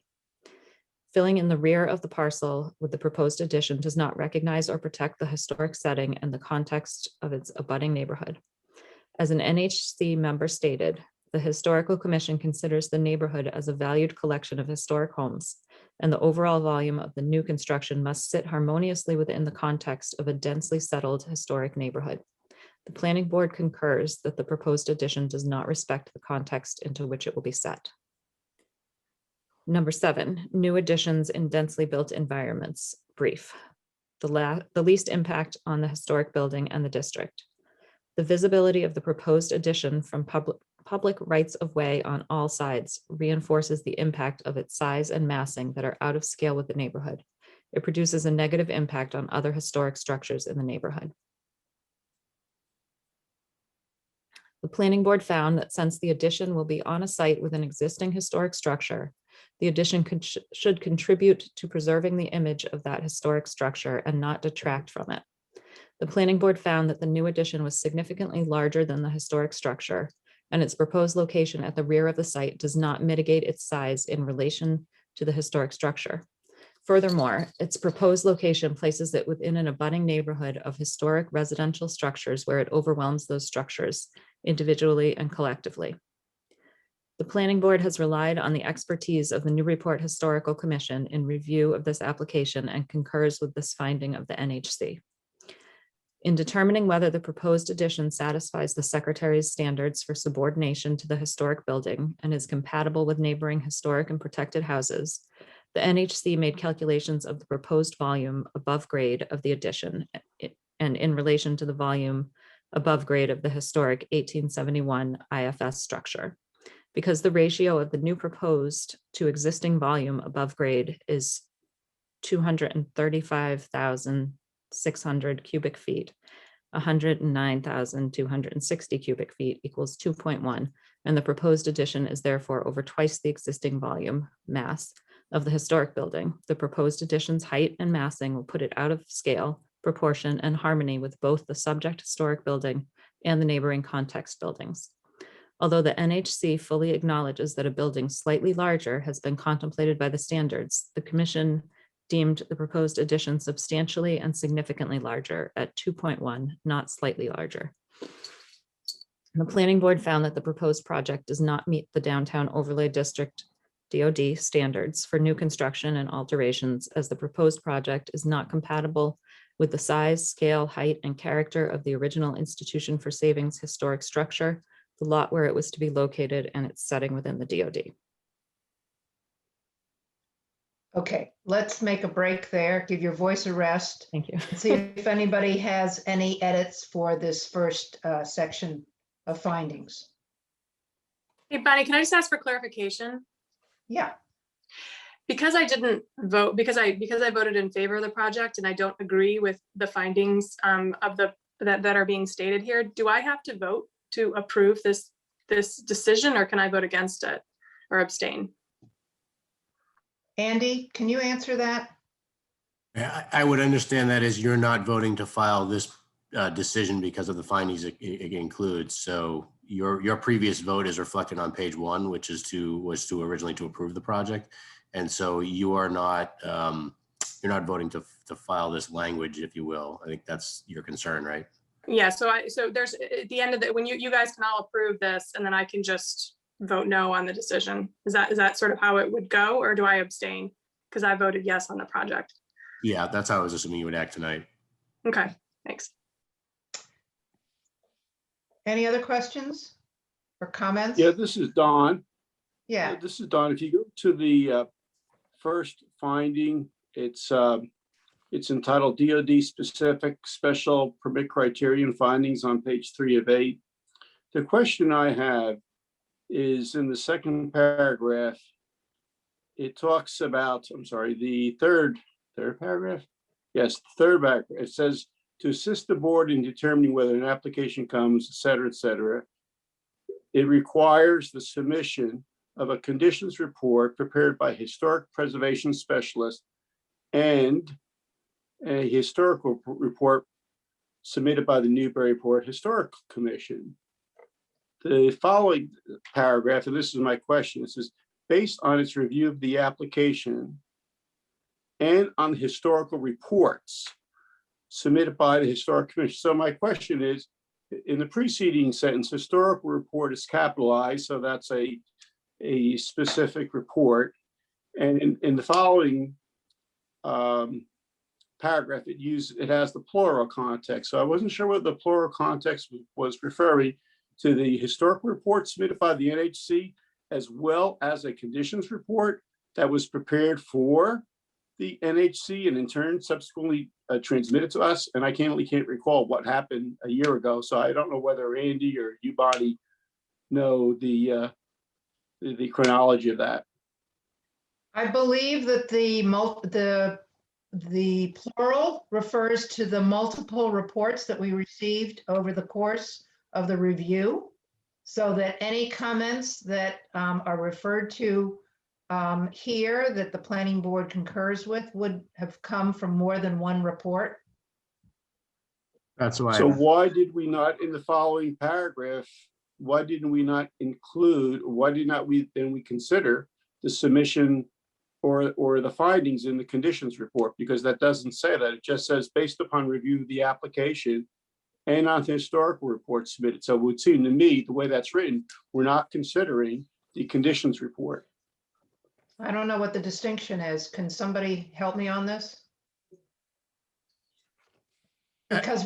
S3: Filling in the rear of the parcel with the proposed addition does not recognize or protect the historic setting and the context of its abutting neighborhood. As an NHC member stated, the Historical Commission considers the neighborhood as a valued collection of historic homes, and the overall volume of the new construction must sit harmoniously within the context of a densely settled historic neighborhood. The Planning Board concurs that the proposed addition does not respect the context into which it will be set. Number 7, new additions in densely built environments, brief. The least impact on the historic building and the district. The visibility of the proposed addition from public rights of way on all sides reinforces the impact of its size and massing that are out of scale with the neighborhood. It produces a negative impact on other historic structures in the neighborhood. The Planning Board found that since the addition will be on a site with an existing historic structure, the addition should contribute to preserving the image of that historic structure and not detract from it. The Planning Board found that the new addition was significantly larger than the historic structure, and its proposed location at the rear of the site does not mitigate its size in relation to the historic structure. Furthermore, its proposed location places it within an abutting neighborhood of historic residential structures where it overwhelms those structures individually and collectively. The Planning Board has relied on the expertise of the Newburyport Historical Commission in review of this application and concurs with this finding of the NHC. In determining whether the proposed addition satisfies the Secretary's standards for subordination to the historic building and is compatible with neighboring historic and protected houses, the NHC made calculations of the proposed volume above grade of the addition and in relation to the volume above grade of the historic 1871 IFS structure. Because the ratio of the new proposed to existing volume above grade is 235,600 cubic feet, 109,260 cubic feet equals 2.1, and the proposed addition is therefore over twice the existing volume mass of the historic building. The proposed addition's height and massing will put it out of scale, proportion, and harmony with both the subject historic building and the neighboring context buildings. Although the NHC fully acknowledges that a building slightly larger has been contemplated by the standards, the commission deemed the proposed addition substantially and significantly larger at 2.1, not slightly larger. The planning board found that the proposed project does not meet the downtown overlay district DOD standards for new construction and alterations, as the proposed project is not compatible with the size, scale, height, and character of the original Institution for Savings historic structure, the lot where it was to be located, and its setting within the DOD.
S1: Okay, let's make a break there. Give your voice a rest.
S3: Thank you.
S1: And see if anybody has any edits for this first section of findings.
S14: Hey, Bonnie, can I just ask for clarification?
S1: Yeah.
S14: Because I didn't vote, because I voted in favor of the project and I don't agree with the findings that are being stated here, do I have to vote to approve this decision, or can I vote against it or abstain?
S1: Andy, can you answer that?
S7: Yeah, I would understand that as you're not voting to file this decision because of the findings it includes. So your previous vote is reflected on page 1, which was originally to approve the project. And so you are not, you're not voting to file this language, if you will. I think that's your concern, right?
S14: Yeah, so there's at the end of it, when you guys can all approve this, and then I can just vote no on the decision. Is that sort of how it would go, or do I abstain because I voted yes on the project?
S7: Yeah, that's how I was assuming you would act tonight.
S14: Okay, thanks.
S1: Any other questions or comments?
S15: Yeah, this is Don.
S1: Yeah.
S15: This is Don. If you go to the first finding, it's entitled DOD specific special permit criterion findings on page 3 of 8. The question I have is in the second paragraph. It talks about, I'm sorry, the third paragraph. Yes, third paragraph. It says to assist the board in determining whether an application comes, et cetera, et cetera. It requires the submission of a conditions report prepared by historic preservation specialist and a historical report submitted by the Newburyport Historical Commission. The following paragraph, and this is my question, it says, based on its review of the application and on the historical reports submitted by the Historic Commission. So my question is, in the preceding sentence, historical report is capitalized, so that's a specific report. And in the following paragraph, it has the plural context. So I wasn't sure whether the plural context was referring to the historical report submitted by the NHC, as well as a conditions report that was prepared for the NHC and in turn subsequently transmitted to us. And I can't recall what happened a year ago. So I don't know whether Andy or you, Bonnie, know the chronology of that.
S1: I believe that the plural refers to the multiple reports that we received over the course of the review, so that any comments that are referred to here that the planning board concurs with would have come from more than one report.
S7: That's why.
S15: So why did we not, in the following paragraph, why didn't we not include, why did not we consider the submission or the findings in the conditions report? Because that doesn't say that. It just says based upon review of the application and on the historical report submitted. So it would seem to me, the way that's written, we're not considering the conditions report.
S1: I don't know what the distinction is. Can somebody help me on this? Because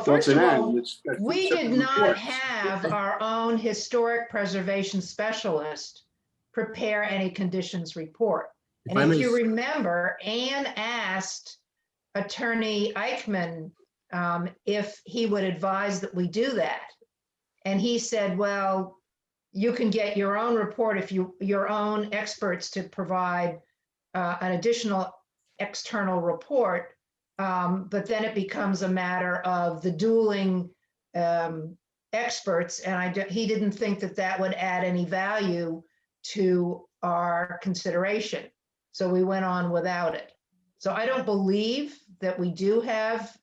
S1: first of all, we did not have our own historic preservation specialist prepare any conditions report. And if you remember, Anne asked Attorney Eichmann if he would advise that we do that. And he said, well, you can get your own report if your own experts to provide an additional external report. But then it becomes a matter of the dueling experts. And he didn't think that that would add any value to our consideration. So we went on without it. So I don't believe that we do have,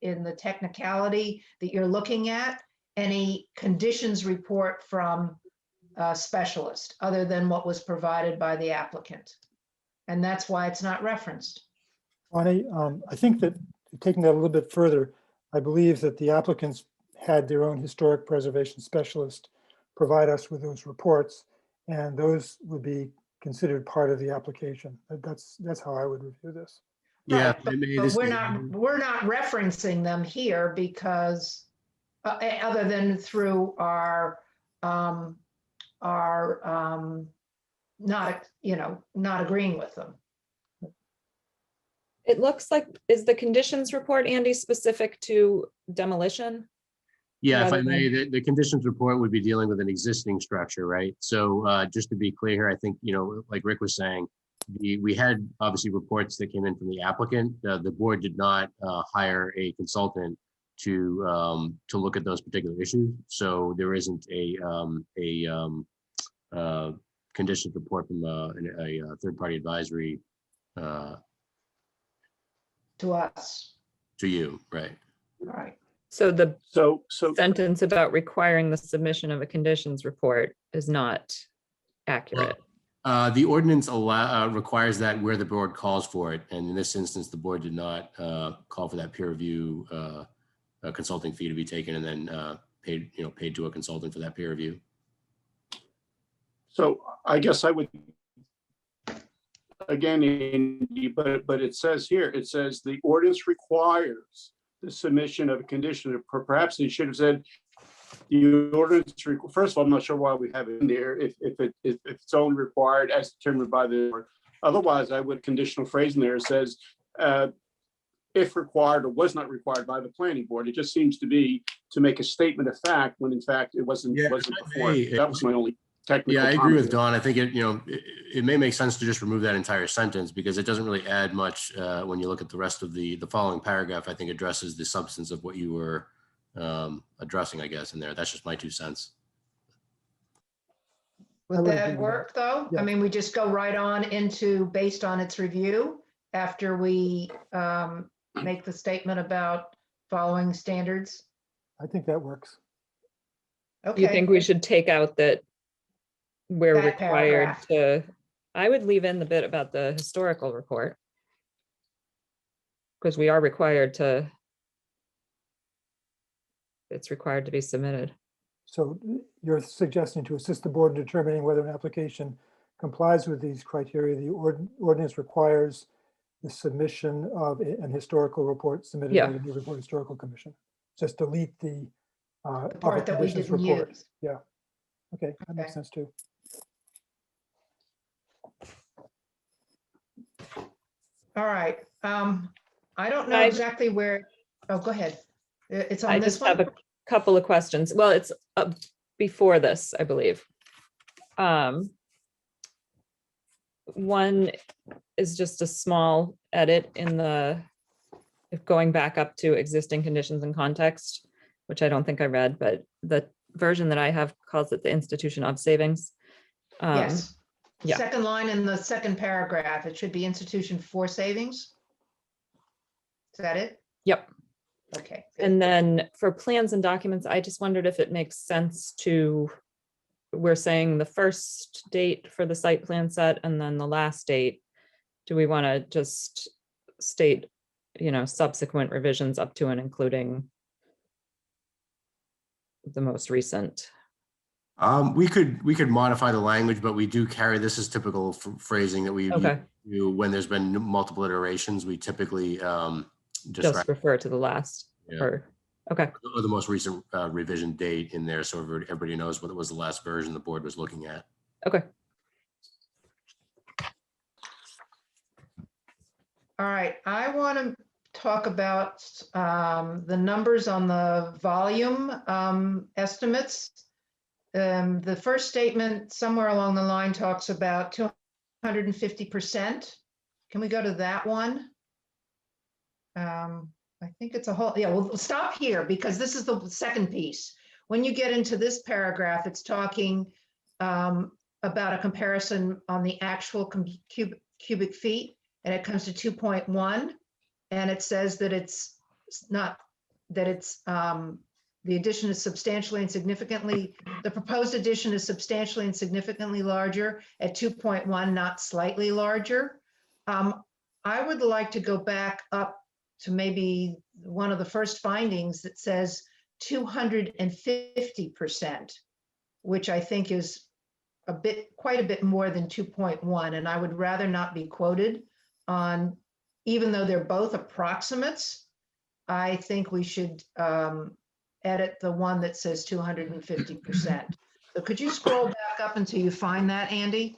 S1: in the technicality that you're looking at, any conditions report from a specialist other than what was provided by the applicant. And that's why it's not referenced.
S11: Bonnie, I think that taking that a little bit further, I believe that the applicants had their own historic preservation specialist provide us with those reports, and those would be considered part of the application. That's how I would review this.
S7: Yeah,
S1: Right, but we're not referencing them here because other than through our not agreeing with them.
S3: It looks like, is the conditions report, Andy, specific to demolition?
S7: Yeah, if I
S3: rather
S7: may,
S3: than-
S7: the conditions report would be dealing with an existing structure, right? So just to be clear here, I think, like Rick was saying, we had obviously reports that came in from the applicant. The board did not hire a consultant to look at those particular issues. So there isn't a conditions report from a third-party advisory
S1: To us.
S7: to you, right?
S1: Right.
S3: So the
S15: So
S3: sentence about requiring the submission of a conditions report is not accurate.
S7: The ordinance requires that where the board calls for it. And in this instance, the board did not call for that peer review consulting fee to be taken and then paid to a consultant for that peer review.
S15: So I guess I would, again, but it says here, it says the ordinance requires the submission of a condition. Perhaps they should have said the ordinance. First of all, I'm not sure why we have it in there if it's only required as determined by the board. Otherwise, I would conditional phrase in there says if required or was not required by the planning board. It just seems to be to make a statement of fact when in fact it wasn't before. That was my only technical
S7: Yeah, I agree
S15: comment
S7: with
S15: there.
S7: Don. I think it may make sense to just remove that entire sentence because it doesn't really add much when you look at the rest of the following paragraph. I think addresses the substance of what you were addressing, I guess, in there. That's just my 2 cents.
S1: Would that work though?
S11: Yeah.
S1: I mean, we just go right on into based on its review after we make the statement about following standards.
S11: I think that works.
S1: Okay.
S3: You think we should take out that we're
S1: That
S3: required
S1: paragraph.
S3: to, I would leave in the bit about the historical report. Because we are required to, it's required to be submitted.
S11: So you're suggesting to assist the board in determining whether an application complies with these criteria, the ordinance requires the submission of an historical report submitted
S3: Yeah.
S11: by the Newburyport Historical Commission. Just delete the
S1: The part that we
S11: conditions
S1: didn't
S11: report.
S1: use.
S11: Yeah. Okay, that makes
S1: Okay.
S11: sense too.
S1: All right. I don't know
S3: I-
S1: exactly where, oh, go ahead. It's
S3: I
S1: on this
S3: just have
S1: one?
S3: a couple of questions. Well, it's before this, I believe. One is just a small edit in going back up to existing conditions and context, which I don't think I read, but the version that I have calls it the institution of savings.
S1: Yes.
S3: yeah.
S1: Second line in the second paragraph, it should be institution for savings. Is that it?
S3: Yep.
S1: Okay.
S3: And then for plans and documents, I just wondered if it makes sense to, we're saying the first date for the site plan set and then the last date. Do we want to just state, subsequent revisions up to and including the most recent?
S7: We could modify the language, but we do carry, this is typical phrasing that we
S3: Okay.
S7: do when there's been multiple iterations. We typically
S3: Just refer to the last,
S7: Yeah.
S3: or, okay.
S7: or the most recent revision date in there, so everybody knows what was the last version the board was looking at.
S3: Okay.
S1: All right, I want to talk about the numbers on the volume estimates. The first statement somewhere along the line talks about 250%. Can we go to that one? I think it's a whole, yeah, we'll stop here because this is the second piece. When you get into this paragraph, it's talking about a comparison on the actual cubic feet, and it comes to 2.1, and it says that it's not, that it's, the addition is substantially and significantly, the proposed addition is substantially and significantly larger at 2.1, not slightly larger. I would like to go back up to maybe one of the first findings that says 250%, which I think is quite a bit more than 2.1. And I would rather not be quoted on, even though they're both approximates, I think we should edit the one that says 250%. So could you scroll back up until you find that, Andy?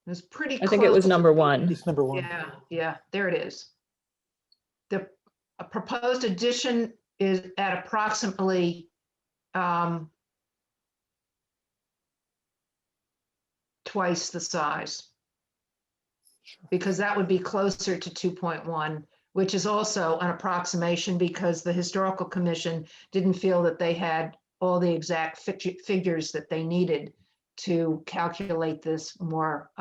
S1: It was pretty close.
S3: I think it was number one.
S11: It's number one.
S1: Yeah, yeah, there it is. The proposed addition is at approximately twice the size, because that would be closer to 2.1, which is also an approximation because the Historical Commission didn't feel that they had all the exact figures that they needed to calculate this more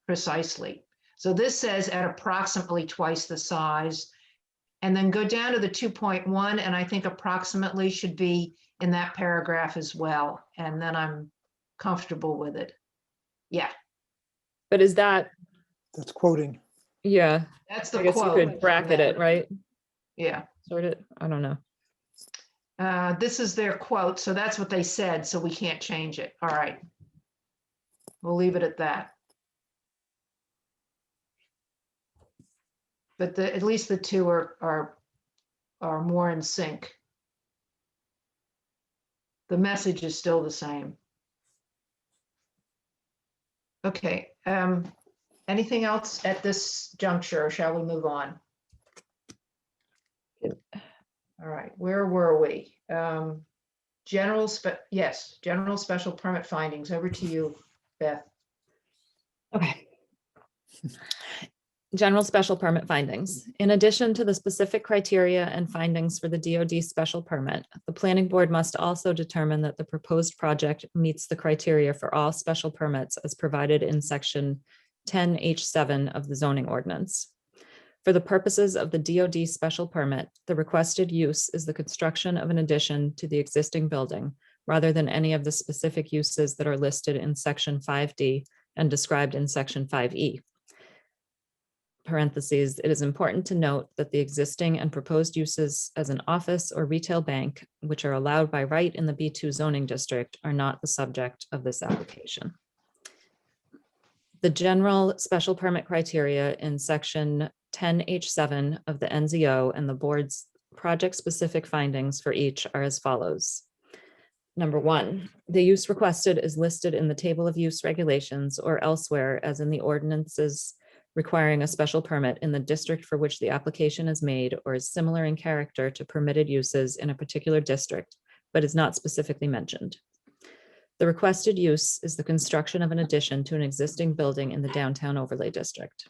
S1: precisely. So this says at approximately twice the size, and then go down to the 2.1, and I think approximately should be in that paragraph as well. And then I'm comfortable with it. Yeah.
S3: But is that,
S11: That's quoting.
S3: yeah,
S1: That's
S3: I
S1: the
S3: guess you
S1: quote.
S3: could bracket it, right?
S1: Yeah.
S3: Sort it, I don't know.
S1: This is their quote, so that's what they said, so we can't change it. All right. We'll leave it at that. But at least the two are more in sync. The message is still the same. Okay, anything else at this juncture, or shall we move on? All right, where were we? General special permit findings. Over to you, Beth.
S3: Okay. General special permit findings. In addition to the specific criteria and findings for the DOD special permit, the planning board must also determine that the proposed project meets the criteria for all special permits as provided in section 10H7 of the zoning ordinance. For the purposes of the DOD special permit, the requested use is the construction of an addition to the existing building rather than any of the specific uses that are listed in section 5D and described in section 5E. Parentheses, it is important to note that the existing and proposed uses as an office or retail bank, which are allowed by right in the B2 zoning district, are not the subject of this application. The general special permit criteria in section 10H7 of the NZO and the board's project-specific findings for each are as follows. Number one, the use requested is listed in the table of use regulations or elsewhere as in the ordinances requiring a special permit in the district for which the application is made or is similar in character to permitted uses in a particular district, but is not specifically mentioned. The requested use is the construction of an addition to an existing building in the downtown overlay district.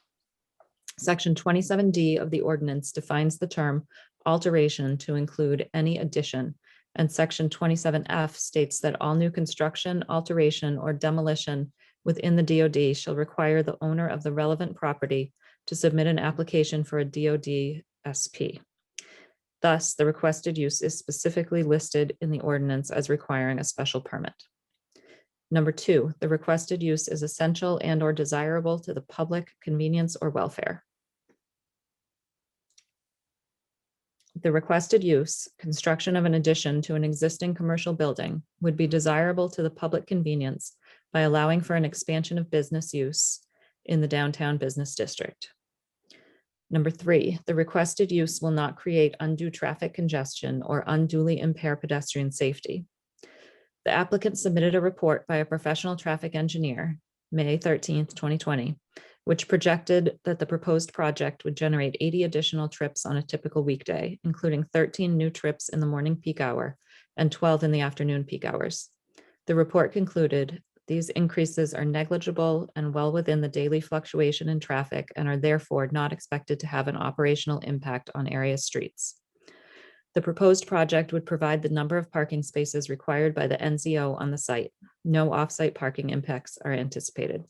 S3: Section 27D of the ordinance defines the term alteration to include any addition, and section 27F states that all new construction, alteration, or demolition within the DOD shall require the owner of the relevant property to submit an application for a DOD SP. Thus, the requested use is specifically listed in the ordinance as requiring a special permit. Number two, the requested use is essential and or desirable to the public convenience or welfare. The requested use, construction of an addition to an existing commercial building, would be desirable to the public convenience by allowing for an expansion of business use in the downtown business district. Number three, the requested use will not create undue traffic congestion or unduly impair pedestrian safety. The applicant submitted a report by a professional traffic engineer May 13th, 2020, which projected that the proposed project would generate 80 additional trips on a typical weekday, including 13 new trips in the morning peak hour and 12 in the afternoon peak hours. The report concluded these increases are negligible and well within the daily fluctuation in traffic and are therefore not expected to have an operational impact on area streets. The proposed project would provide the number of parking spaces required by the NZO on the site. No off-site parking impacts are anticipated.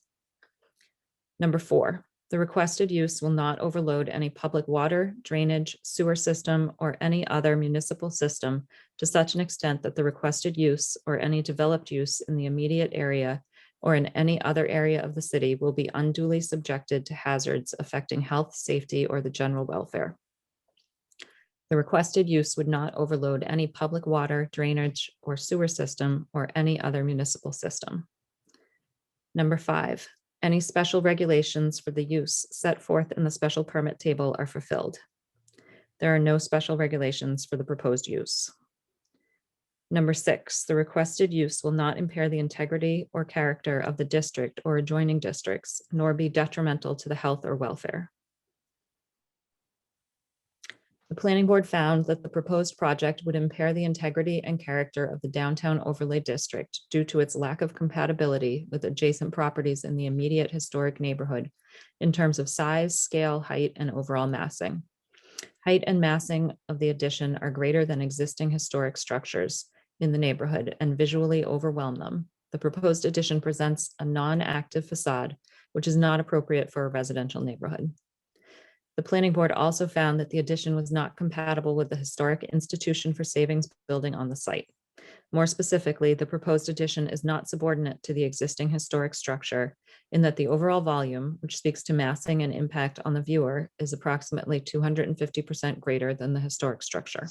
S3: Number 4, the requested use will not overload any public water, drainage, sewer system, or any other municipal system to such an extent that the requested use or any developed use in the immediate area or in any other area of the city will be unduly subjected to hazards affecting health, safety, or the general welfare. The requested use would not overload any public water, drainage, or sewer system or any other municipal system. Number 5, any special regulations for the use set forth in the special permit table are fulfilled. There are no special regulations for the proposed use. Number 6, the requested use will not impair the integrity or character of the district or adjoining districts, nor be detrimental to the health or welfare. The planning board found that the proposed project would impair the integrity and character of the downtown overlay district due to its lack of compatibility with adjacent properties in the immediate historic neighborhood in terms of size, scale, height, and overall massing. Height and massing of the addition are greater than existing historic structures in the neighborhood and visually overwhelm them. The proposed addition presents a non-active facade, which is not appropriate for a residential neighborhood. The planning board also found that the addition was not compatible with the historic institution for savings building on the site. More specifically, the proposed addition is not subordinate to the existing historic structure in that the overall volume, which speaks to massing and impact on the viewer, is approximately 250% greater than the historic structure.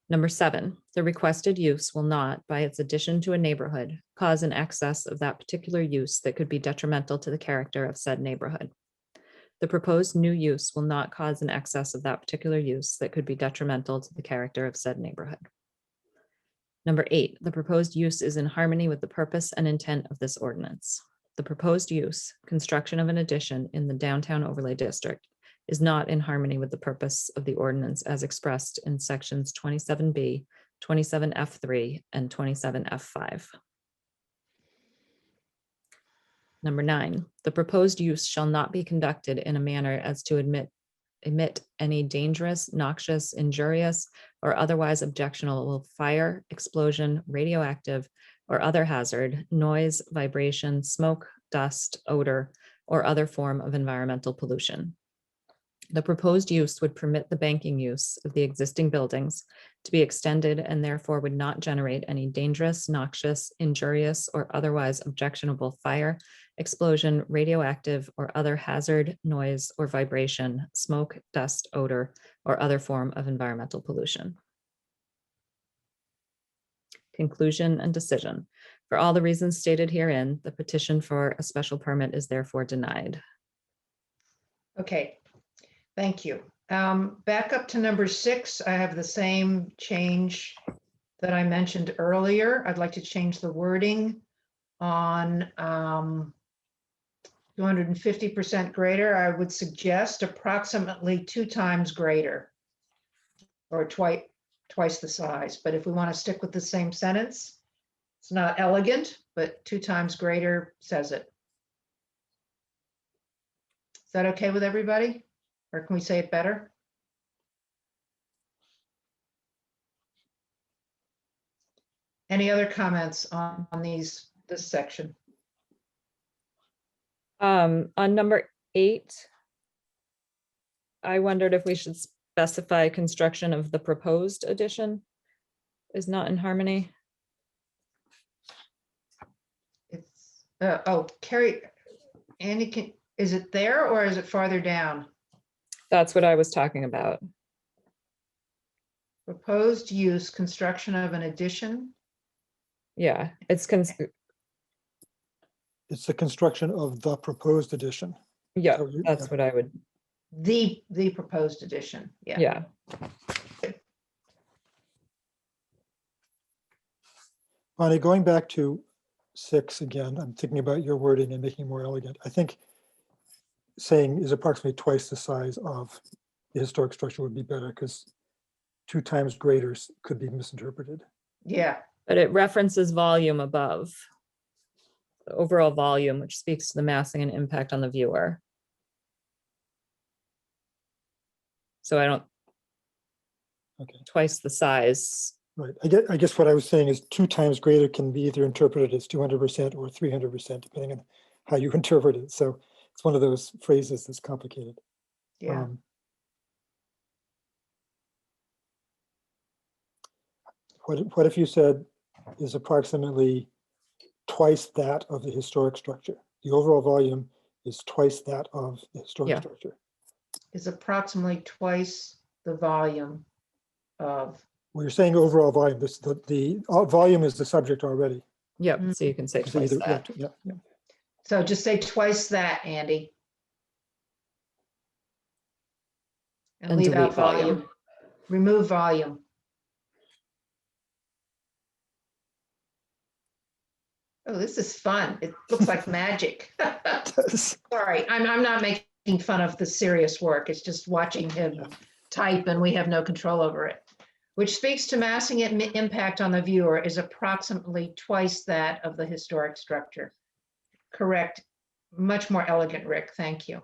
S3: Number 7, the requested use will not, by its addition to a neighborhood, cause an excess of that particular use that could be detrimental to the character of said neighborhood. The proposed new use will not cause an excess of that particular use that could be detrimental to the character of said neighborhood. Number 8, the proposed use is in harmony with the purpose and intent of this ordinance. The proposed use, construction of an addition in the downtown overlay district, is not in harmony with the purpose of the ordinance as expressed in sections 27B, 27F3, and 27F5. Number 9, the proposed use shall not be conducted in a manner as to emit any dangerous, noxious, injurious, or otherwise objectionable fire, explosion, radioactive, or other hazard, noise, vibration, smoke, dust, odor, or other form of environmental pollution. The proposed use would permit the banking use of the existing buildings to be extended and therefore would not generate any dangerous, noxious, injurious, or otherwise objectionable fire, explosion, radioactive, or other hazard, noise, or vibration, smoke, dust, odor, or other form of environmental pollution. Conclusion and decision. For all the reasons stated herein, the petition for a special permit is therefore denied.
S1: Okay, thank you. Back up to number 6, I have the same change that I mentioned earlier. I'd like to change the wording on 250% greater. I would suggest approximately 2 times greater or twice the size. But if we want to stick with the same sentence, it's not elegant, but 2 times greater says it. Is that okay with everybody? Or can we say it better? Any other comments on this section?
S3: On number 8, I wondered if we should specify construction of the proposed addition is not in harmony.
S1: It's, oh, Carrie, Andy, is it there or is it farther down?
S3: That's what I was talking about.
S1: Proposed use, construction of an addition.
S3: Yeah, it's
S11: It's the construction of the proposed addition.
S3: yeah,
S11: So
S3: that's what I would.
S1: The proposed addition. Yeah.
S3: Yeah.
S11: Bonnie, going back to 6 again, I'm thinking about your wording and making it more elegant. I think saying is approximately twice the size of the historic structure would be better, because 2 times greater could be misinterpreted.
S1: Yeah,
S3: But it references volume above. The overall volume, which speaks to the massing and impact on the viewer. So I don't,
S11: Okay,
S3: twice the size.
S11: right. I guess what I was saying is 2 times greater can be either interpreted as 200% or 300%, depending on how you interpret it. So it's one of those phrases that's complicated.
S1: yeah.
S11: What if you said is approximately twice that of the historic structure? The overall volume is twice that of the historic
S3: Yeah.
S11: structure.
S1: Is approximately twice the volume of.
S11: Well, you're saying overall volume. The volume is the subject already.
S3: Yep, so you can say
S11: So
S3: twice
S11: either- yeah,
S3: that.
S11: yeah.
S1: So just say twice that, Andy. And
S3: And
S1: leave out
S3: delete volume.
S1: volume. Remove volume. Oh, this is fun. It looks like magic. Sorry, I'm not making fun of the serious work. It's just watching him type and we have no control over it. Which speaks to massing and impact on the viewer is approximately twice that of the historic structure. Correct. Much more elegant, Rick. Thank you.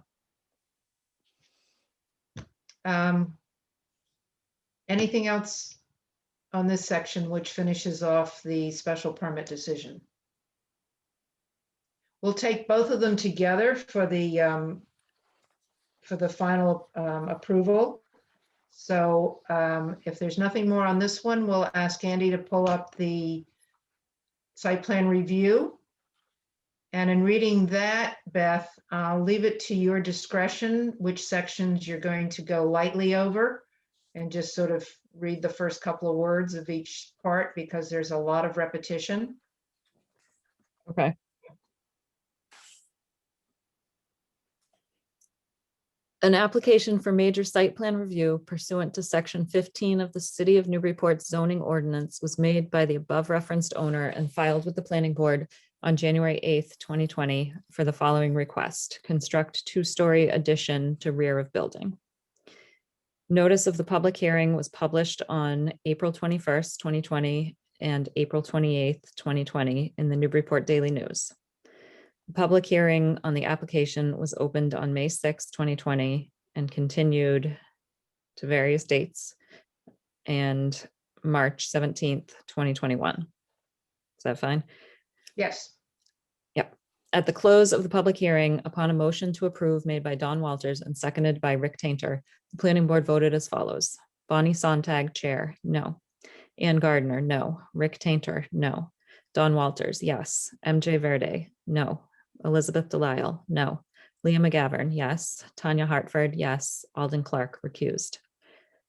S1: Anything else on this section which finishes off the special permit decision? We'll take both of them together for the final approval. So if there's nothing more on this one, we'll ask Andy to pull up the site plan review. And in reading that, Beth, I'll leave it to your discretion which sections you're going to go lightly over and just sort of read the first couple of words of each part, because there's a lot of repetition.
S3: Okay. An application for major site plan review pursuant to section 15 of the City of Newburyport zoning ordinance was made by the above referenced owner and filed with the planning board on January 8th, 2020 for the following request: construct 2-story addition to rear of building. Notice of the public hearing was published on April 21st, 2020 and April 28th, 2020 in the Newburyport Daily News. The public hearing on the application was opened on May 6th, 2020 and continued to various dates and March 17th, 2021. Is that fine?
S1: Yes.
S3: Yep. At the close of the public hearing, upon a motion to approve made by Don Walters and seconded by Rick Tainter, the planning board voted as follows. Bonnie Sontag, chair, no. Ann Gardner, no. Rick Tainter, no. Don Walters, yes. MJ Verde, no. Elizabeth Delisle, no. Leah McGavern, yes. Tanya Hartford, yes. Alden Clark, recused.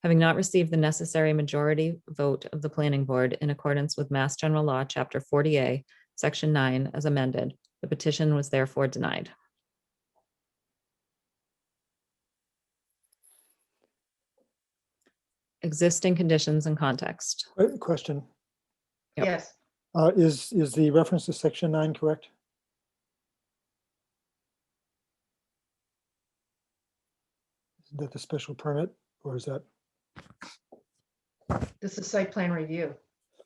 S3: Having not received the necessary majority vote of the planning board in accordance with Mass General Law, Chapter 40A, Section 9, as amended, the petition was therefore denied. Existing conditions and context.
S11: Question.
S3: Yep.
S1: Yes.
S11: Is the reference to section 9 correct? Is that the special permit, or is that?
S1: This is site plan review.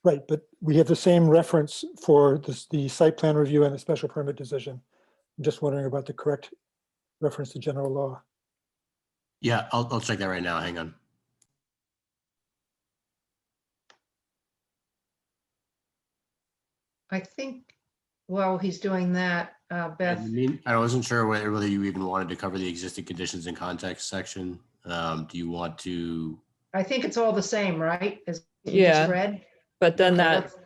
S11: Right, but we have the same reference for the site plan review and the special permit decision. I'm just wondering about the correct reference to general law.
S7: Yeah, I'll check that right now. Hang on.
S1: I think while he's doing that, Beth,
S7: I wasn't sure whether you even wanted to cover the existing conditions and context section. Do you want to?
S1: I think it's all the same, right? As you
S3: Yeah.
S1: just read.
S3: But then
S1: Okay,
S3: that
S1: let's-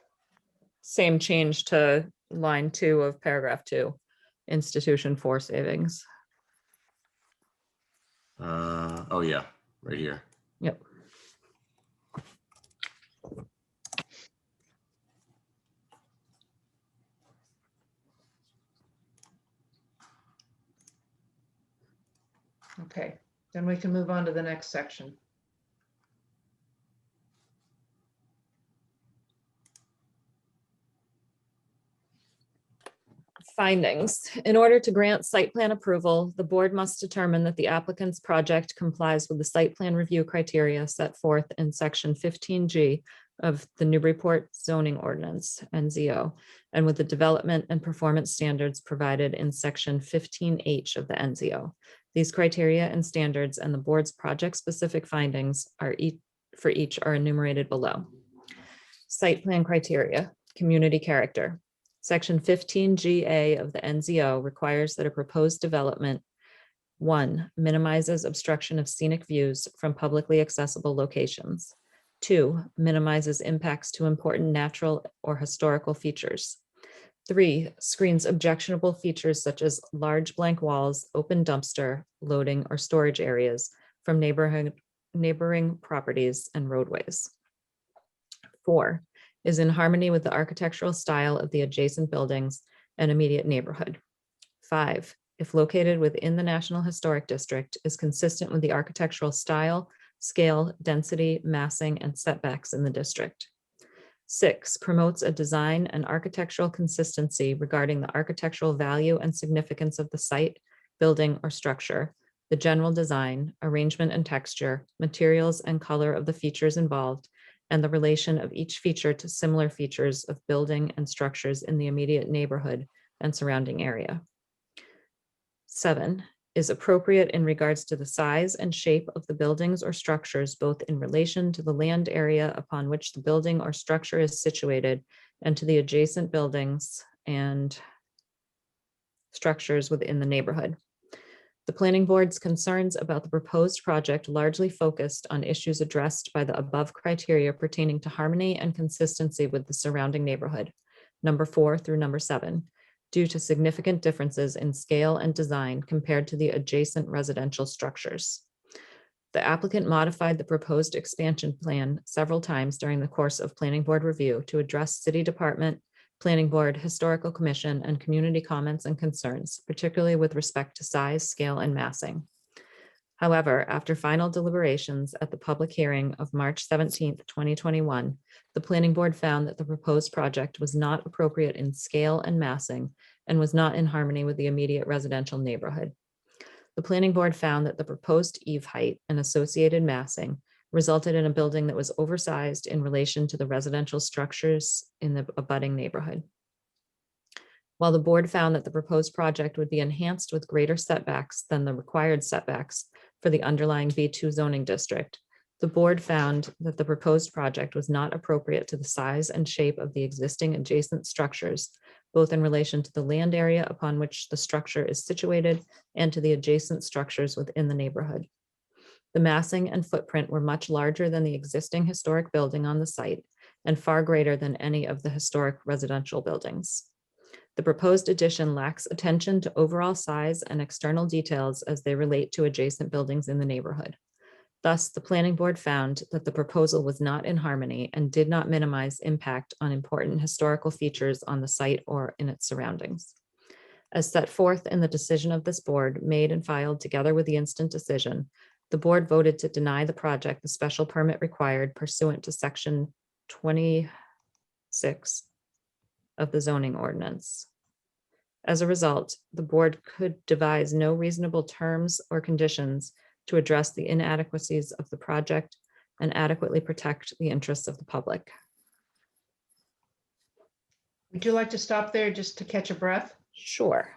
S3: same change to line 2 of paragraph 2, institution for savings.
S7: Oh yeah, right here.
S3: Yep.
S1: Okay, then we can move on to the next section.
S3: Findings. In order to grant site plan approval, the board must determine that the applicant's project complies with the site plan review criteria set forth in section 15G of the Newburyport zoning ordinance, NZO, and with the development and performance standards provided in section 15H of the NZO. These criteria and standards and the board's project-specific findings for each are enumerated below. Site plan criteria, community character. Section 15GA of the NZO requires that a proposed development, 1, minimizes obstruction of scenic views from publicly accessible locations. 2, minimizes impacts to important natural or historical features. 3, screens objectionable features such as large blank walls, open dumpster, loading or storage areas from neighboring properties and roadways. 4, is in harmony with the architectural style of the adjacent buildings and immediate neighborhood. 5, if located within the National Historic District, is consistent with the architectural style, scale, density, massing, and setbacks in the district. 6, promotes a design and architectural consistency regarding the architectural value and significance of the site, building, or structure, the general design, arrangement and texture, materials and color of the features involved, and the relation of each feature to similar features of building and structures in the immediate neighborhood and surrounding area. 7, is appropriate in regards to the size and shape of the buildings or structures, both in relation to the land area upon which the building or structure is situated and to the adjacent buildings and structures within the neighborhood. The planning board's concerns about the proposed project largely focused on issues addressed by the above criteria pertaining to harmony and consistency with the surrounding neighborhood, number 4 through number 7, due to significant differences in scale and design compared to the adjacent residential structures. The applicant modified the proposed expansion plan several times during the course of planning board review to address city department, planning board, historical commission, and community comments and concerns, particularly with respect to size, scale, and massing. However, after final deliberations at the public hearing of March 17th, 2021, the planning board found that the proposed project was not appropriate in scale and massing and was not in harmony with the immediate residential neighborhood. The planning board found that the proposed eave height and associated massing resulted in a building that was oversized in relation to the residential structures in the abutting neighborhood. While the board found that the proposed project would be enhanced with greater setbacks than the required setbacks for the underlying B2 zoning district, the board found that the proposed project was not appropriate to the size and shape of the existing adjacent structures, both in relation to the land area upon which the structure is situated and to the adjacent structures within the neighborhood. The massing and footprint were much larger than the existing historic building on the site and far greater than any of the historic residential buildings. The proposed addition lacks attention to overall size and external details as they relate to adjacent buildings in the neighborhood. Thus, the planning board found that the proposal was not in harmony and did not minimize impact on important historical features on the site or in its surroundings. As set forth in the decision of this board, made and filed together with the instant decision, the board voted to deny the project the special permit required pursuant to section 26 of the zoning ordinance. As a result, the board could devise no reasonable terms or conditions to address the inadequacies of the project and adequately protect the interests of the public.
S1: Would you like to stop there just to catch a breath?
S3: Sure.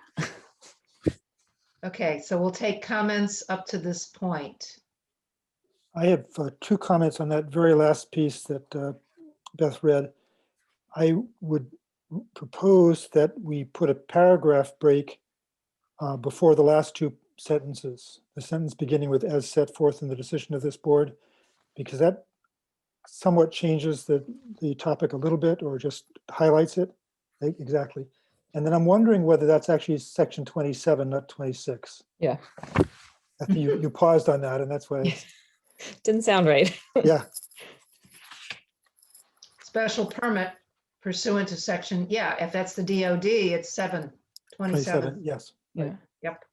S1: Okay, so we'll take comments up to this point.
S11: I have 2 comments on that very last piece that Beth read. I would propose that we put a paragraph break before the last 2 sentences, the sentence beginning with "as set forth in the decision of this board," because that somewhat changes the topic a little bit or just highlights it. Exactly. And then I'm wondering whether that's actually section 27, not 26.
S3: Yeah.
S11: I think you paused on that, and that's why.
S3: Didn't sound right.
S11: Yeah.
S1: Special permit pursuant to section, yeah, if that's the DOD, it's 727.
S11: Yes.
S3: Yeah.
S1: Yep.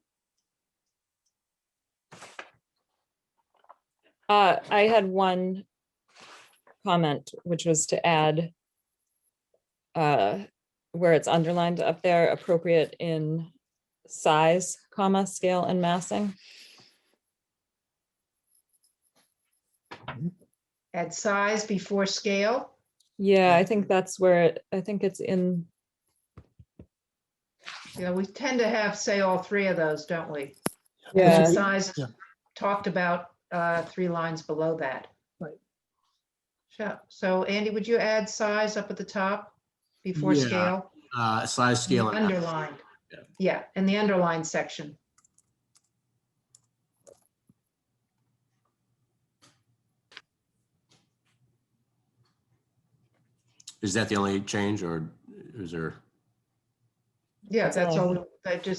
S3: I had one comment, which was to add where it's underlined up there, appropriate in size, comma, scale and massing.
S1: Add size before scale.
S3: Yeah, I think that's where I think it's in.
S1: We tend to have, say, all three of those, don't we?
S3: Yeah.
S1: And size
S11: Yeah.
S1: talked about 3 lines below that.
S11: Right.
S1: So Andy, would you add size up at the top before
S7: Yeah.
S1: scale?
S7: Size, scale, and
S1: Underlined. Yeah, in the underlined section.
S7: is that the only change, or is there?
S1: Yeah,
S3: That's
S1: that's
S3: all.
S1: all.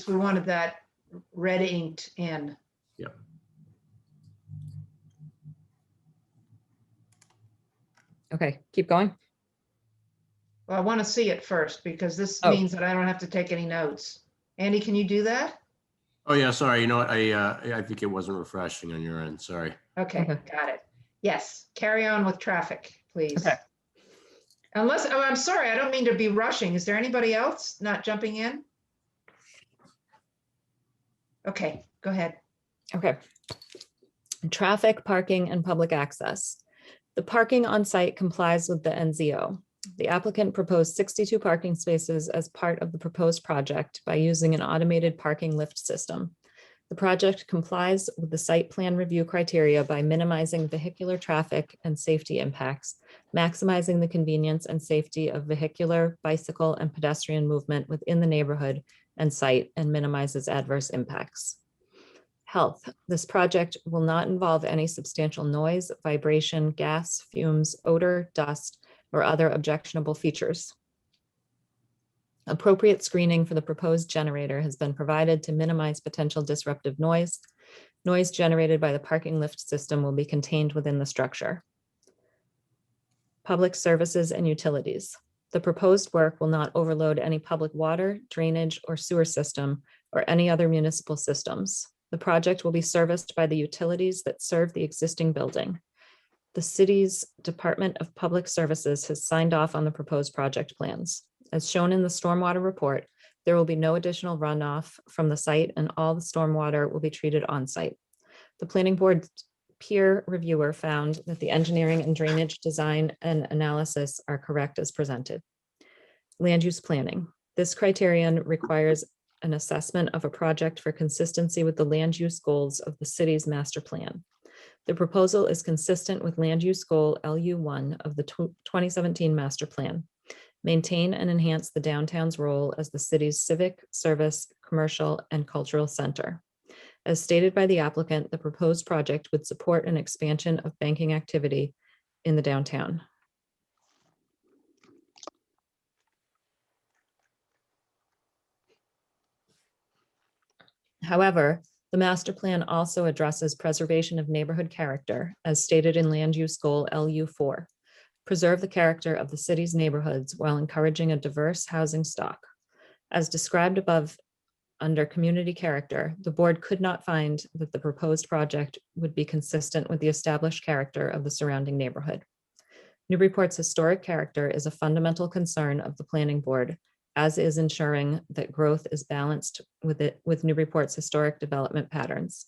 S1: We wanted that red inked in.
S7: Yep.
S3: Okay, keep going.
S1: Well, I want to see it first because this
S3: Oh.
S1: means that I don't have to take any notes. Andy, can you do that?
S7: Oh, yeah, sorry. You know what? I think it wasn't refreshing on your end. Sorry.
S1: Okay,
S3: Okay.
S1: got it. Yes, carry on with traffic, please.
S3: Okay.
S1: Unless, oh, I'm sorry, I don't mean to be rushing. Is there anybody else not jumping in? Okay, go ahead.
S3: Okay. Traffic, parking, and public access. The parking on site complies with the NZO. The applicant proposed 62 parking spaces as part of the proposed project by using an automated parking lift system. The project complies with the site plan review criteria by minimizing vehicular traffic and safety impacts, maximizing the convenience and safety of vehicular, bicycle, and pedestrian movement within the neighborhood and site, and minimizes adverse impacts. Health. This project will not involve any substantial noise, vibration, gas, fumes, odor, dust, or other objectionable features. Appropriate screening for the proposed generator has been provided to minimize potential disruptive noise. Noise generated by the parking lift system will be contained within the structure. Public services and utilities. The proposed work will not overload any public water, drainage, or sewer system, or any other municipal systems. The project will be serviced by the utilities that serve the existing building. The city's Department of Public Services has signed off on the proposed project plans. As shown in the stormwater report, there will be no additional runoff from the site, and all the stormwater will be treated on site. The planning board peer reviewer found that the engineering and drainage design and analysis are correct as presented. Land use planning. This criterion requires an assessment of a project for consistency with the land use goals of the city's master plan. The proposal is consistent with land use goal LU1 of the 2017 master plan. Maintain and enhance the downtown's role as the city's civic, service, commercial, and cultural center. As stated by the applicant, the proposed project would support an expansion of banking activity in the downtown. However, the master plan also addresses preservation of neighborhood character, as stated in land use goal LU4. Preserve the character of the city's neighborhoods while encouraging a diverse housing stock. As described above under community character, the board could not find that the proposed project would be consistent with the established character of the surrounding neighborhood. Newburyport's historic character is a fundamental concern of the planning board, as is ensuring that growth is balanced with Newburyport's historic development patterns.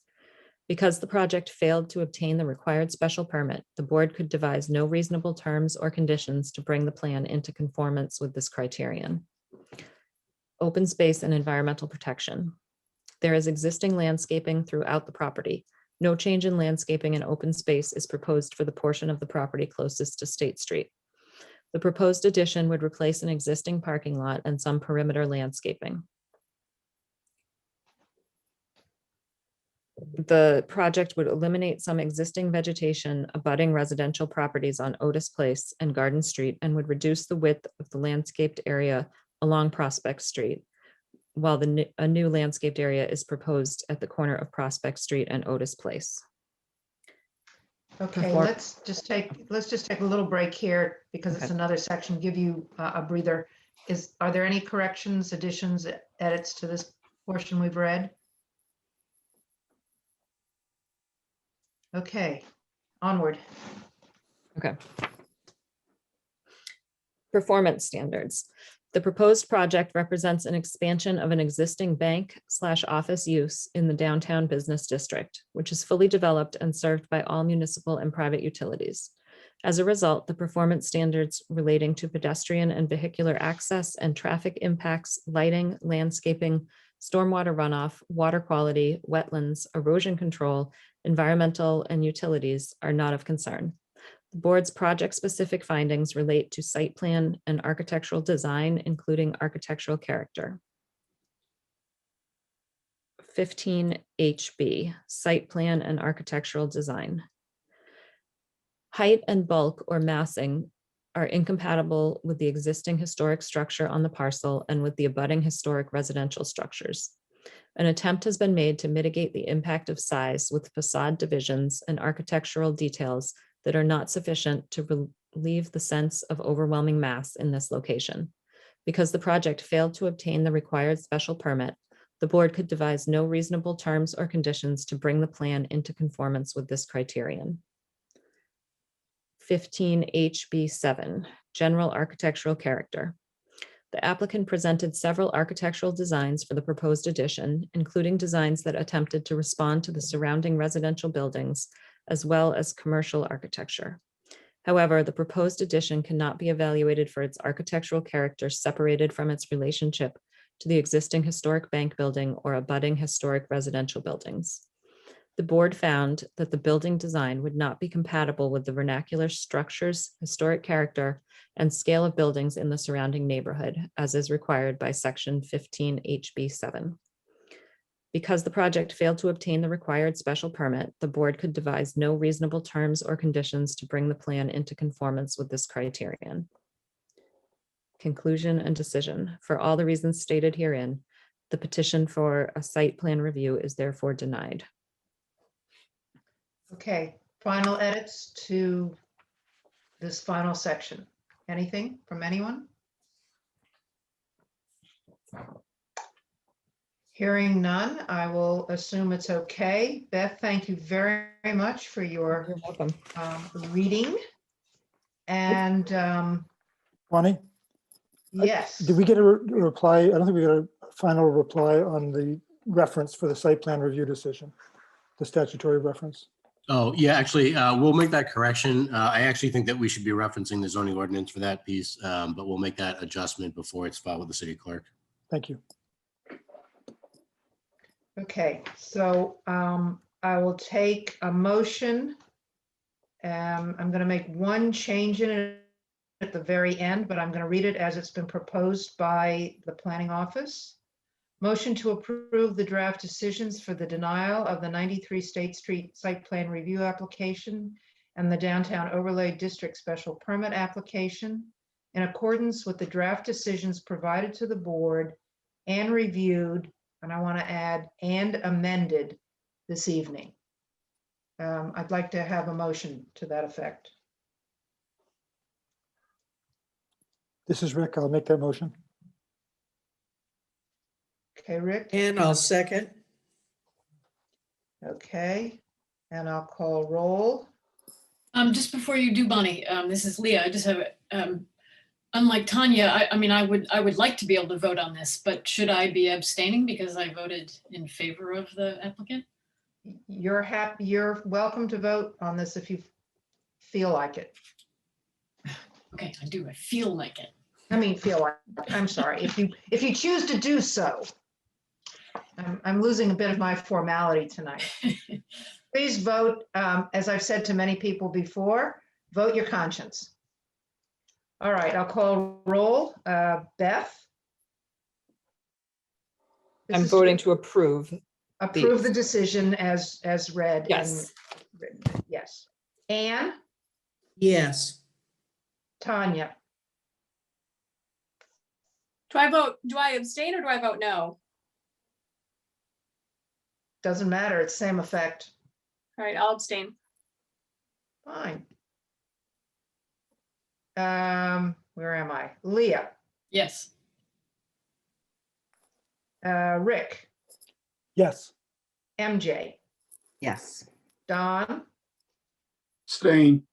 S3: Because the project failed to obtain the required special permit, the board could devise no reasonable terms or conditions to bring the plan into conformance with this criterion. Open space and environmental protection. There is existing landscaping throughout the property. No change in landscaping and open space is proposed for the portion of the property closest to State Street. The proposed addition would replace an existing parking lot and some perimeter landscaping. The project would eliminate some existing vegetation abutting residential properties on Otis Place and Garden Street, and would reduce the width of the landscaped area along Prospect Street, while a new landscaped area is proposed at the corner of Prospect Street and Otis Place.
S1: Okay, let's just take a little break here because it's
S3: Okay.
S1: another section, give you a breather. Are there any corrections, additions, edits to this portion we've read? Okay, onward.
S3: Okay. Performance standards. The proposed project represents an expansion of an existing bank/office use in the downtown business district, which is fully developed and served by all municipal and private utilities. As a result, the performance standards relating to pedestrian and vehicular access and traffic impacts, lighting, landscaping, stormwater runoff, water quality, wetlands, erosion control, environmental, and utilities are not of concern. The board's project-specific findings relate to site plan and architectural design, including architectural character. 15 HB, site plan and architectural design. Height and bulk or massing are incompatible with the existing historic structure on the parcel and with the abutting historic residential structures. An attempt has been made to mitigate the impact of size with facade divisions and architectural details that are not sufficient to relieve the sense of overwhelming mass in this location. Because the project failed to obtain the required special permit, the board could devise no reasonable terms or conditions to bring the plan into conformance with this criterion. 15 HB7, general architectural character. The applicant presented several architectural designs for the proposed addition, including designs that attempted to respond to the surrounding residential buildings, as well as commercial architecture. However, the proposed addition cannot be evaluated for its architectural character separated from its relationship to the existing historic bank building or abutting historic residential buildings. The board found that the building design would not be compatible with the vernacular structures, historic character, and scale of buildings in the surrounding neighborhood, as is required by section 15 HB7. Because the project failed to obtain the required special permit, the board could devise no reasonable terms or conditions to bring the plan into conformance with this criterion. Conclusion and decision. For all the reasons stated herein, the petition for a site plan review is therefore denied.
S1: Okay, final edits to this final section. Anything from anyone? Hearing none, I will assume it's okay. Beth, thank you very much for your
S3: You're welcome.
S1: reading. And
S11: Bonnie,
S1: yes,
S11: did we get a reply? I don't think we got a final reply on the reference for the site plan review decision, the statutory reference.
S7: Oh, yeah, actually, we'll make that correction. I actually think that we should be referencing the zoning ordinance for that piece, but we'll make that adjustment before it's filed with the city clerk.
S11: Thank you.
S1: okay, so I will take a motion. I'm going to make one change in it at the very end, but I'm going to read it as it's been proposed by the planning office. Motion to approve the draft decisions for the denial of the 93 State Street site plan review application and the downtown overlay district special permit application in accordance with the draft decisions provided to the board and reviewed, and I want to add, and amended this evening. I'd like to have a motion to that effect.
S11: This is Rick. I'll make that motion.
S1: Okay, Rick?
S9: And I'll second.
S1: Okay, and I'll call roll.
S12: Just before you do, Bonnie, this is Leah. I just have, unlike Tanya, I mean, I would like to be able to vote on this, but should I be abstaining because I voted in favor of the applicant?
S1: You're welcome to vote on this if you feel like it.
S12: Okay, I do. I feel like it.
S1: I mean, feel like, I'm sorry, if you choose to do so. I'm losing a bit of my formality tonight. Please vote, as I've said to many people before, vote your conscience. All right, I'll call roll. Beth?
S3: I'm voting to approve.
S1: Approve the decision as read.
S3: Yes.
S1: And written. Yes. Anne?
S9: Yes.
S1: Tanya?
S14: Do I abstain or do I vote no?
S1: Doesn't matter, it's same effect.
S14: All right, I'll abstain.
S1: Fine. Where am I? Leah?
S12: Yes.
S1: Rick?
S11: Yes.
S1: MJ?
S13: Yes.
S1: Don?
S15: Abstain.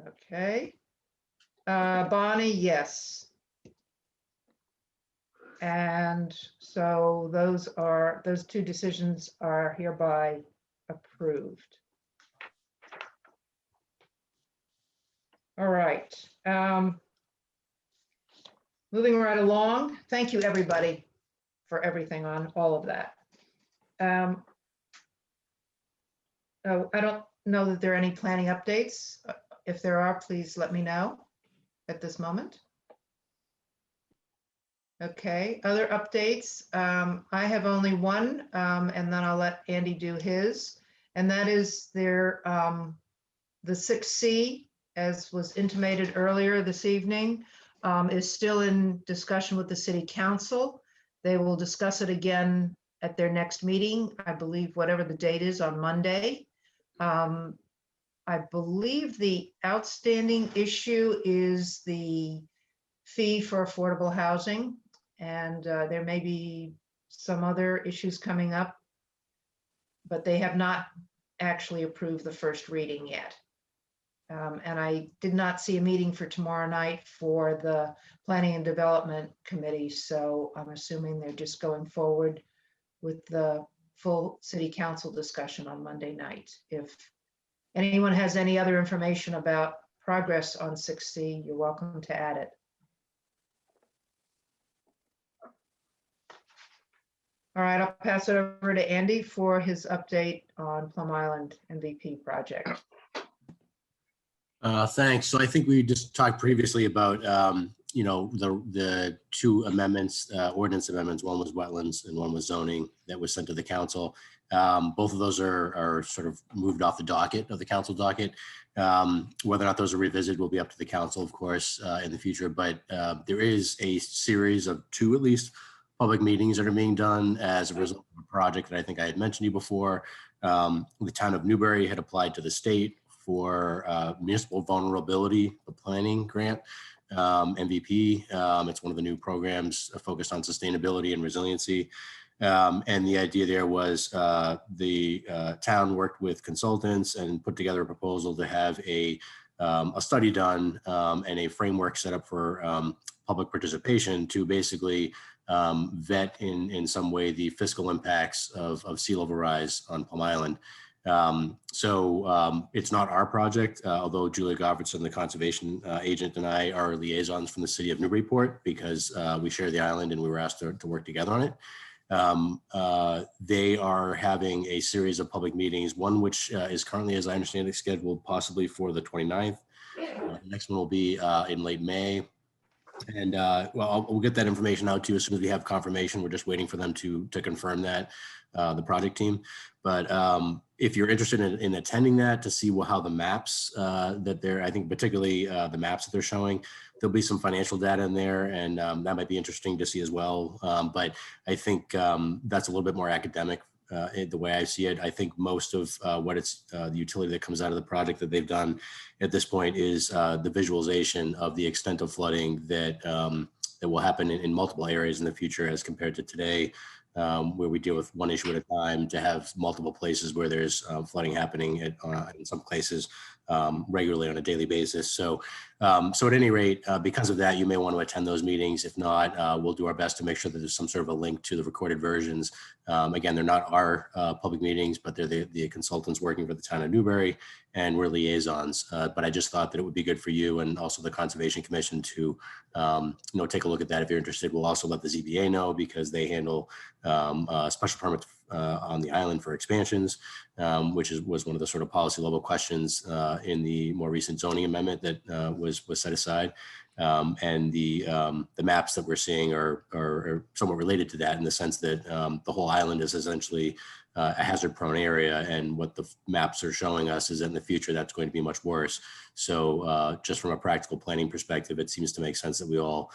S1: Okay. Bonnie, yes. And so those two decisions are hereby approved. All right. Moving right along. Thank you, everybody, for everything on all of that. Oh, I don't know that there are any planning updates. If there are, please let me know at this moment. Okay, other updates. I have only one, and then I'll let Andy do his. And that is the 6C, as was intimated earlier this evening, is still in discussion with the city council. They will discuss it again at their next meeting, I believe, whatever the date is, on Monday. I believe the outstanding issue is the fee for affordable housing, and there may be some other issues coming up, but they have not actually approved the first reading yet. And I did not see a meeting for tomorrow night for the Planning and Development Committee, so I'm assuming they're just going forward with the full city council discussion on Monday night. If anyone has any other information about progress on 6C, you're welcome to add it. All right, I'll pass it over to Andy for his update on Plum Island MVP project.
S7: Thanks. So I think we just talked previously about, the two amendments, ordinance amendments. One was wetlands and one was zoning that was sent to the council. Both of those are sort of moved off the docket of the council docket. Whether or not those are revisited will be up to the council, of course, in the future. But there is a series of two, at least, public meetings that are being done as a result of a project that I think I had mentioned to you before. The town of Newbury had applied to the state for municipal vulnerability planning grant, MVP. It's one of the new programs focused on sustainability and resiliency. And the idea there was the town worked with consultants and put together a proposal to have a study done and a framework set up for public participation to basically vet in some way the fiscal impacts of sea level rise on Plum Island. It's not our project, although Julia Goffredson, the conservation agent, and I are liaisons from the city of Newburyport because we share the island and we were asked to work together on it. They are having a series of public meetings, one which is currently, as I understand it, scheduled possibly for the 29th. The next one will be in late May. And we'll get that information out to you as soon as we have confirmation. We're just waiting for them to confirm that, the project team. But if you're interested in attending that to see how the maps that they're, I think particularly the maps that they're showing, there'll be some financial data in there, and that might be interesting to see as well. But I think that's a little bit more academic the way I see it. I think most of what the utility that comes out of the project that they've done at this point is the visualization of the extent of flooding that will happen in multiple areas in the future as compared to today, where we deal with one issue at a time, to have multiple places where there's flooding happening in some places regularly on a daily basis. So at any rate, because of that, you may want to attend those meetings. If not, we'll do our best to make sure that there's some sort of a link to the recorded versions. Again, they're not our public meetings, but they're the consultants working for the town of Newbury, and we're liaisons. But I just thought that it would be good for you and also the Conservation Commission to take a look at that if you're interested. We'll also let the ZBA know because they handle special permits on the island for expansions, which was one of the sort of policy level questions in the more recent zoning amendment that was set aside. And the maps that we're seeing are somewhat related to that in the sense that the whole island is essentially a hazard prone area. And what the maps are showing us is that in the future, that's going to be much worse. So just from a practical planning perspective, it seems to make sense that we all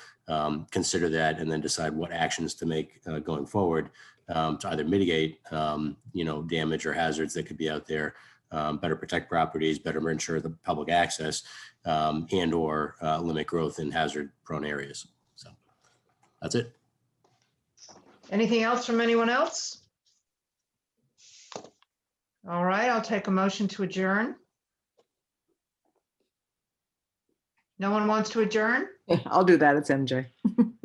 S7: consider that and then decide what actions to make going forward to either mitigate, damage or hazards that could be out there, better protect properties, better ensure the public access, and or limit growth in hazard prone areas. So that's it.
S1: Anything else from anyone else? All right, I'll take a motion to adjourn. No one wants to adjourn?
S13: I'll do that. It's MJ.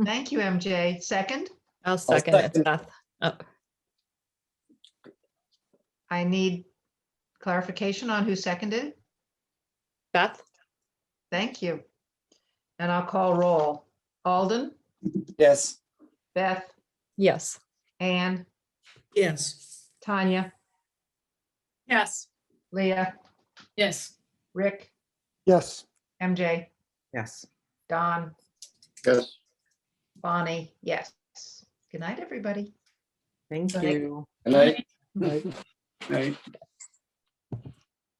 S1: Thank you, MJ. Second,
S3: I'll second it,
S2: second.
S3: Beth. Oh,
S1: I need clarification on who seconded.
S3: Beth?
S1: Thank you. And I'll call roll. Alden,
S2: Yes.
S1: Beth,
S3: Yes.
S1: Anne,
S9: Yes.
S1: Tanya,
S14: Yes.
S1: Leah,
S12: Yes.
S1: Rick,
S11: Yes.
S1: MJ,
S13: Yes.
S1: Don,
S15: Yes.
S1: Bonnie, yes. Good night, everybody.
S13: Thank
S12: Right.
S13: you.
S2: Good night.
S11: Right.
S15: Right.